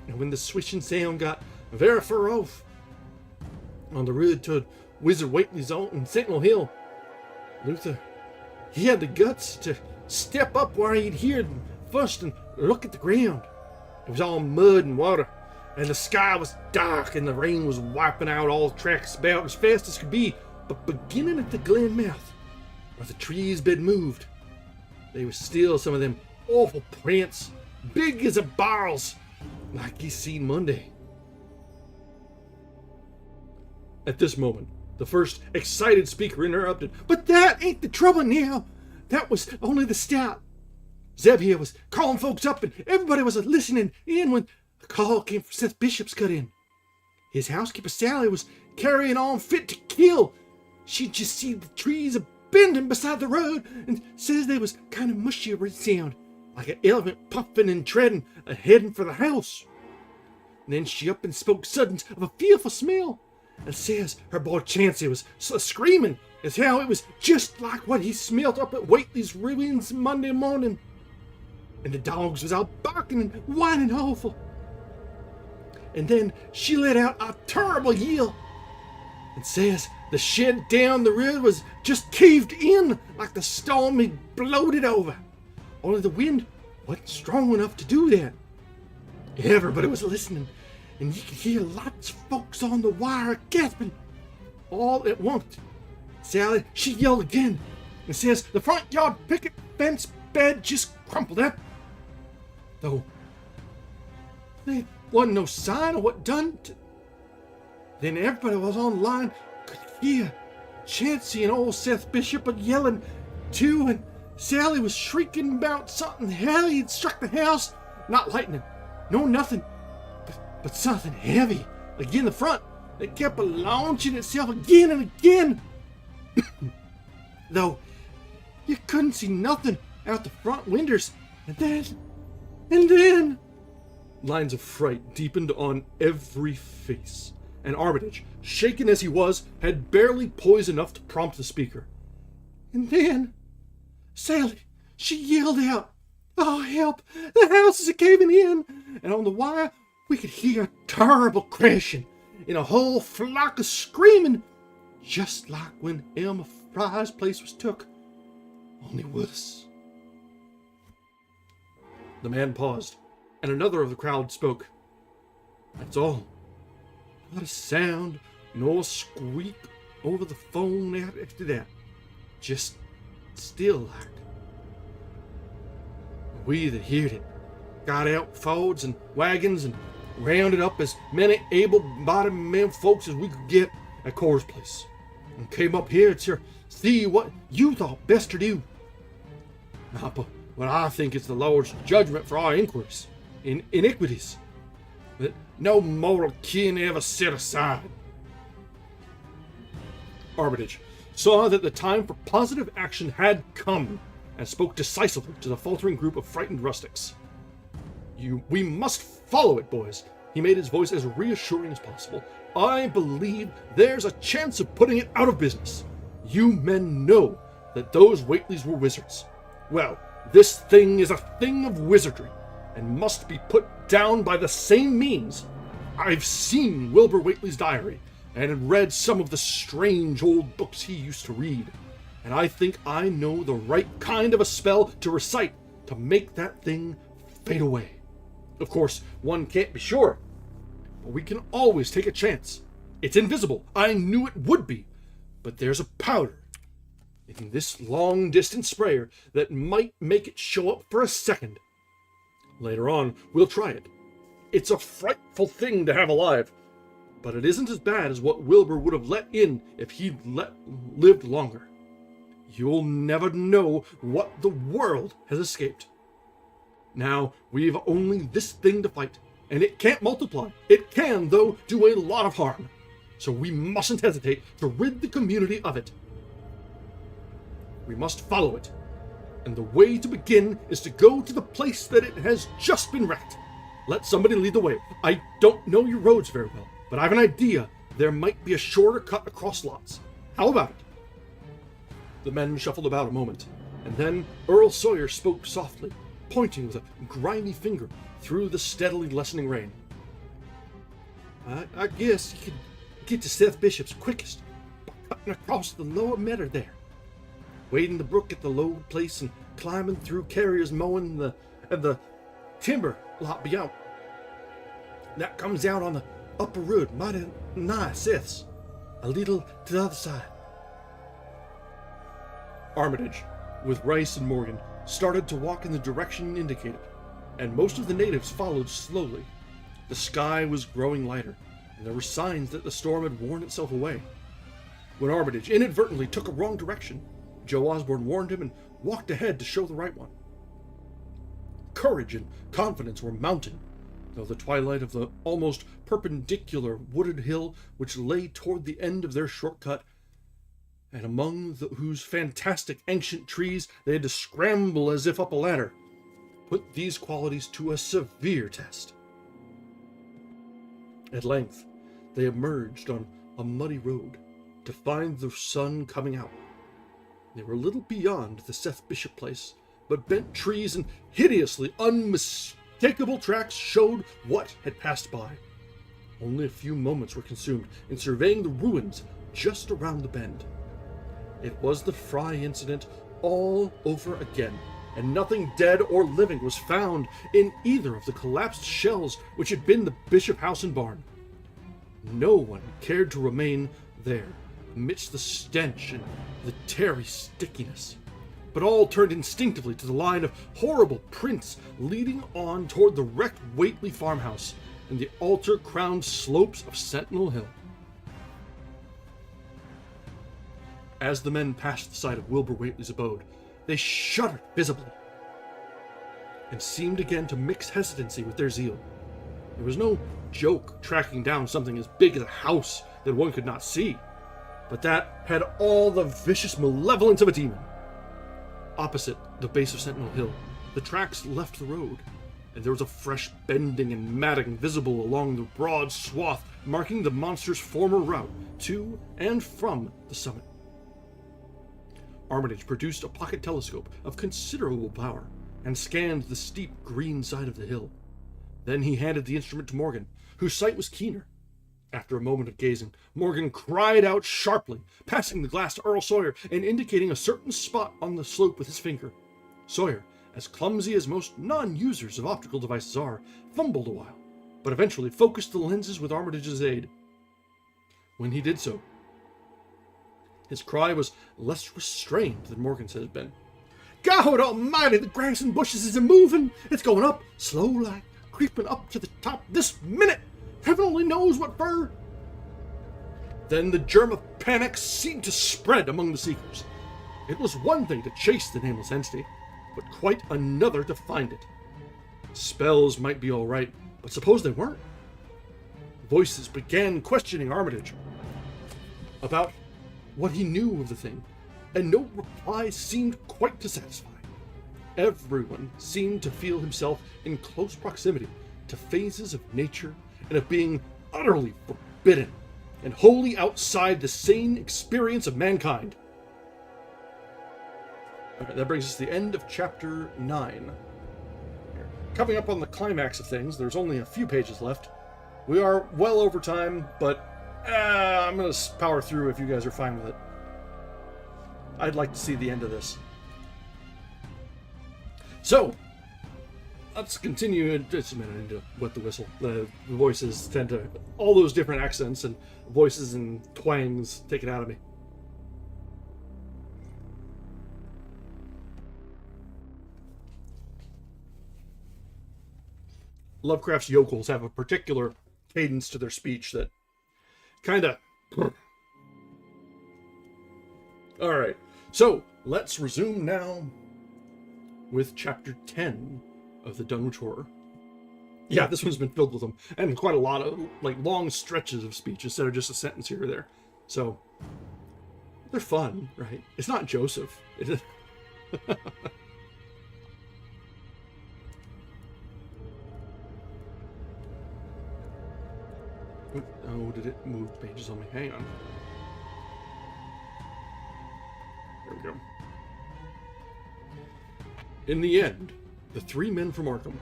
And when the swishing sound got very far off, on the road toward Wizard Whately's on Sentinel Hill, Luther, he had the guts to step up where he'd heard them first and look at the ground. It was all mud and water, and the sky was dark, and the rain was wiping out all tracks about as fast as could be. But beginning at the glen mouth, where the trees been moved, they was still some of them awful prints, big as a barrels, like he seen Monday. At this moment, the first excited speaker interrupted. "But that ain't the trouble now. That was only the start. Zeb here was calling folks up, and everybody was listening in when a call came from Seth Bishop's cut in. His housekeeper Sally was carrying on fit to kill. She just see the trees bending beside the road, and says they was kind of mushy sound, like an elephant puffing and treading, heading for the house. And then she up and spoke sudden of a fearful smell, and says her boy Chancey was screaming as how it was just like what he smelt up at Whately's ruins Monday morning. And the dogs was out barking and whining awful. And then she let out a terrible yell, and says the shed down the road was just caved in like the storm had blowed it over. Only the wind wasn't strong enough to do that. Everybody was listening, and you could hear lots of folks on the wire gasping all at once. Sally, she yelled again and says the front yard picket fence bed just crumpled up. Though there wasn't no sign of what done to. Then everybody was on line could hear Chancey and old Seth Bishop yelling too, and Sally was shrieking about something heavy had struck the house. Not lightning, no nothing.
but something heavy, again the front, that kept launching itself again and again. Though you couldn't see nothing out the front windows, and then...
Lines of fright deepened on every face, and Armitage, shaken as he was, had barely poise enough to prompt the speaker.
And then Sally, she yelled out, "Oh, help! The house is caving in!" And on the wire, we could hear a terrible crashing and a whole flock of screaming, just like when Elmer Fry's place was took, only worse.
The man paused, and another of the crowd spoke. That's all.
Not a sound nor squeak over the phone after that. Just still like. We that heard it got out Fords and wagons and rounded up as many able-bodied men folks as we could get at Cora's place, and came up here to see what you thought best to do. Now, but what I think is the Lord's judgment for our inquiries, iniquities, that no mortal kin ever set aside.
Armitage saw that the time for positive action had come, and spoke decisively to the faltering group of frightened rustics. We must follow it, boys. He made his voice as reassuring as possible. I believe there's a chance of putting it out of business. You men know that those Whateleys were wizards. Well, this thing is a thing of wizardry, and must be put down by the same means. I've seen Wilbur Whately's diary, and read some of the strange old books he used to read, and I think I know the right kind of a spell to recite to make that thing fade away. Of course, one can't be sure, but we can always take a chance. It's invisible. I knew it would be, but there's a powder in this long-distance sprayer that might make it show up for a second. Later on, we'll try it. It's a frightful thing to have alive, but it isn't as bad as what Wilbur would have let in if he'd lived longer. You'll never know what the world has escaped. Now, we've only this thing to fight, and it can't multiply. It can, though, do a lot of harm. So we mustn't hesitate to rid the community of it. We must follow it. And the way to begin is to go to the place that it has just been wrecked. Let somebody lead the way. I don't know your roads very well, but I've an idea there might be a shorter cut across lots. How about it? The men shuffled about a moment, and then Earl Sawyer spoke softly, pointing with a grimy finger through the steadily lessening rain.
I guess you could get to Seth Bishop's quickest by cutting across the lower meadow there, wading the brook at the low place and climbing through carriers mowing the timber lot beyond. That comes out on the upper road, mighty nigh Seth's, a little to the other side.
Armitage, with Rice and Morgan, started to walk in the direction indicated, and most of the natives followed slowly. The sky was growing lighter, and there were signs that the storm had worn itself away. When Armitage inadvertently took a wrong direction, Joe Osborne warned him and walked ahead to show the right one. Courage and confidence were mounting, though the twilight of the almost perpendicular wooded hill which lay toward the end of their shortcut, and among whose fantastic ancient trees they had to scramble as if up a ladder, put these qualities to a severe test. At length, they emerged on a muddy road to find the sun coming out. They were a little beyond the Seth Bishop place, but bent trees and hideously unmistakable tracks showed what had passed by. Only a few moments were consumed in surveying the ruins just around the bend. It was the Fry incident all over again, and nothing dead or living was found in either of the collapsed shells which had been the Bishop house and barn. No one cared to remain there amidst the stench and the tarry stickiness, but all turned instinctively to the line of horrible prints leading on toward the wrecked Whately farmhouse and the altar-crowned slopes of Sentinel Hill. As the men passed the sight of Wilbur Whately's abode, they shuddered visibly, and seemed again to mix hesitancy with their zeal.
It was no joke tracking down something as big as a house that one could not see, but that had all the vicious malevolence of a demon. Opposite the base of Sentinel Hill, the tracks left the road, and there was a fresh bending and matting visible along the broad swath marking the monster's former route to and from the summit. Armitage produced a pocket telescope of considerable power and scanned the steep green side of the hill. Then he handed the instrument to Morgan, whose sight was keener. After a moment of gazing, Morgan cried out sharply, passing the glass to Earl Sawyer and indicating a certain spot on the slope with his finger. Sawyer, as clumsy as most non-users of optical devices are, fumbled a while, but eventually focused the lenses with Armitage's aid. When he did so, his cry was less restrained than Morgan's had been. "God almighty, the grass and bushes is a-moving! It's going up, slow-like, creeping up to the top this minute! Heaven only knows what for!" Then the germ of panic seemed to spread among the seekers. It was one thing to chase the nameless entity, but quite another to find it. Spells might be all right, but suppose they weren't? Voices began questioning Armitage about what he knew of the thing, and no reply seemed quite to satisfy. Everyone seemed to feel himself in close proximity to phases of nature and of being utterly forbidden and wholly outside the sane experience of mankind. Okay, that brings us to the end of chapter 9. Coming up on the climax of things, there's only a few pages left. We are well over time, but I'm going to power through if you guys are fine with it. I'd like to see the end of this. So, let's continue in just a minute. I need to wet the whistle. The voices tend to, all those different accents and voices and twangs take it out of me. Lovecraft's yokels have a particular cadence to their speech that kind of... Alright, so let's resume now with chapter 10 of the Dunwich Horror. Yeah, this one's been filled with them, and quite a lot of like long stretches of speech instead of just a sentence here or there. So they're fun, right? It's not Joseph. It is... Oh, did it move pages on me? Hang on. There we go. In the end, the three men from Arkham,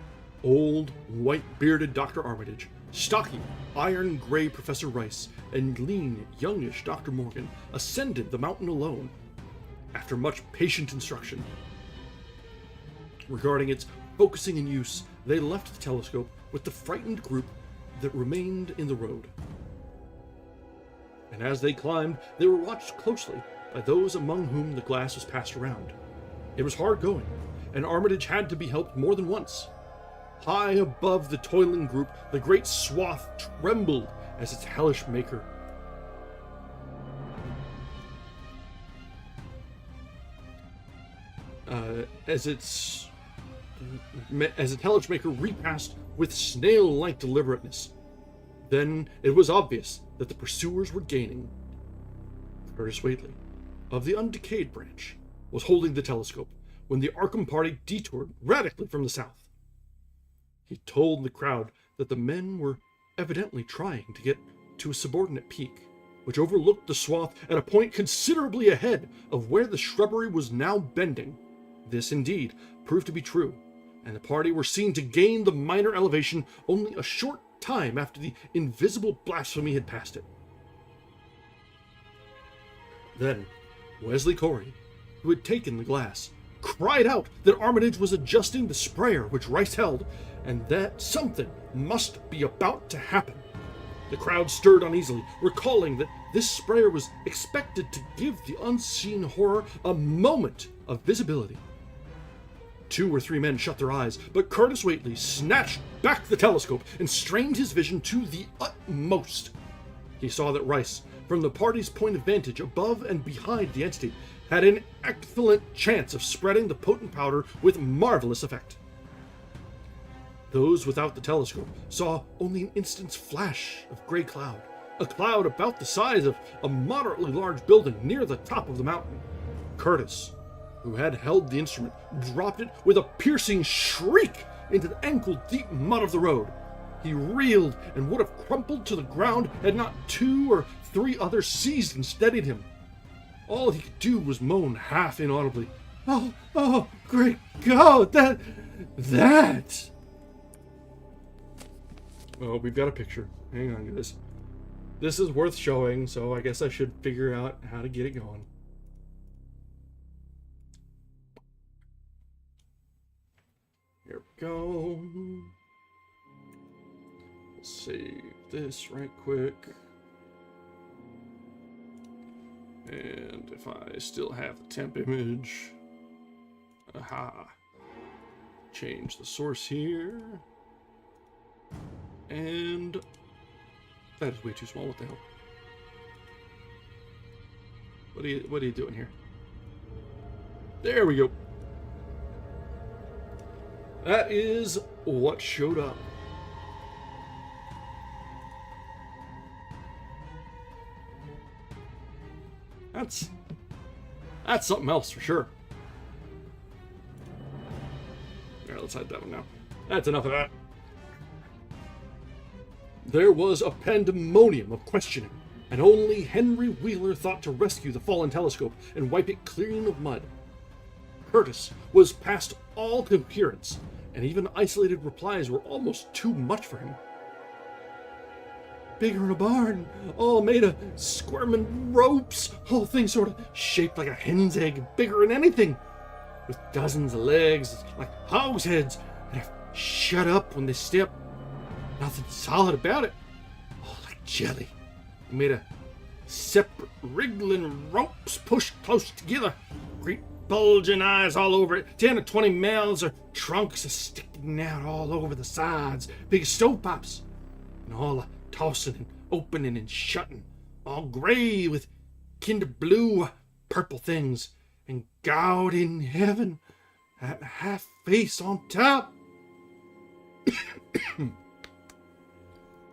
old, white-bearded Dr. Armitage, stocky, iron-gray Professor Rice, and lean, youngish Dr. Morgan, ascended the mountain alone, after much patient instruction. Regarding its focusing and use, they left the telescope with the frightened group that remained in the road. And as they climbed, they were watched closely by those among whom the glass was passed around. It was hard going, and Armitage had to be helped more than once. High above the toiling group, the great swath trembled as its hellish maker as its hellish maker repassed with snail-like deliberateness. Then it was obvious that the pursuers were gaining. Curtis Whately, of the undecayed branch, was holding the telescope when the Arkham party detoured radically from the south. He told the crowd that the men were evidently trying to get to a subordinate peak, which overlooked the swath at a point considerably ahead of where the shrubbery was now bending. This, indeed, proved to be true, and the party were seen to gain the minor elevation only a short time after the invisible blasphemy had passed it. Then, Wesley Corey, who had taken the glass, cried out that Armitage was adjusting the sprayer which Rice held, and that something must be about to happen. The crowd stirred uneasily, recalling that this sprayer was expected to give the unseen horror a moment of visibility. 2 or 3 men shut their eyes, but Curtis Whately snatched back the telescope and strained his vision to the utmost. He saw that Rice, from the party's point of vantage above and behind the entity, had an excellent chance of spreading the potent powder with marvelous effect.
Those without the telescope saw only an instant's flash of gray cloud, a cloud about the size of a moderately large building near the top of the mountain. Curtis, who had held the instrument, dropped it with a piercing shriek into the ankle-deep mud of the road. He reeled and would have crumpled to the ground had not 2 or 3 others seized and steadied him. All he could do was moan half inaudibly, "Oh, great God, that!" Oh, we've got a picture. Hang on, guys. This is worth showing, so I guess I should figure out how to get it going. Here we go. Let's save this right quick. And if I still have the temp image, aha. Change the source here. And that is way too small. What the hell? What are you doing here? There we go. That is what showed up. That's something else for sure. Alright, let's hide that one now. That's enough of that. There was a pandemonium of questioning, and only Henry Wheeler thought to rescue the fallen telescope and wipe it clean of mud. Curtis was past all coherence, and even isolated replies were almost too much for him. Bigger than a barn, all made of squirming ropes, whole thing sort of shaped like a hen's egg, bigger than anything, with dozens of legs like hogs' heads that have shut up when they step. Nothing solid about it. Oh, like jelly. Made of separate wriggling ropes pushed close together. Great bulging eyes all over it. 10 or 20 mouths or trunks are sticking out all over the sides. Big as stovepops. And all the tossing and opening and shutting. All gray with kinder blue, purple things. And God in heaven, that half face on top.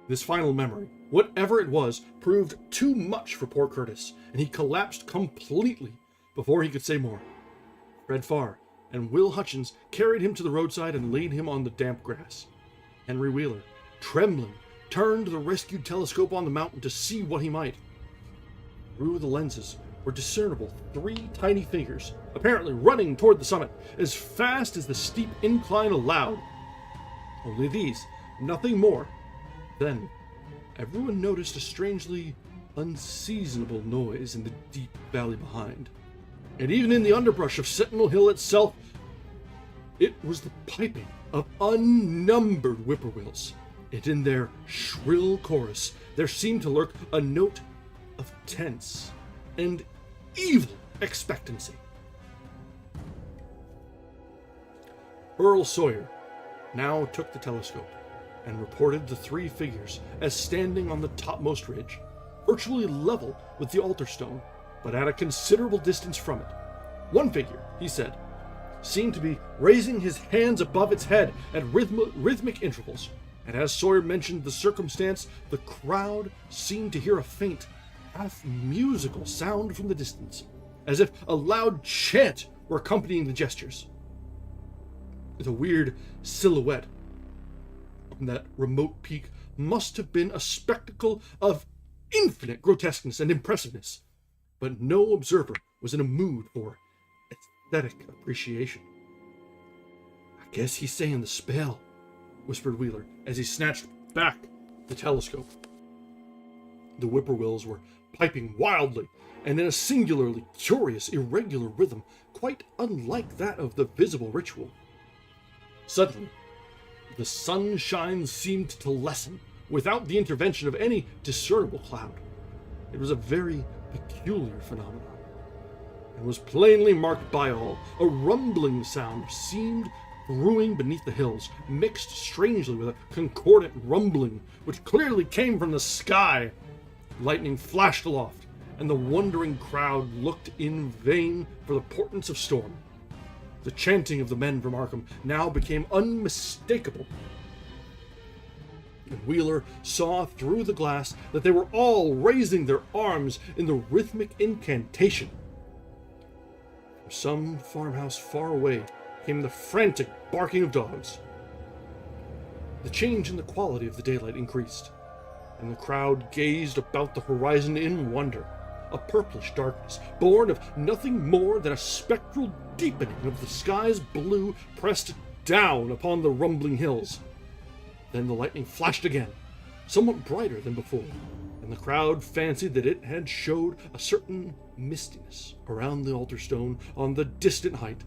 This final memory, whatever it was, proved too much for poor Curtis, and he collapsed completely before he could say more. Fred Farr and Will Hutchins carried him to the roadside and laid him on the damp grass. Henry Wheeler, trembling, turned the rescued telescope on the mountain to see what he might. Through the lenses were discernible 3 tiny figures, apparently running toward the summit as fast as the steep incline allowed. Only these, nothing more. Then, everyone noticed a strangely unseasonable noise in the deep valley behind. And even in the underbrush of Sentinel Hill itself, it was the piping of unnumbered whippoorwills. And in their shrill chorus, there seemed to lurk a note of tense and evil expectancy. Earl Sawyer now took the telescope and reported the 3 figures as standing on the topmost ridge, virtually level with the altar stone, but at a considerable distance from it. One figure, he said, seemed to be raising his hands above its head at rhythmic intervals, and as Sawyer mentioned the circumstance, the crowd seemed to hear a faint, half-musical sound from the distance, as if a loud chant were accompanying the gestures. The weird silhouette on that remote peak must have been a spectacle of infinite grotesqueness and impressiveness, but no observer was in a mood for aesthetic appreciation. "I guess he's saying the spell," whispered Wheeler as he snatched back the telescope. The whippoorwills were piping wildly and in a singularly curious, irregular rhythm, quite unlike that of the visible ritual. Suddenly, the sunshine seemed to lessen without the intervention of any discernible cloud. It was a very peculiar phenomenon, and was plainly marked by all. A rumbling sound seemed brewing beneath the hills, mixed strangely with a concordant rumbling, which clearly came from the sky. Lightning flashed aloft, and the wondering crowd looked in vain for the portents of storm. The chanting of the men from Arkham now became unmistakable, And Wheeler saw through the glass that they were all raising their arms in the rhythmic incantation. From some farmhouse far away came the frantic barking of dogs. The change in the quality of the daylight increased, and the crowd gazed about the horizon in wonder. A purplish darkness, born of nothing more than a spectral deepening of the sky's blue, pressed down upon the rumbling hills. Then the lightning flashed again, somewhat brighter than before, and the crowd fancied that it had showed a certain mistiness around the altar stone on the distant height.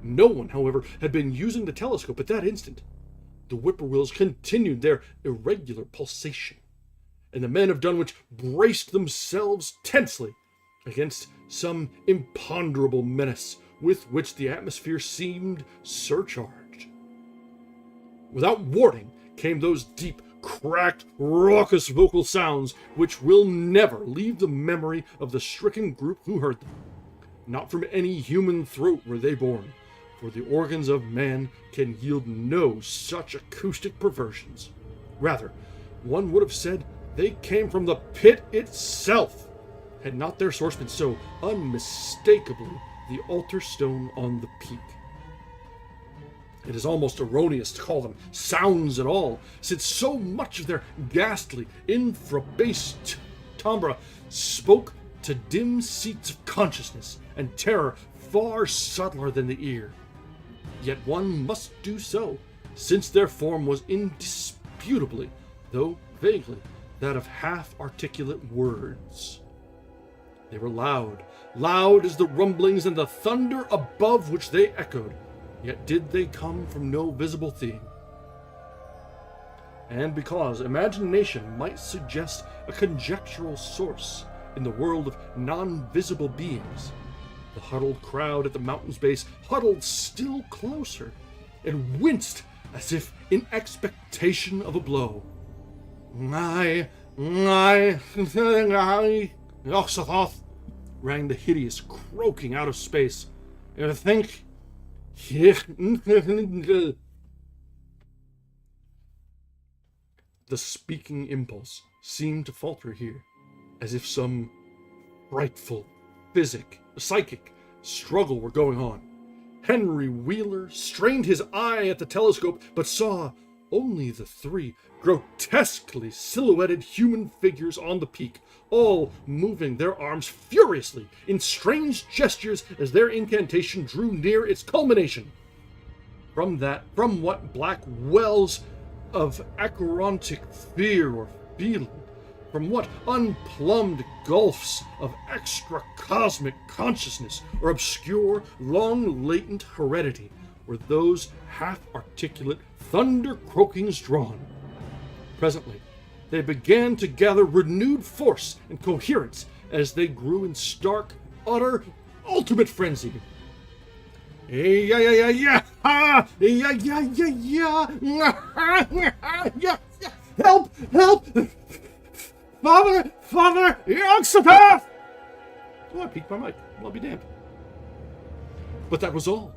No one, however, had been using the telescope at that instant. The whippoorwills continued their irregular pulsation, and the men of Dunwich braced themselves tensely against some imponderable menace with which the atmosphere seemed surcharged. Without warning came those deep, cracked, raucous vocal sounds which will never leave the memory of the stricken group who heard them. Not from any human throat were they born, for the organs of man can yield no such acoustic perversions. Rather, one would have said they came from the pit itself, had not their source been so unmistakably the altar stone on the peak. It is almost erroneous to call them sounds at all, since so much of their ghastly, infrabass timbre spoke to dim seats of consciousness and terror far subtler than the ear. Yet one must do so, since their form was indisputably, though vaguely, that of half-articulate words. They were loud, loud as the rumblings and the thunder above which they echoed, yet did they come from no visible thing. And because imagination might suggest a conjectural source in the world of non-visible beings, the huddled crowd at the mountain's base huddled still closer and winced as if in expectation of a blow. Rang the hideous croaking out of space. I think... The speaking impulse seemed to falter here, as if some frightful psychic struggle were going on. Henry Wheeler strained his eye at the telescope, but saw only the three grotesquely silhouetted human figures on the peak, all moving their arms furiously in strange gestures as their incantation drew near its culmination. From what black wells of acherontic fear or feeling, from what unplumbed gulfs of extra-cosmic consciousness or obscure, long-latent heredity were those half-articulate thunder-croakings drawn. Presently, they began to gather renewed force and coherence as they grew in stark, utter, ultimate frenzy. Help! Help! Father! Yoxapath! Oh, I peeked my mic. I'll be damned. But that was all.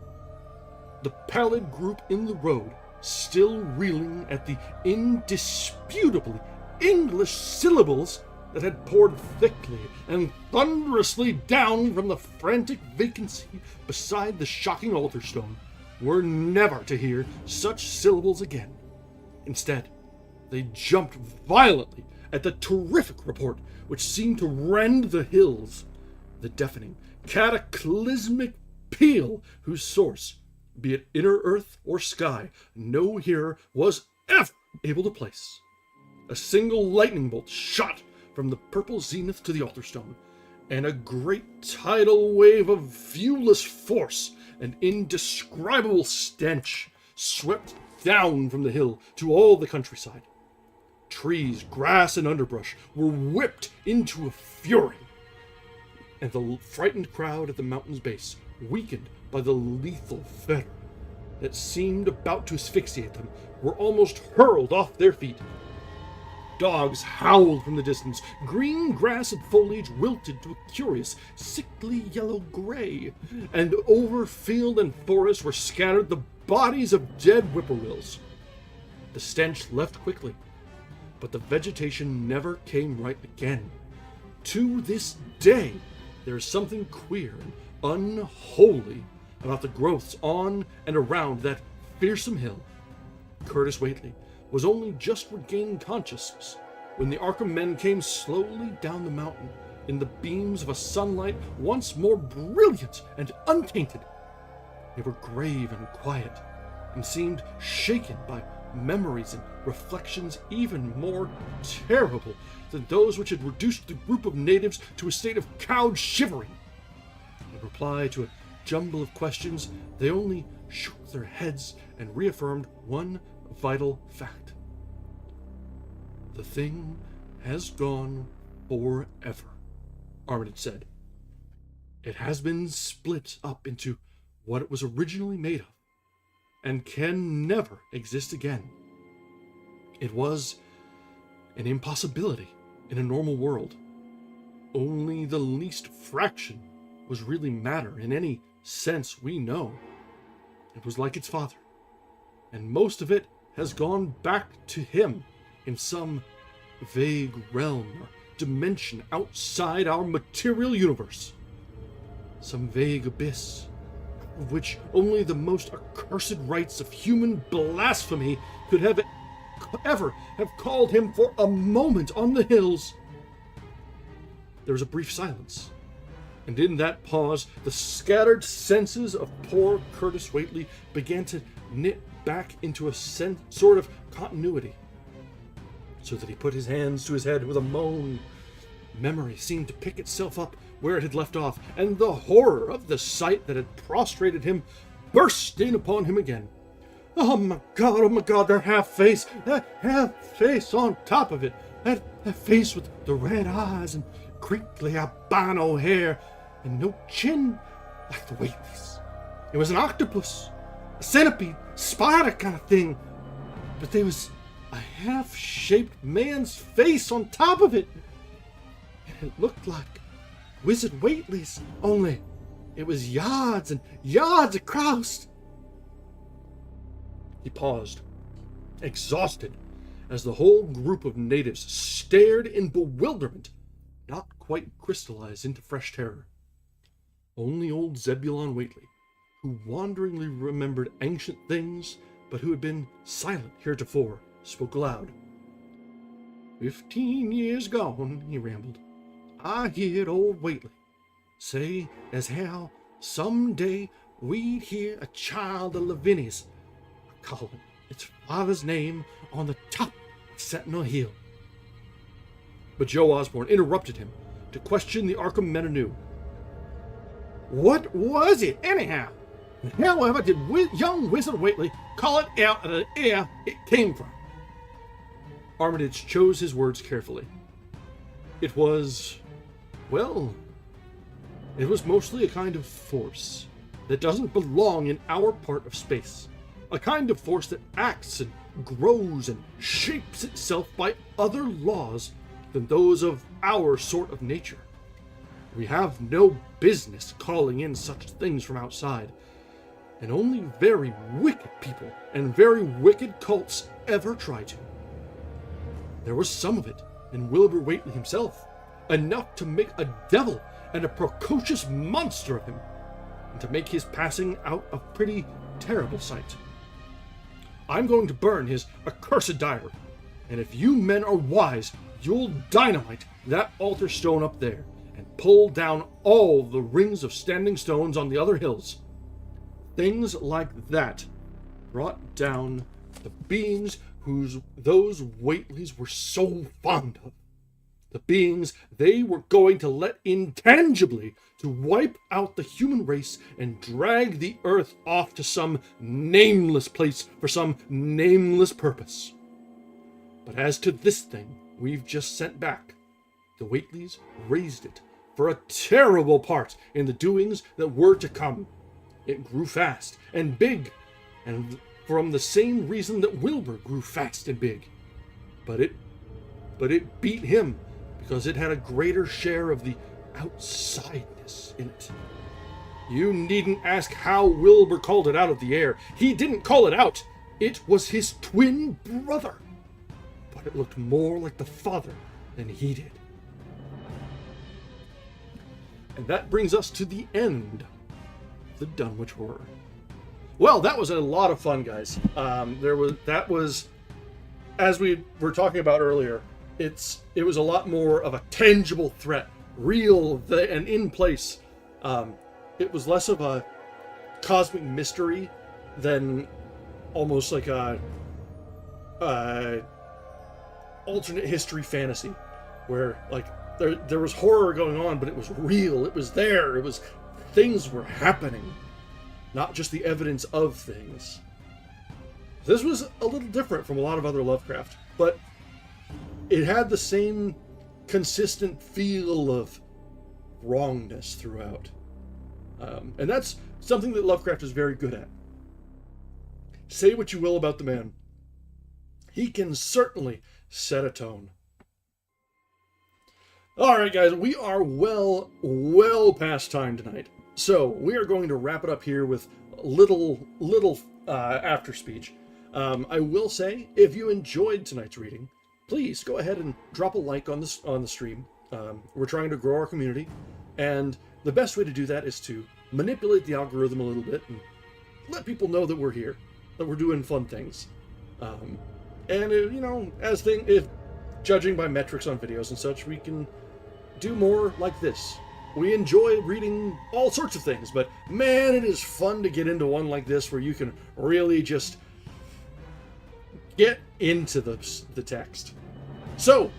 The pallid group in the road, still reeling at the indisputably English syllables that had poured thickly and thunderously down from the frantic vacancy beside the shocking altar stone, were never to hear such syllables again. Instead, they jumped violently at the terrific report which seemed to rend the hills, the deafening, cataclysmic peal whose source, be it inner earth or sky, no hearer was ever able to place. A single lightning bolt shot from the purple zenith to the altar stone, and a great tidal wave of viewless force and indescribable stench swept down from the hill to all the countryside. Trees, grass, and underbrush were whipped into a fury, and the frightened crowd at the mountain's base, weakened by the lethal fetter that seemed about to asphyxiate them, were almost hurled off their feet. Dogs howled from the distance. Green grass and foliage wilted to a curious, sickly yellow-gray, and over field and forest were scattered the bodies of dead whippoorwills. The stench left quickly, but the vegetation never came right again. To this day, there is something queer and unholy about the growths on and around that fearsome hill. Curtis Whately was only just regaining consciousness when the Arkham men came slowly down the mountain in the beams of a sunlight once more brilliant and untainted. They were grave and quiet, and seemed shaken by memories and reflections even more terrible than those which had reduced the group of natives to a state of cowed shivering. In reply to a jumble of questions, they only shook their heads and reaffirmed one vital fact. The thing has gone forever, Armitage said. It has been split up into what it was originally made of, and can never exist again. It was an impossibility in a normal world. Only the least fraction was really matter in any sense we know. It was like its father, and most of it has gone back to him in some vague realm or dimension outside our material universe. Some vague abyss of which only the most accursed rites of human blasphemy could ever have called him for a moment on the hills. There was a brief silence, and in that pause the scattered senses of poor Curtis Whately began to knit back into a sort of continuity, so that he put his hands to his head with a moan. Memory seemed to pick itself up where it had left off, and the horror of the sight that had prostrated him burst in upon him again. Oh my God, that half-face on top of it, that face with the red eyes and crinkly albino hair, and no chin like the Whately's. It was an octopus, a centipede, spider kind of thing, but there was a half-shaped man's face on top of it, and it looked like Wizard Whately's, only it was yards and yards across. He paused, exhausted, as the whole group of natives stared in bewilderment, not quite crystallized into fresh terror. Only old Zebulon Whately, who wanderingly remembered ancient things, but who had been silent heretofore, spoke aloud. 15 years gone, he rambled, I heard old Whately say as how some day we'd hear a child of Lavinia's calling its father's name on the top of Sentinel Hill. But Joe Osborne interrupted him to question the Arkham men anew. What was it, anyhow? However did young Wizard Whately call it out of the air it came from? Armitage chose his words carefully. It was mostly a kind of force that doesn't belong in our part of space. A kind of force that acts and grows and shapes itself by other laws than those of our sort of nature. We have no business calling in such things from outside, and only very wicked people and very wicked cults ever try to. There was some of it in Wilbur Whately himself, enough to make a devil and a precocious monster of him, and to make his passing out a pretty terrible sight. I'm going to burn his accursed diary, and if you men are wise, you'll dynamite that altar stone up there, and pull down all the rings of standing stones on the other hills. Things like that brought down the beings those Whateleys were so fond of. The beings they were going to let intangibly to wipe out the human race and drag the earth off to some nameless place for some nameless purpose. But as to this thing we've just sent back, the Whateleys raised it for a terrible part in the doings that were to come. It grew fast and big, and from the same reason that Wilbur grew fast and big. But it beat him because it had a greater share of the outsideness in it. You needn't ask how Wilbur called it out of the air. He didn't call it out. It was his twin brother.
but it looked more like the father than he did.
And that brings us to the end of the Dunwich Horror. Well, that was a lot of fun, guys. That was, as we were talking about earlier, it was a lot more of a tangible threat, real and in place. It was less of a cosmic mystery than almost like a alternate history fantasy, where like there was horror going on, but it was real. It was there. It was, things were happening, not just the evidence of things. This was a little different from a lot of other Lovecraft, but it had the same consistent feel of wrongness throughout. And that's something that Lovecraft is very good at. Say what you will about the man, he can certainly set a tone. Alright guys, we are well past time tonight. So we are going to wrap it up here with little after speech. I will say, if you enjoyed tonight's reading, please go ahead and drop a like on the stream. We're trying to grow our community, and the best way to do that is to manipulate the algorithm a little bit and let people know that we're here, that we're doing fun things. And you know, if judging by metrics on videos and such, we can do more like this. We enjoy reading all sorts of things, but man, it is fun to get into one like this where you can really just get into the text. So,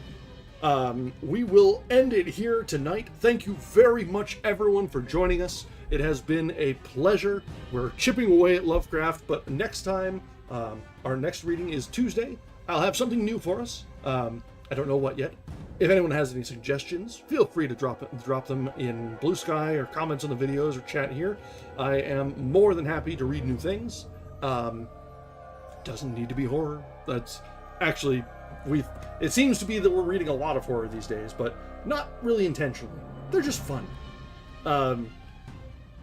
we will end it here tonight. Thank you very much, everyone, for joining us. It has been a pleasure. We're chipping away at Lovecraft, but next time, our next reading is Tuesday. I'll have something new for us. I don't know what yet. If anyone has any suggestions, feel free to drop them in Bluesky or comments on the videos or chat here. I am more than happy to read new things. Doesn't need to be horror. That's actually, it seems to be that we're reading a lot of horror these days, but not really intentionally. They're just fun.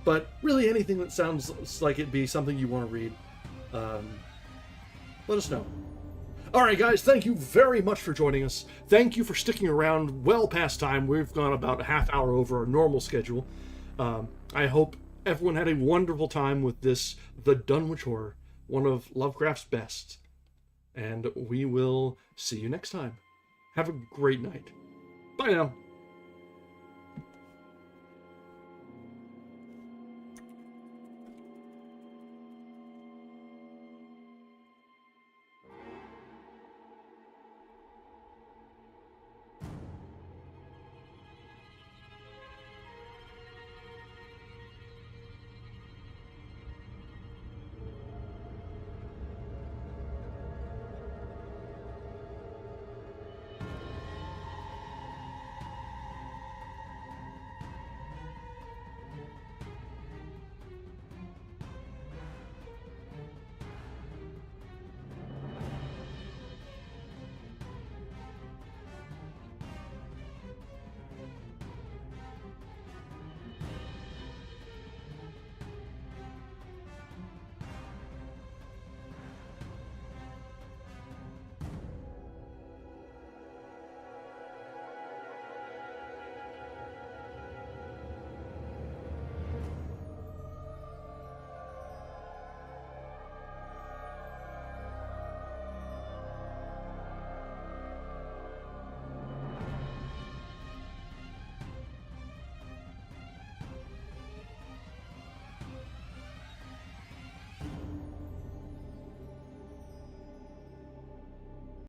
But really anything that sounds like it'd be something you want to read, let us know. Alright guys, thank you very much for joining us. Thank you for sticking around well past time. We've gone about a half hour over our normal schedule. I hope everyone had a wonderful time with this, The Dunwich Horror, one of Lovecraft's best. And we will see you next time. Have a great night. Bye now.